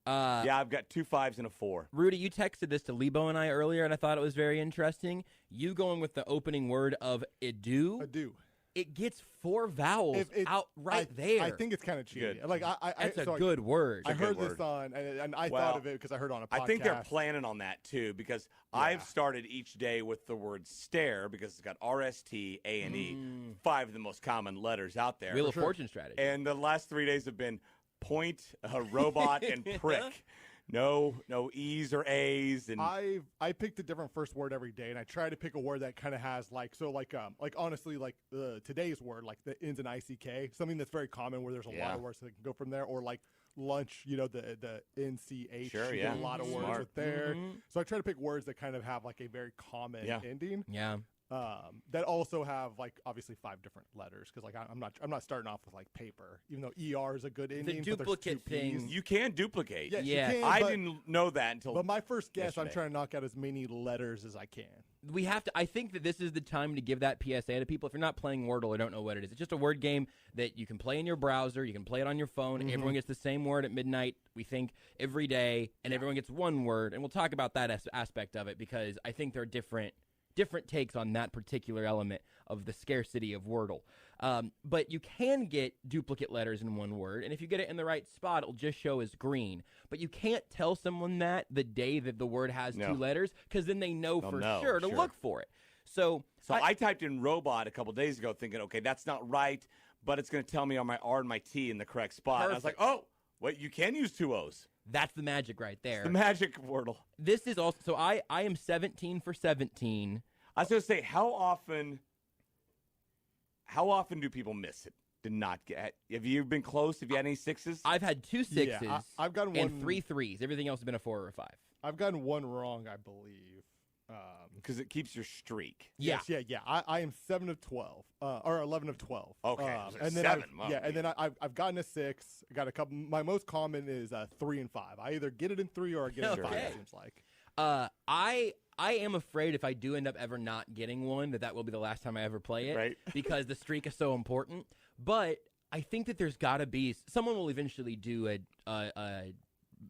I've got 2 5s and a 4. Rudy, you texted this to Lebo and I earlier, and I thought it was very interesting. You going with the opening word of edu. Ado. It gets 4 vowels out there. I think it's kind of cheaty. Good. Like That's a good word. I heard this on, and I thought of it because I heard on a podcast. I think they're planning on that too because I've started each day with the word stare because it's got RST, A, and E, 5 of the most common letters out there. Wheel of Fortune strategy. And the last 3 days have been point, robot, and prick. No E's or A's. And I picked a different first word every day, and I try to pick a word that kind of has like honestly like today's word, like the ends in ICK, something that's very common where there's a lot of words that can go from there, or like lunch, the NCH. Sure, yeah. A lot of words with there. So I try to pick words that kind of have like a very common ending. Yeah. That also have like obviously 5 different letters because like I'm not starting off with like paper, even though ER is a good ending. The duplicate thing. You can duplicate. Yes, you can, I didn't know that until. But my first guess, yesterday. I'm trying to knock out as many letters as I can. We have to. I think that this is the time to give that PSA to people. If you're not playing Wordle or don't know what it is, it's just a word game that you can play in your browser. You can play it on your phone. Everyone gets the same word at midnight. We think every day, and everyone gets one word. And we'll talk about that aspect of it because I think there are different takes on that particular element of the scarcity of Wordle. But you can get duplicate letters in one word, and if you get it in the right spot, it'll just show as green. But you can't tell someone that the day that the word has 2 letters, because then they know for sure to look for it. So I typed in robot a couple days ago thinking, okay, that's not right, but it's going to tell me on my R and my T in the correct spot. And I was like, oh, wait, you can use 2 O's. That's the magic right there. It's the magic Wordle. This is also, so I am 17 for 17. I was going to say, how often do people miss it? Did not get. Have you been close? Have you had any 6s? I've had 2 6s. Yeah, I've gotten and one, 3 3s. Everything else has been a 4 or a 5. I've gotten 1 wrong, I believe. Because it keeps your streak. Yeah. I am 7 of 12, or 11 of 12. Okay, and then 7. And then I've gotten a 6. I got a couple. My most common is 3 and 5. I either get it in 3 or I get it in 5. It seems like. I am afraid if I do end up ever not getting one, that will be the last time I ever play it, right? Because the streak is so important. But I think that there's got to be someone will eventually do a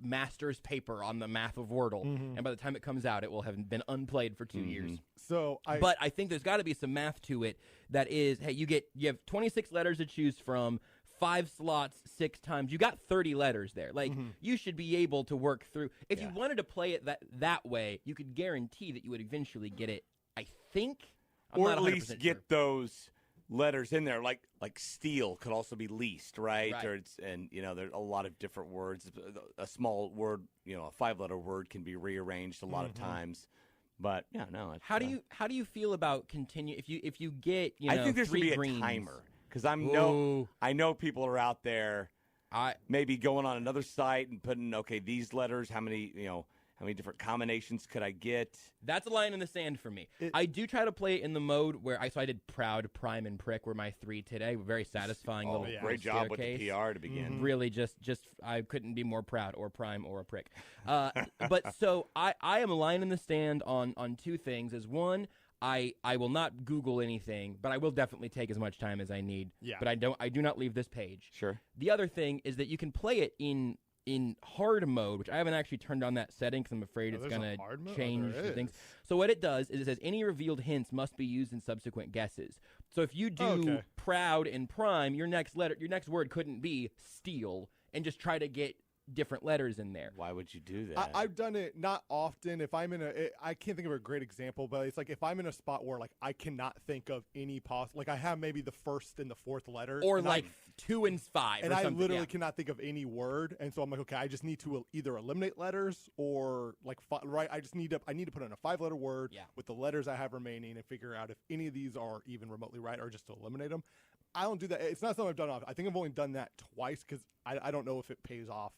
master's paper on the math of Wordle, and by the time it comes out, it will have been unplayed for 2 years. But I think there's got to be some math to it. That is, hey, you have 26 letters to choose from. 5 slots, 6 times. You got 30 letters there. Like you should be able to work through. If you wanted to play it that way, you could guarantee that you would eventually get it. I think. or at least get those letters in there. Like steel could also be leased, right? Or there's a lot of different words. A small word, a 5-letter word can be rearranged a lot of times. But how do you feel about continue if you get I think there should be greens. A timer because I know people are out there. Maybe going on another site and putting these letters. How many different combinations could I get? That's a line in the sand for me. I do try to play it in the mode where I did proud, prime, and prick were my 3 today. Very satisfying little great job with the PR to begin. Really, just I couldn't be more proud or prime or a prick. But so I am a line in the stand on 2 things. Is one, I will not Google anything, but I will definitely take as much time as I need. Yeah. But I do not leave this page. Sure. The other thing is that you can play it in hard mode, which I haven't actually turned on that setting because I'm afraid it's going to change the things. So what it does is it says any revealed hints must be used in subsequent guesses. So if you do proud and prime, your next word couldn't be steel, and just try to get different letters in there. Why would you do that? I've done it not often. If I'm I can't think of a great example, but it's like if I'm in a spot where I cannot think of any possible, I have maybe the 1st and the 4th letter, or 2 and 5, and or I something. literally cannot think of any word, and so I'm like, okay, I just need to either eliminate letters or I need to put in a 5-letter word with the letters I have remaining and figure out if any of these are even remotely right or just to eliminate them. I don't do that. It's not something I've done often. I think I've only done that twice because I don't know if it pays off.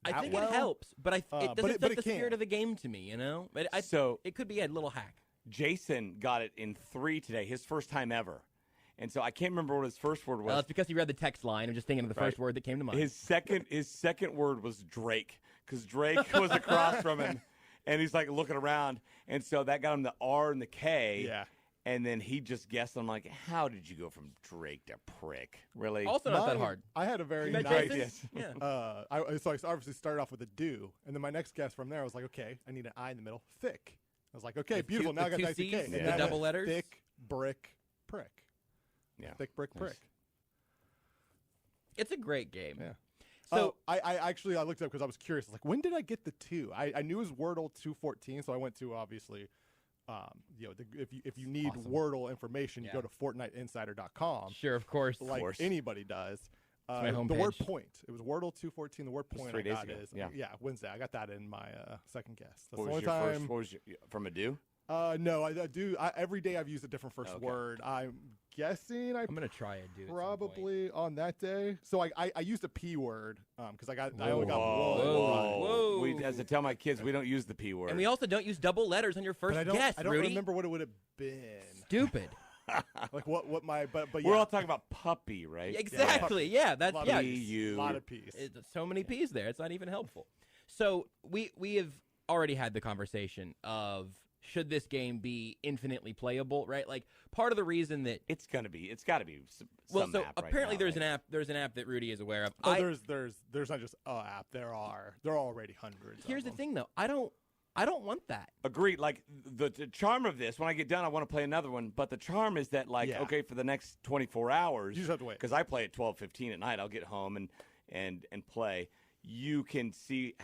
I think it helps, but it doesn't fit the spirit of the game to me, But it could be a little hack. Jason got it in 3 today, his first time ever. And so I can't remember what his first word was. Well, it's because he read the text line. I'm just thinking of the first word that came to mind. His second word was Drake, because Drake was across from him, and he's looking around. And so that got him the R and the K. Yeah. And then he just guessed. I'm like, how did you go from Drake to prick? Really? Also not that hard. I had a very nice. Yeah. So I obviously started off with a do, and then my next guess from there I was like, okay, I need an I in the middle. Thick. I was like, okay, beautiful. Now I got nice K. And the double letters. Thick, brick, prick. Yeah. Thick, brick, prick. It's a great game. Yeah. So I looked it up because I was curious. I was like, when did I get the 2? I knew it was Wordle 214, so I went to obviously. If you need Wordle information, you go to FortniteInsider.com. Sure, of course. Anybody does. My homepage. The word point. It was Wordle 214. The word point 3 days I got ago. is Wednesday. I got that in my second guess. That's what the was only your time. First? What was from a do? No, I do. Every day I've used a different first word. I'm guessing I'm gonna try a do probably on that day. So I used a P word because I only got whoa. We, as I tell my kids, we don't use the P word, and we also don't use double letters on your first guess. I don't Rudy. remember what it would have been. Stupid. What my but we're all talking about puppy, right? Exactly. Yeah, that's a lot of P's. So many P's there. It's not even helpful. So we have already had the conversation of should this game be infinitely playable, right? Part of the reason that it's got to be some so app apparently right now, there's an app that Rudy is aware of. There's not just an app. There are already hundreds. Here's the thing though. I don't want that. Agreed. The charm of this, when I get done, I want to play another one. But the charm is that, okay, for the next 24 hours, you just have to wait. Because I play at 12:15 at night. I'll get home and play. You can see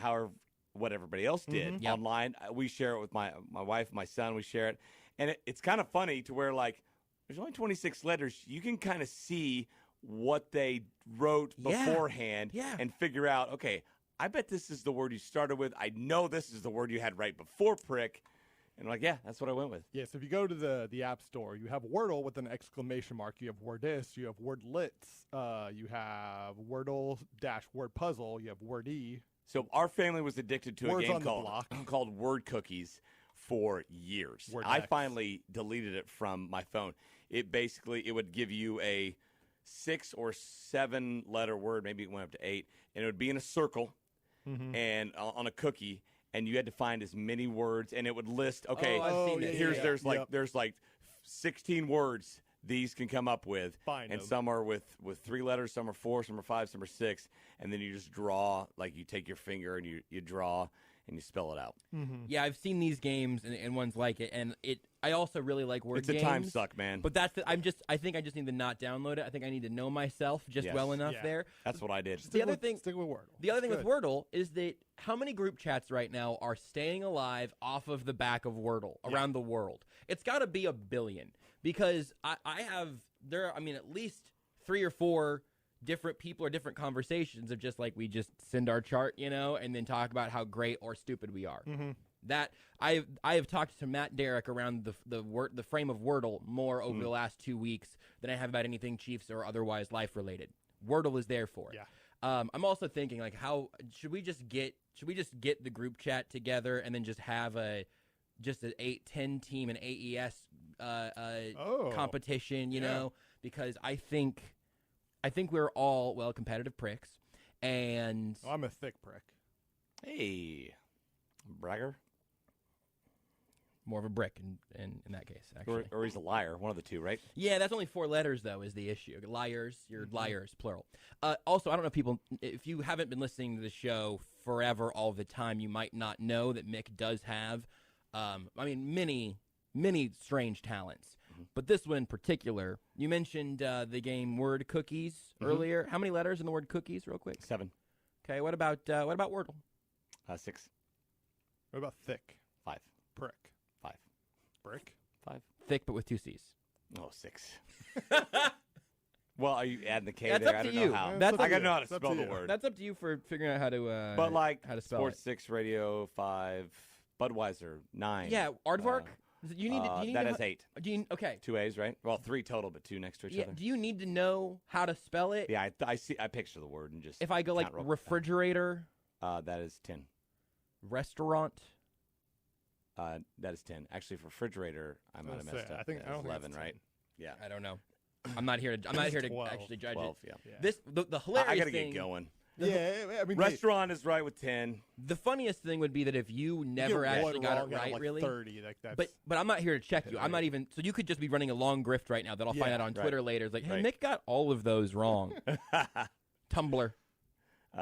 what everybody else did online. We share it with my wife, my son. We share it, and it's kind of funny to where there's only 26 letters. You can kind of see what they wrote beforehand and figure out. Okay, I bet this is the word you started with. I know this is the word you had right before prick. And that's what I went with. Yeah, so if you go to the App Store, you have Wordle with an exclamation mark. You have Wordist. You have Wordlits. You have Wordle-Word Puzzle. You have Wordy. So our family was addicted to a game called Word Cookies for years. I finally deleted it from my phone. It would give you a 6 or 7 letter word, maybe it went up to 8, and it would be in a circle and on a cookie, and you had to find as many words, and it would list. Okay, there's 16 words these can come up with, some are with 3 letters, some are 4, some are 5, some are 6, and then you just draw. You take your finger and you draw and you spell it out. Yeah, I've seen these games and ones like it, and I also really like word games. It's a time suck, man. But I think I just need to not download it. I think I need to know myself well enough there. That's what I did. The other thing stick with Wordle. The other thing with Wordle is that how many group chats right now are staying alive off of the back of Wordle around the world? It's got to be 1 billion, because I have at least 3 or 4 different people or different conversations of just like we just send our chart, and then talk about how great or stupid we are. Mm-hmm. That I have talked to Matt Derrick around the frame of Wordle more over the last 2 weeks than I have about anything Chiefs or otherwise life related. Wordle is there for it. Yeah. I'm also thinking, like, how should we just get the group chat together and then just have an 8-10 team an AES competition, you know, because I think we're all competitive pricks, and I'm a thick prick. Hey, bragger. More of a brick in that case, actually. Or he's a liar, one of the two, right? Yeah, that's only 4 letters, though, is the issue. Liars, you're liars, plural. Also, I don't know if you haven't been listening to the show forever all the time, you might not know that Mick does have, many, many strange talents. But this one in particular, you mentioned the game word cookies earlier. How many letters in the word cookies, real quick? 7. Okay, what about Wordle? 6. What about thick? 5. Prick. 5. Brick? 5. Thick, but with 2 C's. Oh, 6. Well, are you adding the K That's there? up I to don't you. know how. That's I up got to to know how to That's spell up to the you. word. That's up to you for figuring out how to But like how to spell Sports it. 6 Radio 5, Budweiser 9. Yeah, Aardvark. You need to. That is 8. Okay. 2 A's, right? Well, 3 total, but 2 next to each other. Do you need to know how to spell it? Yeah, I see. I picture the word and just. If I go like refrigerator, that is 10. Restaurant. That is 10. Actually, for refrigerator, I might have messed up. I think 11, right? Yeah. I don't know. I'm not here to actually judge 12, it. yeah. This the hilarious I gotta thing. get going. Yeah, I mean, Restaurant is right with 10. The funniest thing would be that if you never actually got it right, like really. 30, like that's. But I'm not here to check you. I'm not even. So you could just be running a long grift right now that I'll find out on Twitter later. It's like, hey, Nick got all of those wrong. Tumblr.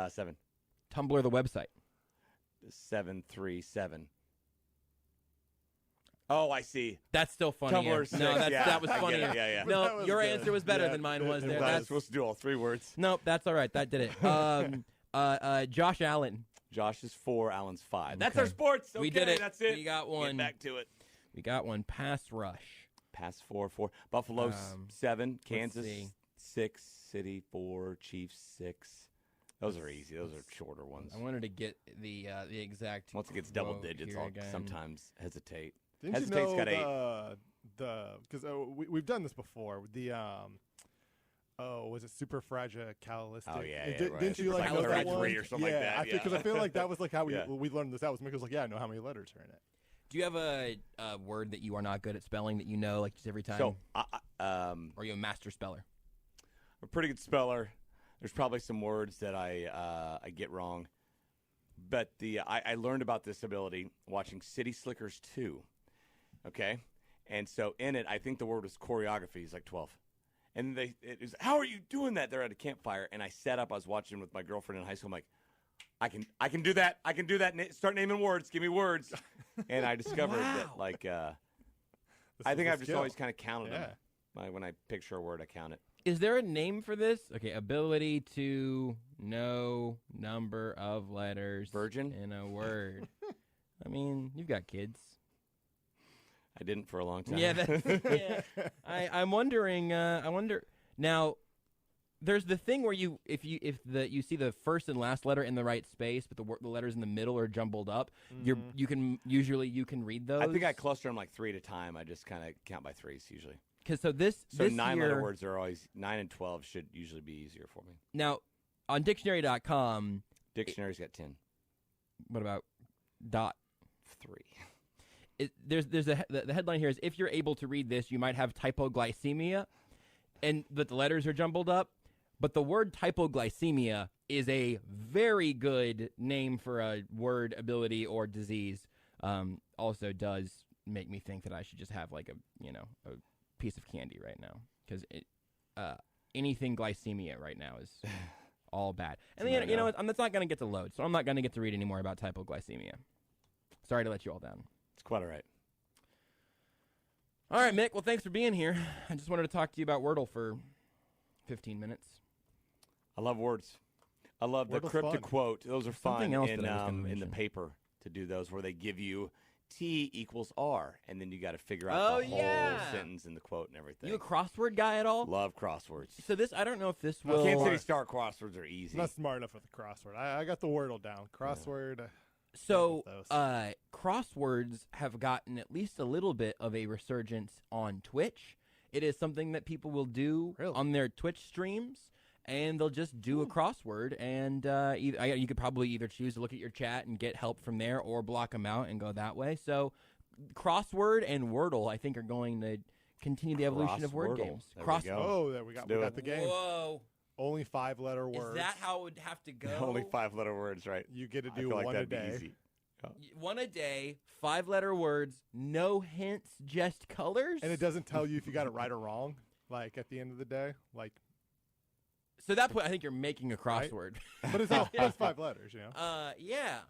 7. Tumblr, the website. 737. Oh, I see. That's still funnier. Tumblr 6. No, that was funnier. Yeah. No, was your good. answer was better than mine was there. I was That's supposed to do all 3 words. Nope, that's all right. That did it. Josh Allen. Josh is 4, Alan's 5. That's our sports. Okay, We did it. That's it. We got one. Get back to it. We got one. Pass rush. Pass 4. Buffalo 7. Kansas see. 6. City 4. Chiefs 6. Those are easy. Those are shorter ones. I wanted to get the exact. Once it gets double quote digits, here I'll again. sometimes hesitate. Didn't Hesitate's you got know 8. because we've done this before. The was it superfragilocalistic? Oh yeah, Didn't right. you like know that one? or something like that? Because I feel like that was like how we Yeah. we learned this out. Was Mick was like, yeah, I know how many letters are in it. Do you have a word that you are not good at spelling that you know like just every time? So, or are you a master speller? I'm a pretty good speller. There's probably some words that I get wrong, but I learned about this ability watching City Slickers 2. Okay, and so in it, I think the word was choreography. He's like 12, and it was, how are you doing that? They're at a campfire, and I sat up. I was watching with my girlfriend in high school. I'm like, I can do that. I can do that. Start naming words. Give me words, and I discovered that like I think I've just always kind of counted them. When I picture a word, I count it. Is there a name for this? Okay, ability to know number of letters Virgin? in a word. I mean, you've got kids. I didn't for a long time. Yeah, I'm wondering. I wonder now. There's the thing where you see the first and last letter in the right space, but the letters in the middle are jumbled up. You can read those. I think I cluster them like 3 at a time. I just kind of count by 3s usually. So this 9-letter words are always 9 and 12 should usually be easier for me. Now, on dictionary.com, Dictionary's got 10. What about dot 3? The headline here is, if you're able to read this, you might have typoglycemia, and that the letters are jumbled up. But the word typoglycemia is a very good name for a word, ability, or disease. Also does make me think that I should just have like a piece of candy right now, because anything glycemia right now is all bad. And then, that's not going to get to load, so I'm not going to get to read any more about typoglycemia. Sorry to let you all down. It's quite all right. All right, Mick. Well, thanks for being here. I just wanted to talk to you about Wordle for 15 minutes. I love words. I love the Wordle's cryptic fun. quote. Those are fun Something else that I was gonna in the mention. paper to do those where they give you T equals R, and then you got to figure out the whole sentence and the quote and everything. You a crossword guy at all? Love crosswords. So this, I don't know if this will. Kansas City Star crosswords are easy. I'm not smart enough with the crossword. I got the Wordle down. Crossword. So crosswords have gotten at least a little bit of a resurgence on Twitch. It is something that people will do on their Twitch streams, and they'll just do a crossword, and you could probably either choose to look at your chat and get help from there, or block them out and go that way. So crossword and Wordle, I think, are going to continue the evolution of word games. There we got the game. Whoa. Only 5-letter words. Is that how it would have to go? Only 5-letter words, right? You get to I do feel like one a that'd be day. easy. One a day, 5-letter words, no hints, just colors. And it doesn't tell you if you got it right or wrong. Like at the end of the day, like. So at that point, I think you're making a crossword. But it's all it's 5 letters, you know. Yeah.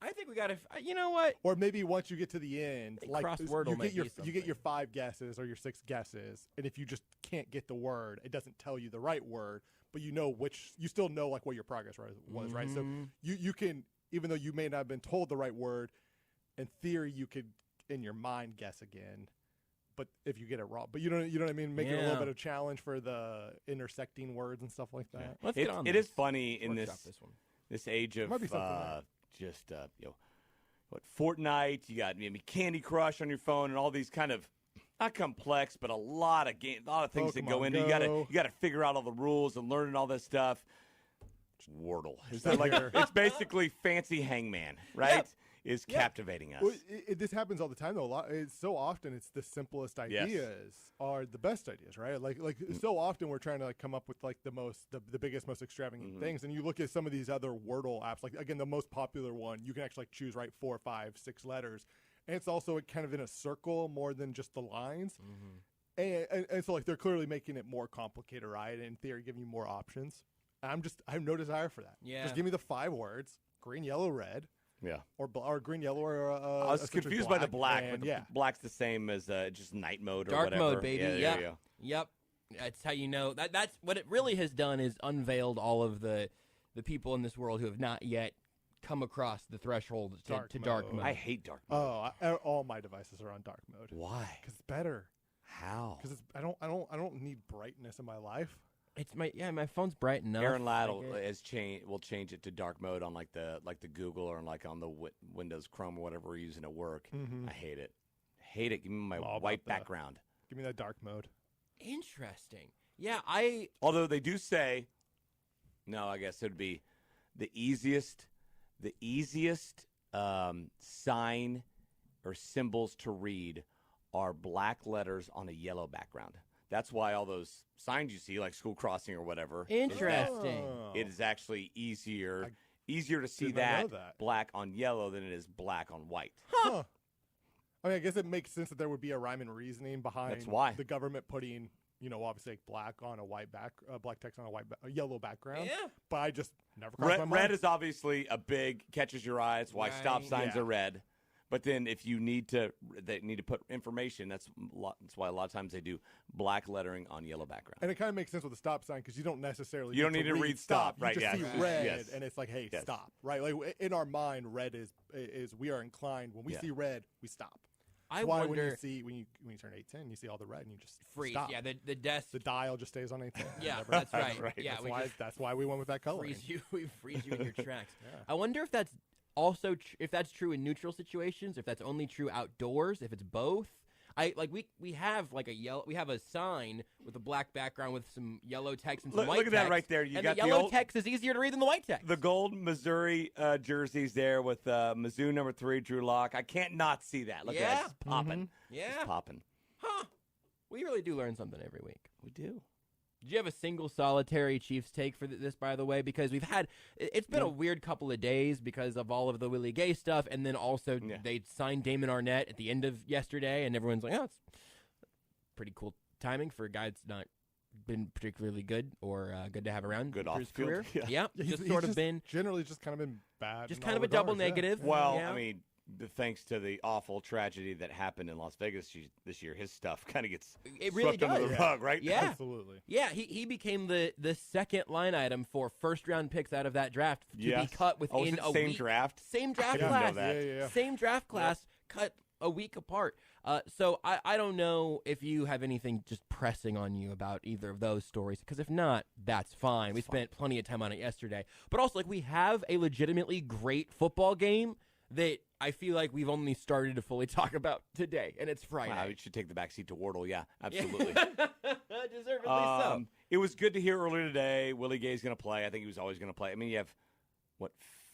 I think we got to. You know what? Or maybe once you get to the end, like crossword you get your 5 guesses or your 6 guesses, and if you just can't get the word, it doesn't tell you the right word, but you know you still know like what your progress was, right? So you can, even though you may not have been told the right word, in theory you could in your mind guess again. But if you get it wrong, but you know what I mean, make it a little bit of challenge for the intersecting words and stuff like that. Let's get on It this. is funny in Workshop this age of Might be something there. just what Fortnite, you got maybe Candy Crush on your phone, and all these kind of not complex, but a lot of things that go into. You got to figure out all the rules and learning all this stuff. Wordle. It's basically fancy hangman, right? Yep. Is captivating us. Well, this happens all the time though. It's so often it's the simplest ideas are the best ideas, right? Like so often we're trying to like come up with like the biggest, most extravagant things, and you look at some of these other Wordle apps. Like again, the most popular one, you can actually like choose 4, 5, 6 letters, and it's also kind of in a circle more than just the lines. And so like they're clearly making it more complicated, right? And in theory, giving you more options. I have no desire for that. Yeah. Just give me the 5 words: green, yellow, red. Yeah. Or green, yellow, or I was confused by the black, but the black's the same as just night mode or Dark whatever. mode, baby. Yeah, there you go. Yep. That's how you know. That's what it really has done is unveiled all of the people in this world who have not yet come across the threshold to dark mode. I hate dark mode. All my devices are on dark mode. Why? Because it's better. How? Because I don't need brightness in my life. It's my phone's bright enough. Aaron Laddle will change it to dark mode on like the Google or like on the Windows Chrome or whatever we're using at work. I hate it. Give me my white background. Give me that dark mode. Interesting. Yeah, Although they do say, no, I guess it would be the easiest sign or symbols to read are black letters on a yellow background. That's why all those signs you see, like school crossing or whatever. Interesting. It is actually easier to see that black on yellow than it is black on white. Huh. I mean, I guess it makes sense that there would be a rhyme and reasoning behind That's why. The government putting, obviously like black on a white black text on a yellow background. Yeah. But I just never crossed my mind. Red is obviously a big catches your eye. It's why stop signs are red. But then if you need to put information, that's why a lot of times they do black lettering on yellow background. And it kind of makes sense with the stop sign because you don't necessarily need to read stop, right? You just see red, yes. and it's like, hey, stop, right? Like in our mind, red is we are inclined when we see red, we stop. That's why wonder when you turn 810, you see all the red and you just freeze. Stop. Yeah, the dial just stays on 810. Yeah, that's right. Right. Yeah, that's why we went with that color. We freeze you in your tracks. I wonder if that's also if that's true in neutral situations, if that's only true outdoors, if it's both. We have like we have a sign with a black background with some yellow text and some white text. Look at that right there. You got the yellow text is easier to read than the white text. The gold Missouri jerseys there with Mizzou number 3 Drew Lock. I can't not see that. Look at that. It's popping. Yeah. It's popping. Huh. We really do learn something every week. We do. Did you have a single solitary Chiefs take for this, by the way? Because it's been a weird couple of days because of all of the Willie Gay stuff, and then also they signed Damon Arnett at the end of yesterday, and everyone's like, oh, it's pretty cool timing for a guy that's not been particularly good or good to have around good for his career. Yeah. Just been generally just kind of been bad. just kind of a double negative. Well, yeah. I mean, thanks to the awful tragedy that happened in Las Vegas this year, his stuff kind of gets really swept under the rug, right? Yeah, absolutely. Yeah, he became the second line item for first-round picks out of that draft to be cut within a same week. draft? Same draft I class. didn't know that. Yeah. Same draft class, cut a week apart. So I don't know if you have anything just pressing on you about either of those stories, because if not, that's fine. We spent plenty of time on it yesterday. But also, like, we have a legitimately great football game that I feel like we've only started to fully talk about today, and it's Friday. Wow, we should take the backseat to Wardle. Yeah, absolutely. Deservedly so. It was good to hear earlier today Willie Gay's going to play. I think he was always going to play. I mean, you have,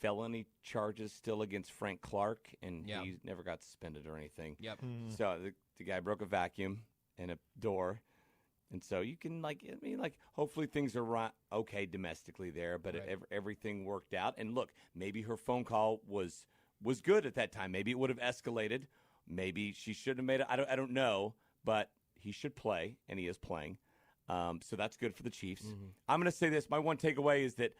felony charges still against Frank Clark, and he never got suspended or anything. Yep. So the guy broke a vacuum and a door. And so you can, hopefully things are okay domestically there, but everything worked out. And look, maybe her phone call was good at that time. Maybe it would have escalated. Maybe she should have made it. I don't know, but he should play, and he is playing. So that's good for the Chiefs. Mm-hmm. I'm going to say this. My one takeaway is that,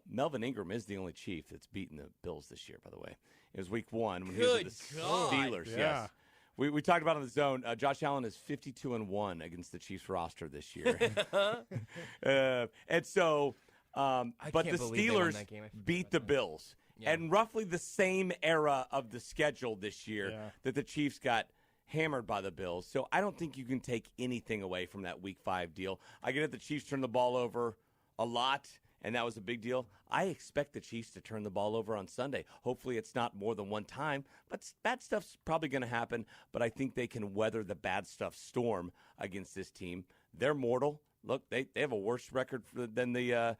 Melvin Ingram is the only Chief that's beaten the Bills this year, by the way. It was week 1 when he was with the Steelers. Yeah. Yes. We talked about it on the zone. Josh Allen is 52-1 against the Chiefs roster this year. And so, but the Steelers beat the Bills. Yeah. And roughly the same era of the schedule this year that the Chiefs got hammered by the Bills. So I don't think you can take anything away from that week 5 deal. I get it, the Chiefs turned the ball over a lot, and that was a big deal. I expect the Chiefs to turn the ball over on Sunday. Hopefully it's not more than one time, but bad stuff's probably going to happen. But I think they can weather the bad stuff storm against this team. They're mortal. Look, they have a worse record than the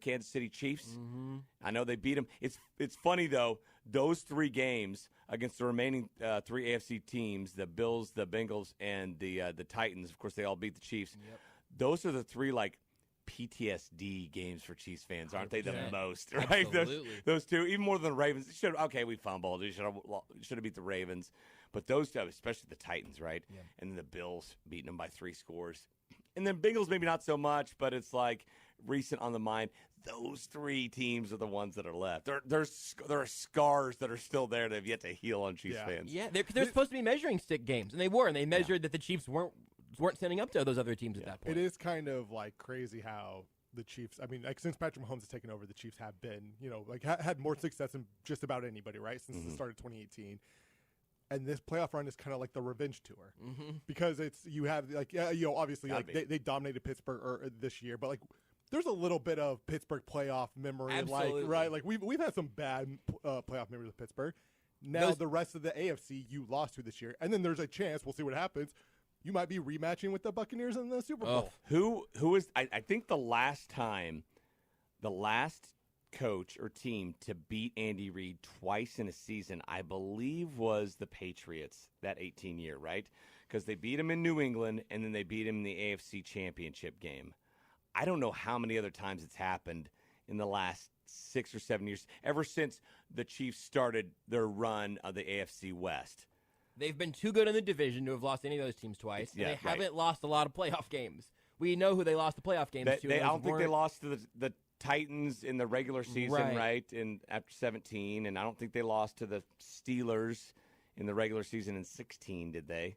Kansas City Chiefs. Mm-hmm. I know they beat them. It's funny, though, those 3 games against the remaining 3 AFC teams, the Bills, the Bengals, and the Titans, of course, they all beat the Chiefs. Yep. Those are the 3, PTSD games for Chiefs fans, aren't they? The most, right? Those 2, even more than the Ravens. We fumbled. We should have beat the Ravens. But those 2, especially the Titans, right? Yeah. And then the Bills beating them by 3 scores. And then Bengals maybe not so much, but it's recent on the mind. Those 3 teams are the ones that are left. There are scars that are still there that have yet to heal on Chiefs fans. Yeah, they're supposed to be measuring stick games, and they were, and they measured that the Chiefs weren't standing up to those other teams at that point. It is kind of crazy how the Chiefs, since Patrick Mahomes has taken over, the Chiefs have been, had more success than just about anybody, right? Since the start of 2018. And this playoff run is kind of like the revenge tour, because you have obviously they dominated Pittsburgh this year, but there's a little bit of Pittsburgh playoff memory, right? We've had some bad playoff memories of Pittsburgh. Now the rest of the AFC you lost to this year, and then there's a chance, we'll see what happens, you might be rematching with the Buccaneers in the Super Bowl. Who is? I think the last coach or team to beat Andy Reid twice in a season, I believe, was the Patriots that 18 year, right? Because they beat him in New England, and then they beat him in the AFC Championship game. I don't know how many other times it's happened in the last 6 or 7 years, ever since the Chiefs started their run of the AFC West. They've been too good in the division to have lost any of those teams twice, and they haven't lost a lot of playoff games. We know who they lost the playoff games to. I don't think they lost to the Titans in the regular season, right? And after 17, and I don't think they lost to the Steelers in the regular season in 16, did they?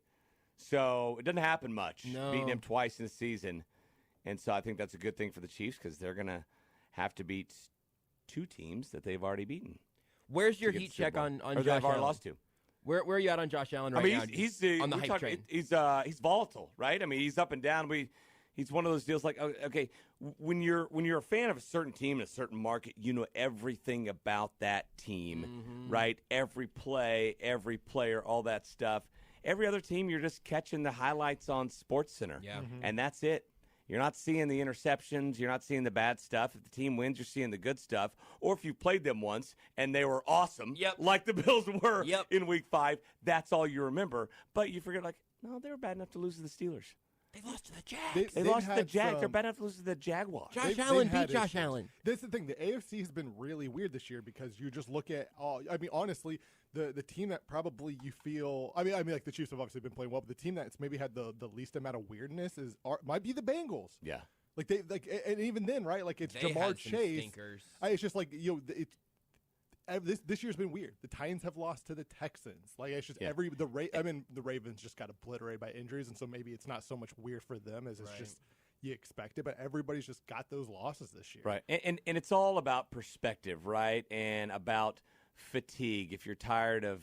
So it doesn't happen much, beating them twice in the season. And so I think that's a good thing for the Chiefs, because they're going to have to beat 2 teams that they've already beaten. Where's your heat check on Josh Allen? They've already lost to. Where are you at on Josh Allen right now? He's on the hype train. He's volatile, right? He's up and down. He's one of those deals okay, when you're a fan of a certain team in a certain market, you know everything about that team, right? Every play, every player, all that stuff. Every other team, you're just catching the highlights on SportsCenter, and that's it. You're not seeing the interceptions. You're not seeing the bad stuff. If the team wins, you're seeing the good stuff. Or if you played them once and they were awesome, like the Bills were in Week 5, that's all you remember. But you forget, no, they were bad enough to lose to the Steelers. They lost to the Jags. They lost to the Jags. They're bad enough to lose to the Jaguars. Josh Allen beat Josh Allen. This is the thing. The AFC has been really weird this year, because you just look at honestly, the team that probably you feel the Chiefs have obviously been playing well, but the team that's maybe had the least amount of weirdness might be the Bengals. Yeah. And even then, right? It's Jamar Chase. Stinkers. It's just this year's been weird. The Titans have lost to the Texans. Like it's just the Ravens just got obliterated by injuries, and so maybe it's not so much weird for them as it's just you expect it. But everybody's just got those losses this year, right? And it's all about perspective, right? And about fatigue. If you're tired of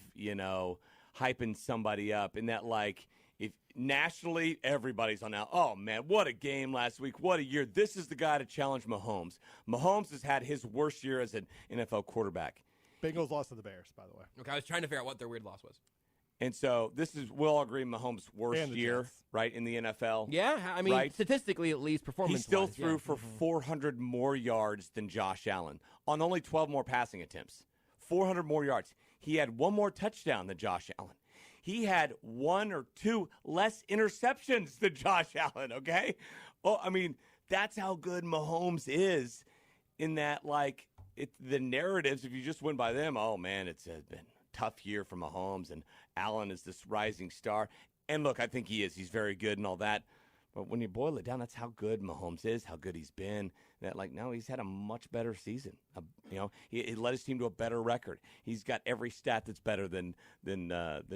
hyping somebody up, and that like. If nationally, everybody's on now. Oh, man, what a game last week. What a year. This is the guy to challenge Mahomes. Mahomes has had his worst year as an NFL quarterback. Bengals lost to the Bears, by the way. Okay, I was trying to figure out what their weird loss was. And so we'll all agree, Mahomes' worst year, right, in the NFL. Yeah, I mean, statistically at least, performance-wise. He still threw for 400 more yards than Josh Allen on only 12 more passing attempts. 400 more yards. He had one more touchdown than Josh Allen. He had one or two less interceptions than Josh Allen, okay? Oh, I mean, that's how good Mahomes is in that, like, the narratives, if you just went by them, oh, man, it's been a tough year for Mahomes, and Allen is this rising star. And, look, I think he is. He's very good and all that. But when you boil it down, that's how good Mahomes is, how good he's been. That he's had a much better season. He led his team to a better record. He's got every stat that's better than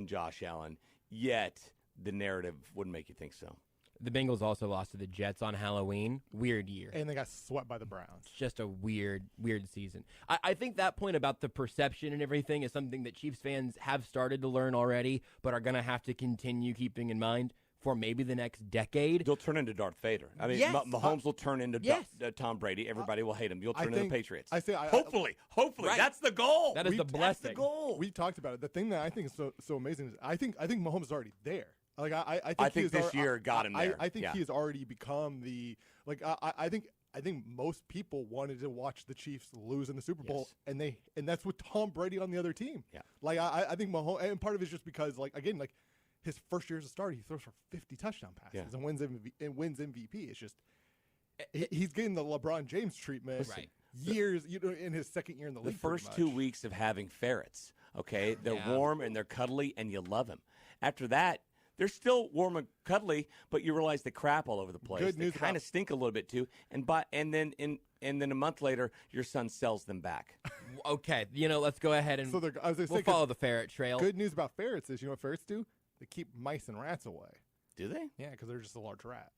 Josh Allen. Yet the narrative wouldn't make you think so. The Bengals also lost to the Jets on Halloween. Weird year. And they got swept by the Browns. Just a weird season. I think that point about the perception and everything is something that Chiefs fans have started to learn already, but are going to have to continue keeping in mind for maybe the next decade. They'll turn into Darth Vader. I mean, Mahomes will turn into Tom Brady. Everybody will hate him. You'll turn into the Patriots. Hopefully. Right. That's the goal. That is the blessing. That's the goal. We talked about it. The thing that I think is so amazing is I think Mahomes is already there. Like I think this year got him there. I think he has already become the I think most people wanted to watch the Chiefs lose in the Super Bowl, and that's with Tom Brady on the other team. Yeah. Like I think Mahomes, and part of it is just because his first year as a starter, he throws for 50 touchdown passes and wins MVP. It's just he's getting the LeBron James treatment. Right. Years, in his second year in the league. The first 2 weeks of having ferrets, okay, they're warm and they're cuddly, and you love them. After that, they're still warm and cuddly, but you realize they crap all over the place. Good news. They kind of stink a little bit too, and then a month later, your son sells them back. Okay, let's go ahead and we'll follow the ferret trail. Good news about ferrets is, what ferrets do? They keep mice and rats away. Do they? Yeah, because they're just a large rat.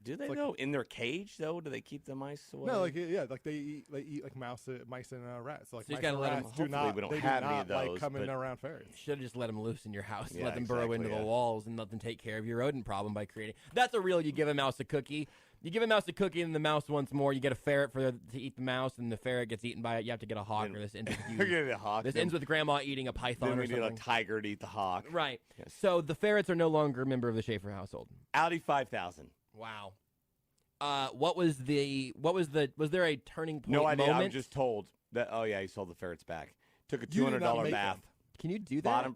Do they though? In their cage though, do they keep the mice away? No, they eat like mice and rats. So, you gotta let them. We don't have any of those. Like coming around ferrets. Should have just let them loose in your house. And let them burrow into the walls and let them take care of your rodent problem by creating. That's a real. You give a mouse a cookie. You give a mouse a cookie and the mouse wants more. You get a ferret to eat the mouse, and the ferret gets eaten by it. You have to get a hawk, or this ends with This ends with grandma eating a python then or something. Then we need a tiger to eat the hawk. Right. Yes. So the ferrets are no longer a member of the Shaffer household. Audi 5000. Wow. Was there a turning point? No idea. Moment? I was just told that. Oh yeah, he sold the ferrets back. Took a $200 bath. Can you do that?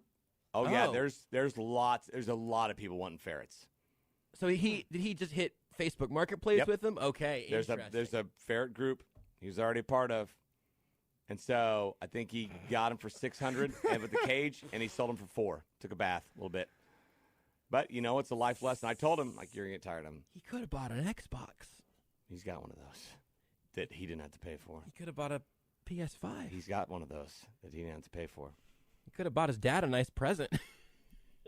Yeah. There's lots. There's a lot of people wanting ferrets. So did he just hit Facebook Marketplace with them? Okay. There's a ferret group he was already a part of, and so I think he got him for $600 and with the cage, and he sold him for $400. Took a bath a little bit. But, it's a life lesson. I told him, you're going to get tired of him. He could have bought an Xbox. He's got one of those that he didn't have to pay for. He could have bought a PS5. He's got one of those that he didn't have to pay for. He could have bought his dad a nice present.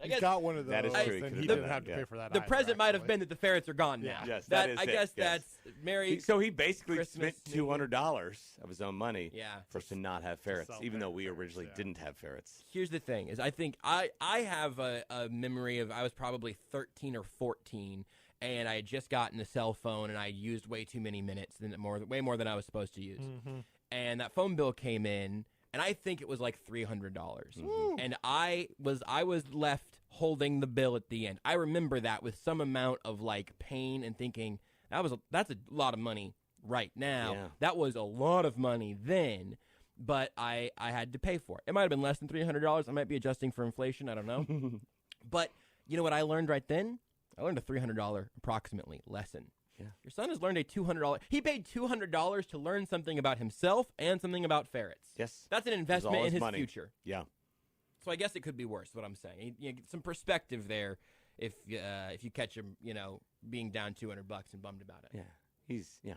He's got one of those. That is true. He didn't have to pay for that. The present might have been that the ferrets are gone now. Yes, I guess that's Merry. So he basically Christmas, spent $200 of his own money for us to not have ferrets, even though we originally didn't have ferrets. Here's the thing: is I think I have a memory of I was probably 13 or 14, and I had just gotten a cell phone, and I used way too many minutes, way more than I was supposed to use, and that phone bill came in. And I think it was like $300. And I was left holding the bill at the end. I remember that with some amount of like pain and thinking that's a lot of money right now. Yeah. That was a lot of money then, but I had to pay for it. It might have been less than $300. I might be adjusting for inflation. I don't know. But you know what I learned right then? I learned a $300 approximately lesson. Yeah. Your son has learned a $200. He paid $200 to learn something about himself and something about ferrets. Yes. That's an investment in his money. future. Yeah. So I guess it could be worse, what I'm saying. You get some perspective there if you catch him, being down $200 and bummed about it. Yeah.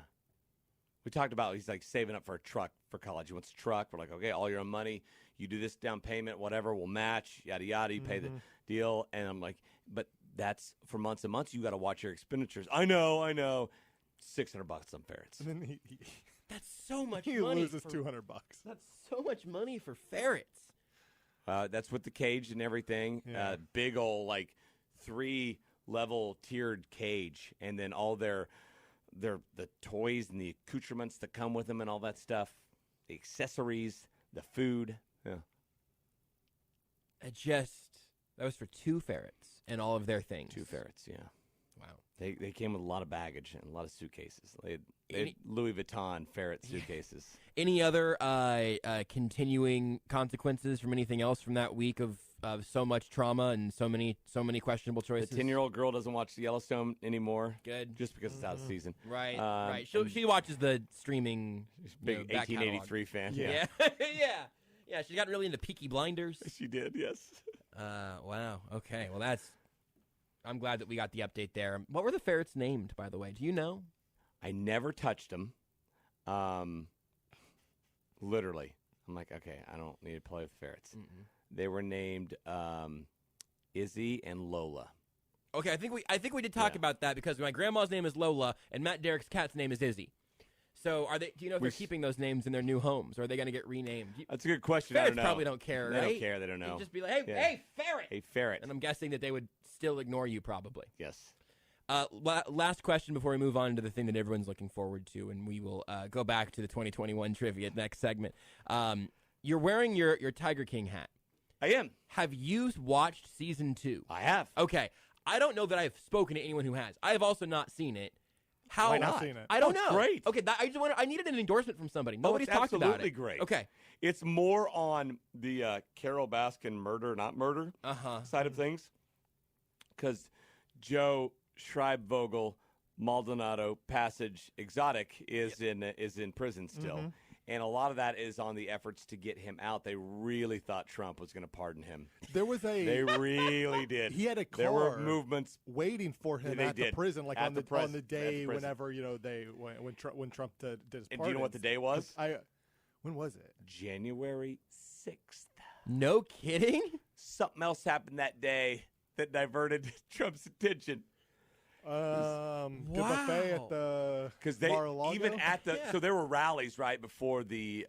We talked about he's like saving up for a truck for college. He wants a truck. We're like, okay, all your own money. You do this down payment, whatever, we'll match, yada, yada. You pay the deal. And I'm like, but that's for months and months. You got to watch your expenditures. I know. $600 on ferrets. And then That's so much he money. loses $200. That's so much money for ferrets. That's with the cage and everything. Yeah. Big old, like, 3-level tiered cage. And then all the toys and the accoutrements that come with them and all that stuff. The accessories, the food. Yeah. That was for 2 ferrets and all of their things. 2 ferrets, yeah. Wow. They came with a lot of baggage and a lot of suitcases. They had Louis Vuitton ferret suitcases. Any other continuing consequences from anything else from that week of so much trauma and so many questionable choices? The 10-year-old girl doesn't watch Yellowstone anymore. Good. Just because it's out of season. Right, right. She watches the streaming. Big 1883 fan. Yeah. Yeah, she got really into Peaky Blinders. She did, yes. Wow. Okay. Well, I'm glad that we got the update there. What were the ferrets named, by the way? Do you know? I never touched them. Literally. I'm like, okay, I don't need to play with ferrets. Mm-mm. They were named Izzy and Lola. Okay, I think we did talk about that because my grandma's name is Lola and Matt Derek's cat's name is Izzy. So do you know if they're keeping those names in their new homes, or are they going to get renamed? That's a good question. Ferrets I don't know. Probably don't care, They right? don't care. They don't know. They'd just be like, hey, ferret. Hey, ferret. And I'm guessing that they would still ignore you probably. Yes. Last question before we move on to the thing that everyone's looking forward to, and we will go back to the 2021 trivia next segment. You're wearing your Tiger King hat. I am. Have you watched season 2? I have. Okay. I don't know that I've spoken to anyone who has. I have also not seen it. How? Why not? Seen it. I don't know. Great. Okay, I just wonder. I needed an endorsement from somebody. Nobody's talked about it. Absolutely great. Okay. It's more on the Carol Baskin murder, not murder side of things. Because Joe Schreibvogel, Maldonado, Passage, Exotic is in prison still. Mm-hmm. And a lot of that is on the efforts to get him out. They really thought Trump was going to pardon him. They really did. He had a car. There were movements waiting for him They at the did. prison, like At on the the day prison. whenever when Trump did his And do you know what the day was? When was it? January 6th. No kidding? Something else happened that day that diverted Trump's attention. The buffet at the Because Mar-a-Lago? even at the so there were rallies right before the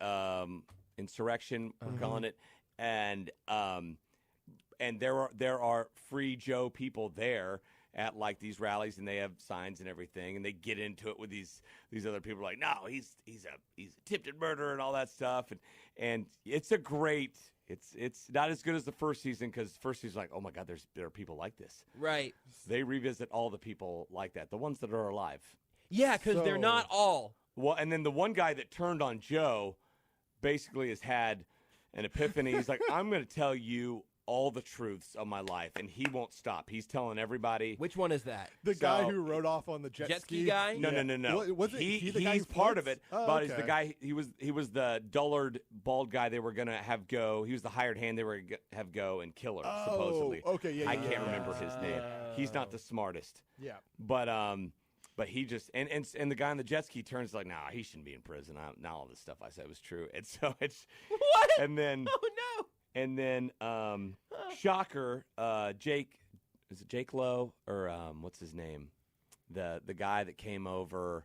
insurrection, we're calling it, and there are Free Joe people there at like these rallies, and they have signs and everything, and they get into it with these other people like, no, he's a attempted murderer and all that stuff, and it's a great. It's not as good as the first season because the first season like, oh my God, there are people like this. Right. They revisit all the people like that, the ones that are alive. Yeah, because they're not all. Well, and then the one guy that turned on Joe basically has had an epiphany. He's like, I'm going to tell you all the truths of my life, and he won't stop. He's telling everybody. Which one is that? The guy who rode off on the jet ski guy? No. Was it he the guy he's who part floats? of it, Oh, but he's okay. the guy. He was the dullard, bald guy they were gonna have go. He was the hired hand they were gonna have go and kill her supposedly. Okay, yeah. I can't remember his name. He's not the smartest. Yeah. But he just and the guy on the jet ski turns like, nah, he shouldn't be in prison. Now all this stuff I said was true, and so it's What? And then Oh no. and then shocker, Jake, is it Jake Lowe or what's his name? The guy that came over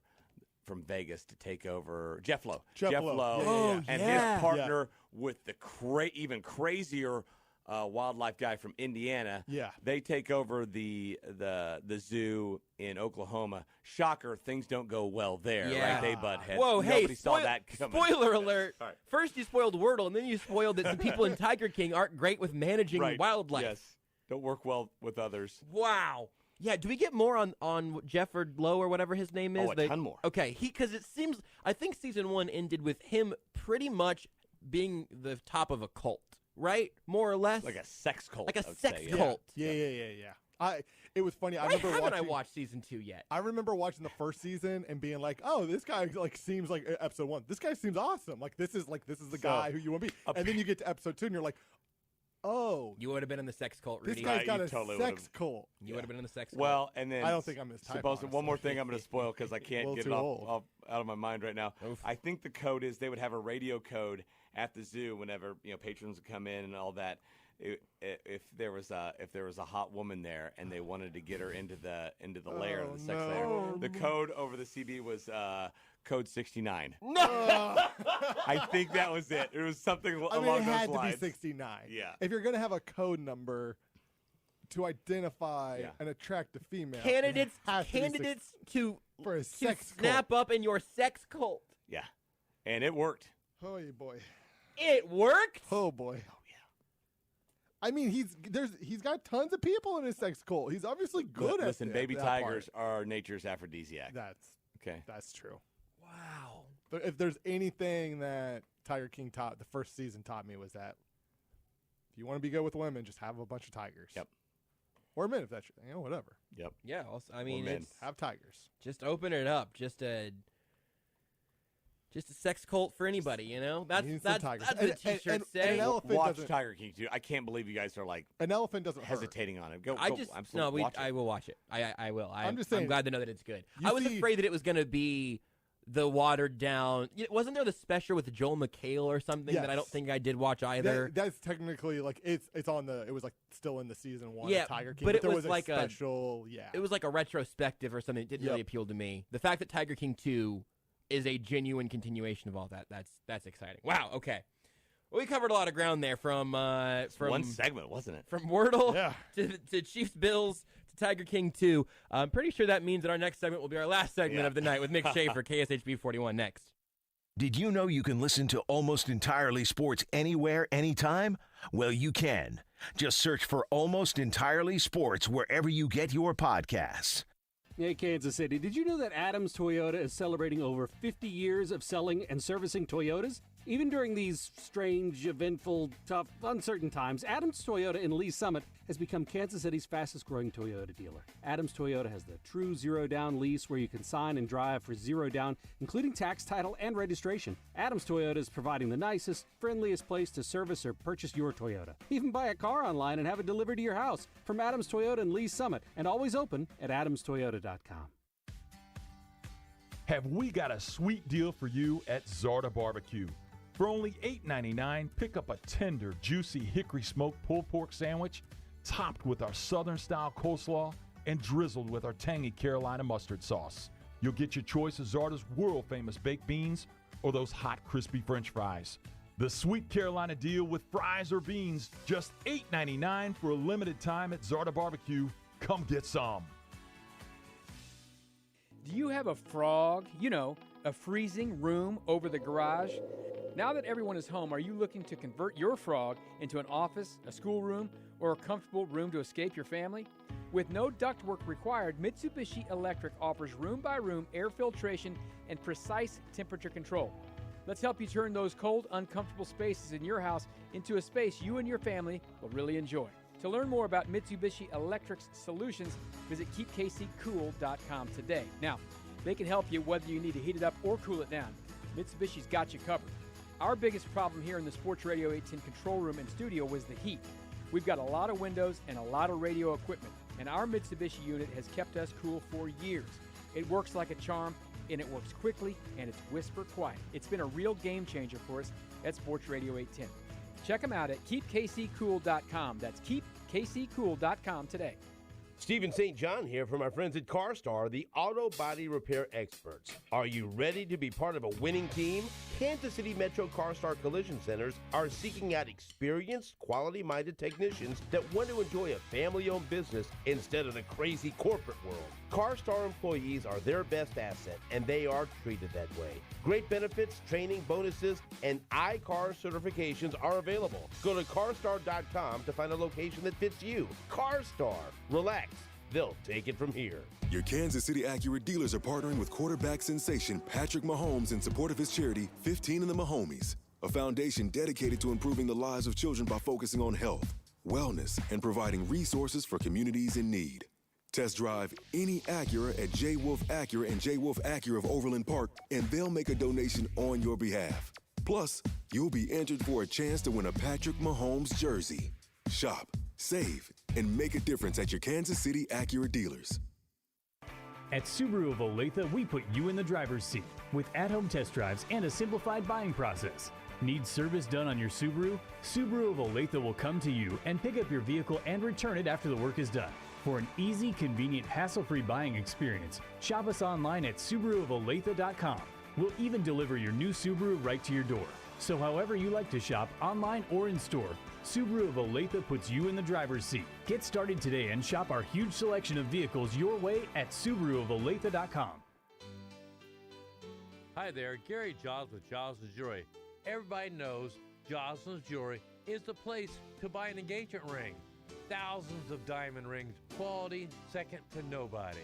from Vegas to take over, Jeff Lowe. Jeff Lowe. And yeah. his partner with the even crazier wildlife guy from Indiana. Yeah. They take over the zoo in Oklahoma. Shocker, things don't go well there, Yeah. right? They butt heads. Whoa, Nobody hey, saw that coming. Spoiler alert. All right. First you spoiled Wordle, and then you spoiled that the people in Tiger King aren't great with managing Right. wildlife. Yes. Don't work well with others. Wow. Yeah, do we get more on Jefford Lowe or whatever his name is? Oh, a ton more. Okay, because it seems, I think season 1 ended with him pretty much being the top of a cult, right? More or less? Like a sex cult. Like a I would sex say, yeah. cult. Yeah. It was funny. Why haven't I watched season 2 yet? I remember watching the first season and being like, "Oh, this guy seems like episode 1. This guy seems awesome. This is the guy who you want to be." And then you get to episode 2 and you're like, Oh. You would have been in the sex cult, Rudy. This guy's got a totally sex cult. You would have been in the sex cult. Well, and then I don't think I'm his type. one more thing I'm going to spoil because I can't get it off out of my mind right now. Oof. I think the code is they would have a radio code at the zoo whenever patrons would come in and all that. If there was a hot woman there and they wanted to get her into the lair, the sex lair, the code over the CB was code 69. No, I think that was it. It was something along those lines. It had to be 69. Yeah. If you're gonna have a code number to identify an attractive female, candidates to for a sex snap cult. up in your sex cult. Yeah, and it worked. Oh boy. It worked. Oh boy. I mean, he's got tons of people in his sex cult. He's obviously good at Listen, baby that tigers part. are nature's aphrodisiac. That's true. Wow. But if there's anything that Tiger King taught, the first season taught me was that if you want to be good with women, just have a bunch of tigers. Yep. Or men, if that's whatever. Yep. Yeah. Also, I mean, have tigers. Just open it up. Just a sex cult for anybody, That's the T-shirt say. Watch Tiger King 2. I can't believe you guys are like an elephant doesn't hesitating on it. I will watch it. I will. I'm just saying. I'm glad to know that it's good. I was afraid that it was going to be the watered down. Wasn't there the special with Joel McHale or something that I don't think I did watch either? That's technically like it's on the. It was like still in the season 1 of Tiger King, but it there was like a special. It was like a retrospective or something. It didn't really appeal to me. The fact that Tiger King 2 is a genuine continuation of all that. That's exciting. Wow. Okay. Well, we covered a lot of ground there from one segment, wasn't it? From Wordle to Chiefs Bills to Tiger King 2. I'm pretty sure that means that our next segment will be our last segment of the night with Mick Shaffer, KSHB 41 next. Did you know you can listen to Almost Entirely Sports anywhere, anytime? Well, you can. Just search for Almost Entirely Sports wherever you get your podcasts. Hey, Kansas City, did you know that Adams Toyota is celebrating over 50 years of selling and servicing Toyotas? Even during these strange, eventful, tough, uncertain times, Adams Toyota in Lee Summit has become Kansas City's fastest-growing Toyota dealer. Adams Toyota has the true zero-down lease where you can sign and drive for zero down, including tax, title, and registration. Adams Toyota is providing the nicest, friendliest place to service or purchase your Toyota. Even buy a car online and have it delivered to your house from Adams Toyota in Lee Summit, and always open at adamstoyota.com. Have we got a sweet deal for you at Zarda Barbecue? For only $8.99, pick up a tender, juicy hickory smoked pulled pork sandwich, topped with our Southern-style coleslaw and drizzled with our tangy Carolina mustard sauce. You'll get your choice of Zarda's world-famous baked beans or those hot, crispy French fries. The Sweet Carolina deal with fries or beans, just $8.99 for a limited time at Zarda Barbecue. Come get some. Do you have a frog? A freezing room over the garage? Now that everyone is home, are you looking to convert your frog into an office, a schoolroom, or a comfortable room to escape your family? With no ductwork required, Mitsubishi Electric offers room-by-room air filtration and precise temperature control. Let's help you turn those cold, uncomfortable spaces in your house into a space you and your family will really enjoy. To learn more about Mitsubishi Electric's solutions, visit keepkccool.com today. Now, they can help you whether you need to heat it up or cool it down. Mitsubishi's got you covered. Our biggest problem here in the Sports Radio 810 control room and studio was the heat. We've got a lot of windows and a lot of radio equipment, and our Mitsubishi unit has kept us cool for years. It works like a charm, and it works quickly, and it's whisper quiet. It's been a real game changer for us at Sports Radio 810. Check them out at keepkccool.com. That's keepkccool.com today. Stephen St. John here from our friends at CarStar, the auto body repair experts. Are you ready to be part of a winning team? Kansas City Metro CarStar Collision Centers are seeking out experienced, quality-minded technicians that want to enjoy a family-owned business instead of the crazy corporate world. CarStar employees are their best asset, and they are treated that way. Great benefits, training, bonuses, and iCar certifications are available. Go to carstar.com to find a location that fits you. CarStar. Relax. They'll take it from here. Your Kansas City Acura dealers are partnering with quarterback sensation Patrick Mahomes in support of his charity, 15 in the Mahomies, a foundation dedicated to improving the lives of children by focusing on health, wellness, and providing resources for communities in need. Test drive any Acura at J. Wolf Acura and J. Wolf Acura of Overland Park, and they'll make a donation on your behalf. Plus, you'll be entered for a chance to win a Patrick Mahomes jersey. Shop, save, and make a difference at your Kansas City Acura dealers. At Subaru of Olathe, we put you in the driver's seat with at-home test drives and a simplified buying process. Need service done on your Subaru? Subaru of Olathe will come to you and pick up your vehicle and return it after the work is done. For an easy, convenient, hassle-free buying experience, shop us online at SubaruofOlathe.com. We'll even deliver your new Subaru right to your door. So however you like to shop, online or in store, Subaru of Olathe puts you in the driver's seat. Get started today and shop our huge selection of vehicles your way at SubaruofOlathe.com. Hi there, Gary Giles with Giles & Jewelry. Everybody knows Giles & Jewelry is the place to buy an engagement ring. Thousands of diamond rings, quality second to nobody.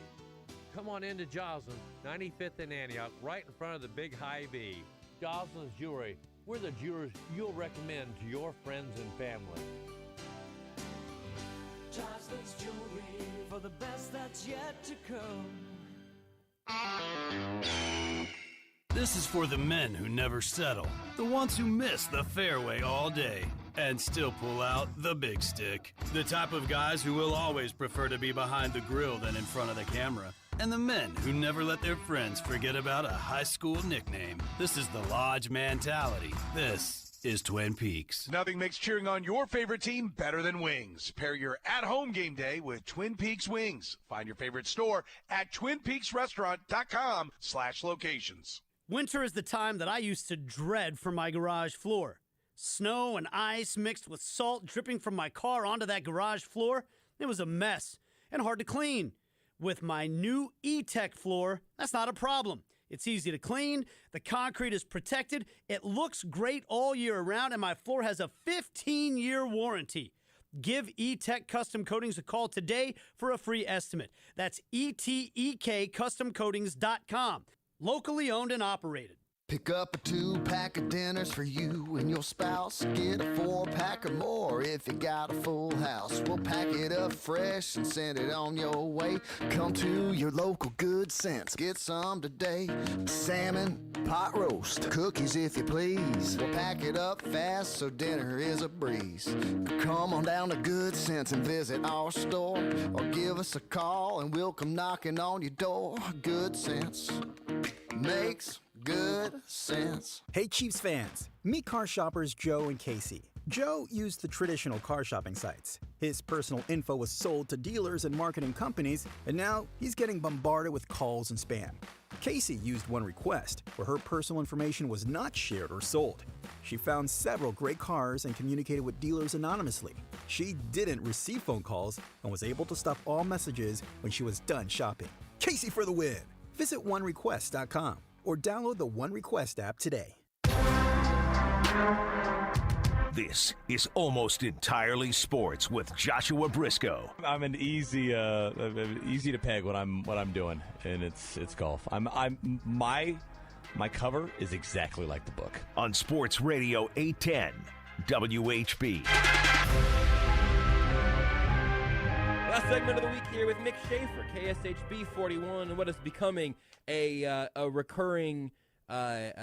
Come on into Giles, 95th and Antioch, right in front of the big high B. Giles & Jewelry, we're the jewelers you'll recommend to your friends and family. Giles Jewelry for the best that's yet to come. This is for the men who never settle, the ones who miss the fairway all day and still pull out the big stick, the type of guys who will always prefer to be behind the grill than in front of the camera, and the men who never let their friends forget about a high school nickname. This is the Lodge mentality. This is Twin Peaks. Nothing makes cheering on your favorite team better than wings. Pair your at-home game day with Twin Peaks Wings. Find your favorite store at twinpeaksrestaurant.com/locations. Winter is the time that I used to dread for my garage floor. Snow and ice mixed with salt dripping from my car onto that garage floor. It was a mess and hard to clean. With my new E-Tech floor, that's not a problem. It's easy to clean, the concrete is protected, it looks great all year round, and my floor has a 15-year warranty. Give E-Tech Custom Coatings a call today for a free estimate. That's ETEKCustomCoatings.com. Locally owned and operated. Pick up a 2-pack of dinners for you and your spouse. Get a 4-pack or more if you got a full house. We'll pack it up fresh and send it on your way. Come to your local Good Sense. Get some today. Salmon, pot roast, cookies if you please. We'll pack it up fast so dinner is a breeze. Come on down to Good Sense and visit our store. Or give us a call and we'll come knocking on your door. Good Sense makes good sense. Hey Chiefs fans, meet car shoppers Joe and KC. Joe used the traditional car shopping sites. His personal info was sold to dealers and marketing companies, and now he's getting bombarded with calls and spam. Casey used One Request, where her personal information was not shared or sold. She found several great cars and communicated with dealers anonymously. She didn't receive phone calls and was able to stop all messages when she was done shopping. Casey for the win! Visit OneRequest.com or download the One Request app today. This is Almost Entirely Sports with Joshua Brisco. I'm an easy to peg what I'm doing, and it's golf. My cover is exactly like the book. On Sports Radio 810 WHB. Last segment of the week here with Mick Shaffer, KSHB 41, and what is becoming a recurring bit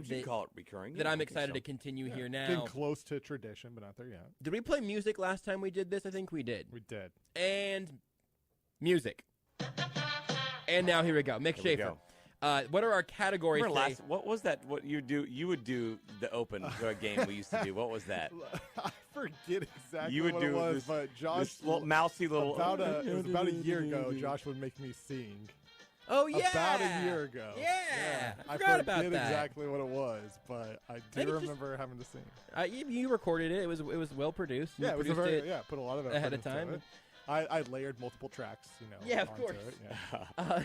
you call it recurring. that I'm excited to continue here now. Getting close to tradition, but not there yet. Did we play music last time we did this? I think we did. We did. And music. And now here we go. Mick Shaffer. What are our categories today? What was that? What you do? You would do the open game we used to do. What was that? I forget exactly you would what do it was, this, but Josh, this little mousy little. It was about a year ago. Josh would make me sing. Oh yeah, about a year ago. Yeah, I forgot about forget that. exactly what it was, but I do remember having to sing. You recorded it. It was well produced. Yeah, you it was put a lot of effort ahead of into time. It. I layered multiple tracks, Yeah, of onto course. It,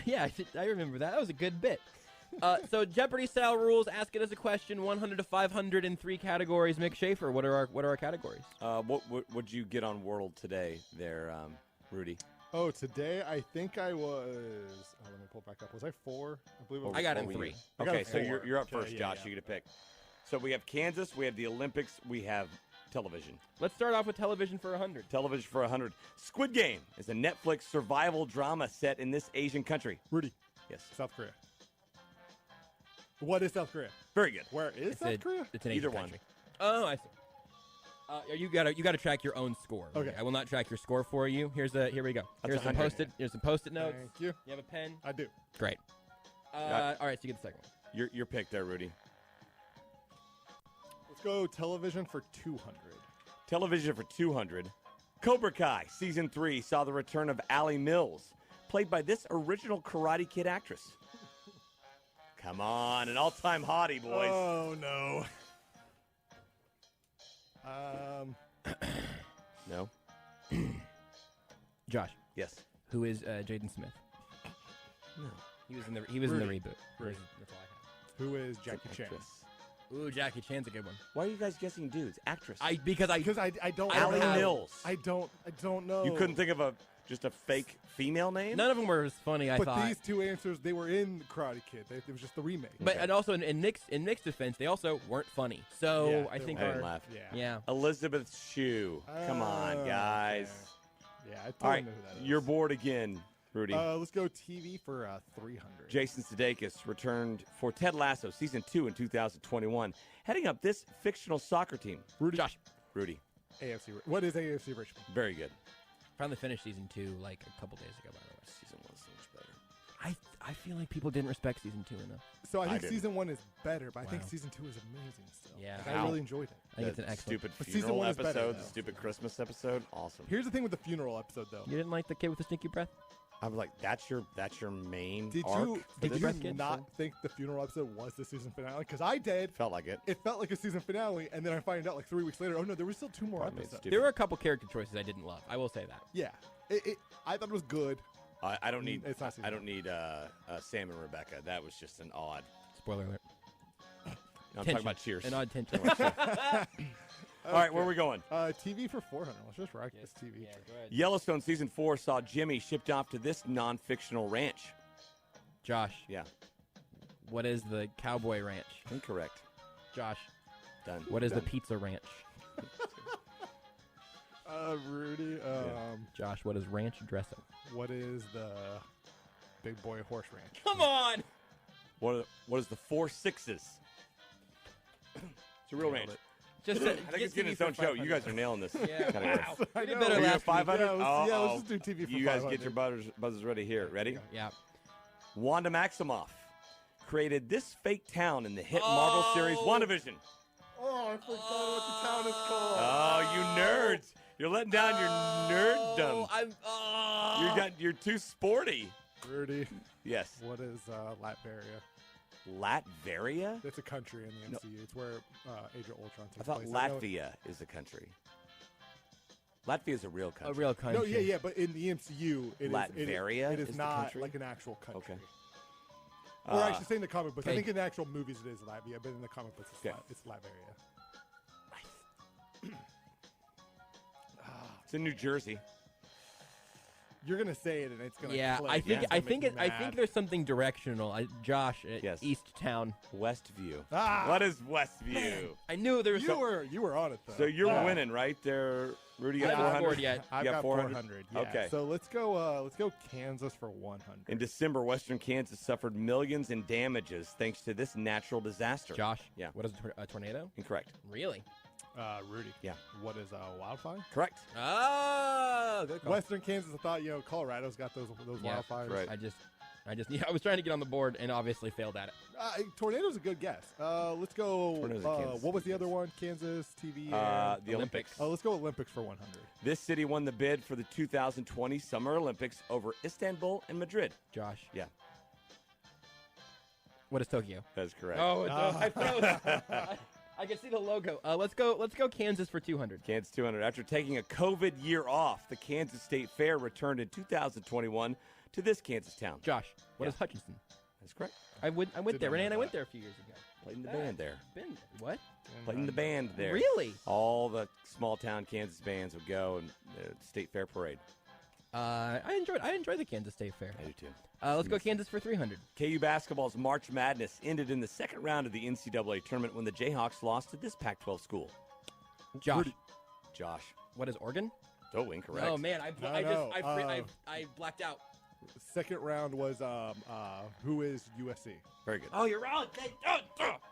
yeah, I remember that. That was a good bit. So Jeopardy-style rules. Asking us a question. 100 to 500 in 3 categories. Mick Shaffer, what are our categories? What would you get on World today, there, Rudy? Oh, today I think I was. Oh, let me pull it back up. Was I 4? I believe it was. I got in 3. Okay, so you're up first, Josh. You get to pick. So we have Kansas. We have the Olympics. We have television. Let's start off with television for 100. Television for 100. Squid Game is a Netflix survival drama set in this Asian country. Rudy. Yes. South Korea. What is South Korea? Very good. Where is South Korea? It's an Either Asian one. country. Oh, I see. You gotta track your own score. Okay. I will not track your score for you. Here we go. Here's some post-it notes. Thank you. You have a pen? I do. Great. All right, so you get the second one. Your pick there, Rudy. Let's go television for 200. Television for 200. Cobra Kai Season 3 saw the return of Allie Mills, played by this original Karate Kid actress. Come on, an all-time hottie, boys. Oh, no. No. Josh. Yes. Who is Jaden Smith? No. He was in the reboot. Rudy. That's all I have. Who is Jackie Chan? Ooh, Jackie Chan's a good one. Why are you guys guessing dudes? Actress. Because I don't Allie know. Mills. I don't know. You couldn't think of just a fake female name? None of them were as funny. I but thought. These two answers, they were in Karate Kid. It was just the remake. But and also in Nick's defense, they also weren't funny. So Yeah, I think I didn't laugh. Yeah. Elizabeth Shue. Come on, guys. Yeah, I totally All right, know who that is. you're bored again, Rudy. Let's go TV for 300. Jason Sudeikis returned for Ted Lasso Season 2 in 2021, heading up this fictional soccer team. Rudy. Josh. Rudy. AFC. What is AFC Richmond? Very good. Finally finished season 2 like a couple days ago. By the way, Season 1 is so much better. I feel like people didn't respect season 2 enough. So I think didn't. season 1 is better, but I think Wow. season 2 is amazing still. Yeah. Like, I really enjoyed it. I think it's an excellent. Stupid But season funeral 1 is better, episode, though. the stupid Christmas episode. Awesome. Here's the thing with the funeral episode, though. You didn't like the kid with the stinky breath? I was like, that's your main Did arc you for this? not think the funeral episode was the season finale? Because I did. Felt like it. It felt like a season finale, and then I find out like 3 weeks later, oh no, there was still 2 more Probably episodes. stupid. There were a couple character choices I didn't love. I will say that. Yeah, I thought it was good. I don't need. It's not season I don't need Sam and Rebecca. That was just an odd. Spoiler alert. No, I'm Tension. talking about Cheers. An odd tension. All right, where are we going? TV for 400. Let's just rack this TV. Yeah, go ahead. Yellowstone Season 4 saw Jimmy shipped off to this non-fictional ranch. Josh. Yeah. What is the Cowboy Ranch? Incorrect. Josh. Done. What is Done. the Pizza Ranch? Rudy. Josh, what is ranch dressing? What is the Big Boy Horse Ranch? Come on! What is the 4 Sixes? It's a real ranch. Just I think it's getting its own show. You guys are nailing this. Yeah. category. Wow. I We did know. better Are you last at 500? week. Yeah, let's just do TV for You guys 500. get your buzzers ready here. Ready? Yeah. Wanda Maximoff created this fake town in the hit Marvel series WandaVision. Oh, I forgot what the town is called. Oh, you nerds. You're letting down your nerddom. You're too sporty. Rudy. Yes. What is Latveria? Latveria? It's a country in the MCU. It's where Age of Ultron takes I thought place. Latvia is a country. Latvia is a real country. A real country. No, yeah, but in the MCU, Latveria it is is the not country? like an actual country. Okay. Or I should say in the comic books. I okay. think in the actual movies it is Latvia, but in the comic books it's, Okay. it's Latveria. It's in New Jersey. You're gonna say it and it's gonna. Yeah, click. I think It's I gonna think make it, me I mad. think there's something directional. Josh, Yes. East Town. Westview. Ah! What is Westview? I knew there was. You were on it though. So you're winning right there, Rudy. You I got haven't 400. scored yet. I've You got 400. 400. Yeah. Okay. So let's go Kansas for 100. In December, Western Kansas suffered millions in damages thanks to this natural disaster. Josh. Yeah. What is a tornado? Incorrect. Really? Rudy. Yeah. What is wildfire? Correct. Oh, good call. Western Kansas. I thought Colorado's got those Yeah, wildfires. right. I was trying to get on the board and obviously failed at it. Tornado's a good guess. Let's go. Tornado's in Kansas. What was the other one? Kansas TV. The Olympics. Let's go Olympics for 100. This city won the bid for the 2020 Summer Olympics over Istanbul and Madrid. Josh. Yeah, What is Tokyo? that is correct. Oh, I froze. I can see the logo. Let's go Kansas for 200. Kansas 200. After taking a COVID year off, the Kansas State Fair returned in 2021 to this Kansas town. Josh, what Yeah. is Hutchinson? That's correct. I went Didn't there. know Renee and I that. went there a few years ago. Played in the band there. What? Played in the band there. Really? All the small town Kansas bands would go and State Fair parade. I enjoyed the Kansas State Fair. I do too. Let's go Kansas for 300. KU basketball's March Madness ended in the second round of the NCAA tournament when the Jayhawks lost to this Pac-12 school. Josh. Josh. What is Oregon? Oh, incorrect. Oh man, I blacked out. Second round was who is USC? Very good. Oh, you're wrong.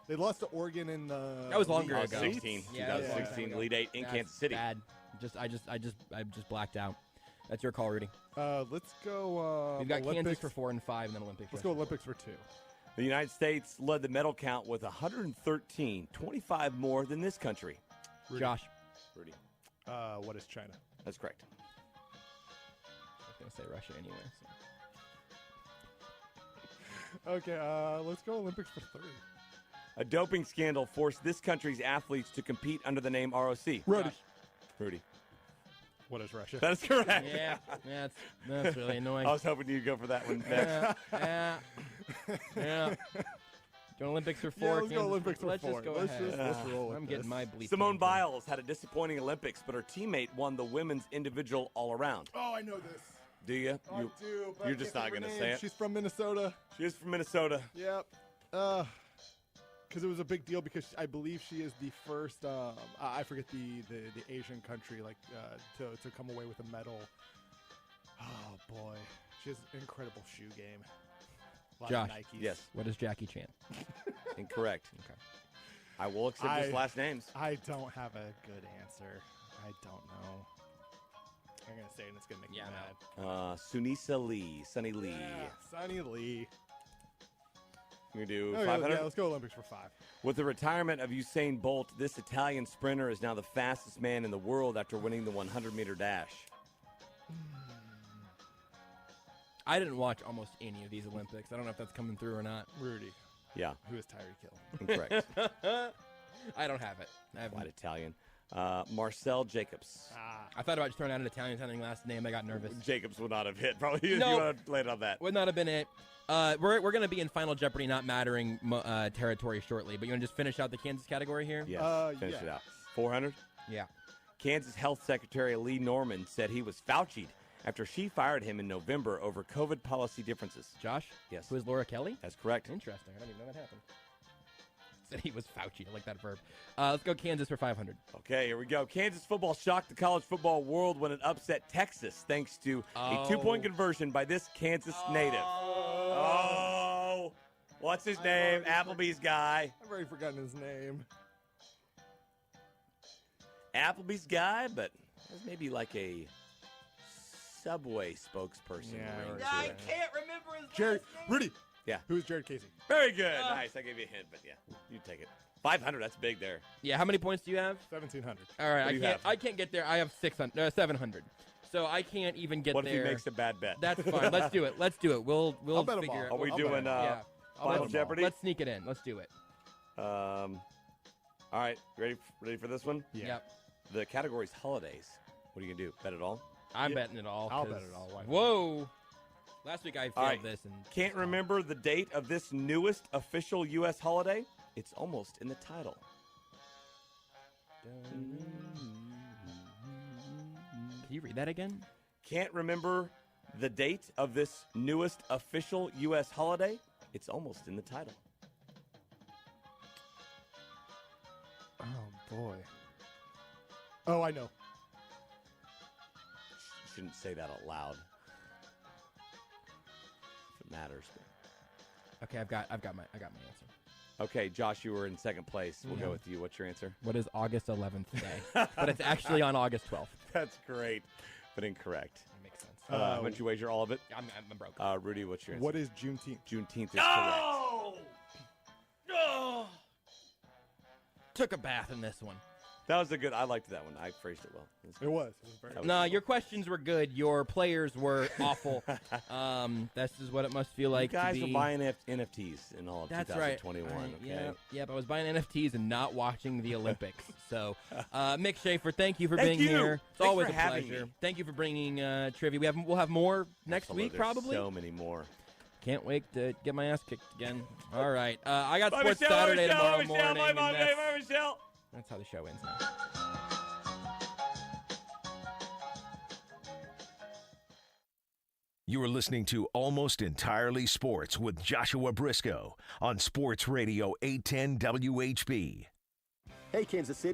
They lost to Oregon in the. That was longer ago. 2016, Elite Eight in Kansas City. Bad. I just blacked out. That's your call, Rudy. Let's go. We've got Olympics. Kansas for 4 and 5, and then Olympics. Let's go Olympics for 2. The United States led the medal count with 113, 25 more than this country. Rudy. Josh. Rudy. What is China? That's correct. I was going to say Russia anyway. So. Okay, let's go Olympics for 3. A doping scandal forced this country's athletes to compete under the name ROC. Rudy. Rudy. What is Russia? That is correct. Yeah, that's really annoying. I was hoping you'd go for that one next. Yeah. Go Olympics for 4. Yeah, let's go Olympics for 4. Let's just go ahead. Let's roll with I'm getting my bleep. Simone Biles had a disappointing Olympics, but her teammate won the women's individual all-around. Oh, I know this. Do you? I do, but You're I just can't not think going of to her say name. it. She's from Minnesota. She is from Minnesota. Yep. Because it was a big deal because I believe she is the first. I forget the Asian country to come away with a medal. Oh boy, she has an incredible shoe game. A lot Josh. of Nikes. Yes. What is Jackie Chan? Incorrect. Okay. I will accept his last names. I don't have a good answer. I don't know. I'm gonna say it and it's gonna make me mad. Sunisa Lee. Sunny Lee. Yeah, Sunny Lee. You do Okay, 500? yeah, let's go Olympics for 5. With the retirement of Usain Bolt, this Italian sprinter is now the fastest man in the world after winning the 100-meter dash. I didn't watch almost any of these Olympics. I don't know if that's coming through or not. Rudy. Yeah. Who is Tyreek Hill? Incorrect. I don't have it. White Italian. Marcel Jacobs. I thought about just throwing out an Italian-sounding last name. I got nervous. Jacobs would not have hit. Probably No. you would have laid on that. Would not have been it. We're going to be in Final Jeopardy, not mattering territory shortly. But you want to just finish out the Kansas category here? Yes. Finish it out. 400? Yeah. Kansas Health Secretary Lee Norman said he was Fauci'd after she fired him in November over COVID policy differences. Josh? Yes. Who is Laura Kelly? That's correct. Interesting. I don't even know that happened. Said he was Fauci. I like that verb. Let's go Kansas for 500. Okay, here we go. Kansas football shocked the college football world when it upset Texas thanks to a 2-point conversion by this Kansas native. Oh. What's his name? Applebee's guy. I've already forgotten his name. Applebee's guy, but there's maybe like a Subway spokesperson. ring to I it. can't remember his Jared. Rudy. Yeah. Who is Jared Casey? Very good. Nice. I gave you a hint, but yeah, you take it. 500. That's big there. Yeah, how many points do you have? 1,700. All right, What do you have? I can't get there. I have 700. So I can't even get What there. if he makes a bad bet? That's fine. Let's do it. We'll I'll bet 'em figure all. it. Are we I'll doing yeah. Final Jeopardy? Let's sneak it in. Let's do it. All right. Ready for this one? Yeah. Yep. The category's holidays. What are you gonna do? Bet it all? I'm betting it all. I'll 'cause- bet it all. Why not? Whoa. Last week I failed All right. this and Can't remember the date of this newest official U.S. holiday? It's almost in the title. Can you read that again? Can't remember the date of this newest official U.S. holiday? It's almost in the title. Oh, boy. Oh, I know. You shouldn't say that out loud. If it matters. Okay, I've got my answer. Okay, Josh, you were in second place. We'll go with you. What's your answer? What is August 11th day? But it's actually on August 12th. That's great, but incorrect. That makes sense. Why don't you wager all of it? I'm broke. Rudy, what's your answer? What is Juneteenth? Juneteenth is No! No! Took a bath in this one. correct. That was a good. I liked that one. I phrased it well. It was. Very That was No, good. your questions were good. Your players were awful. This is what it must feel like you guys to be. were buying NFTs in all of That's right. 2021. Okay. Yep. I was buying NFTs and not watching the Olympics. So, Mick Shaffer, thank you for Thank being you. here. It's Thanks always for a having pleasure. me. Thank you for bringing trivia. We'll have more next Although week, there's probably. So many more. Can't wait to get my ass kicked again. All right. I got Bye, Sports Michelle, Saturday Michelle, tomorrow Michelle, morning. bye, and Mom, that's, bye, Michelle. that's how the show ends now. You are listening to Almost Entirely Sports with Joshua Brisco on Sports Radio 810 WHB. Hey, Kansas City.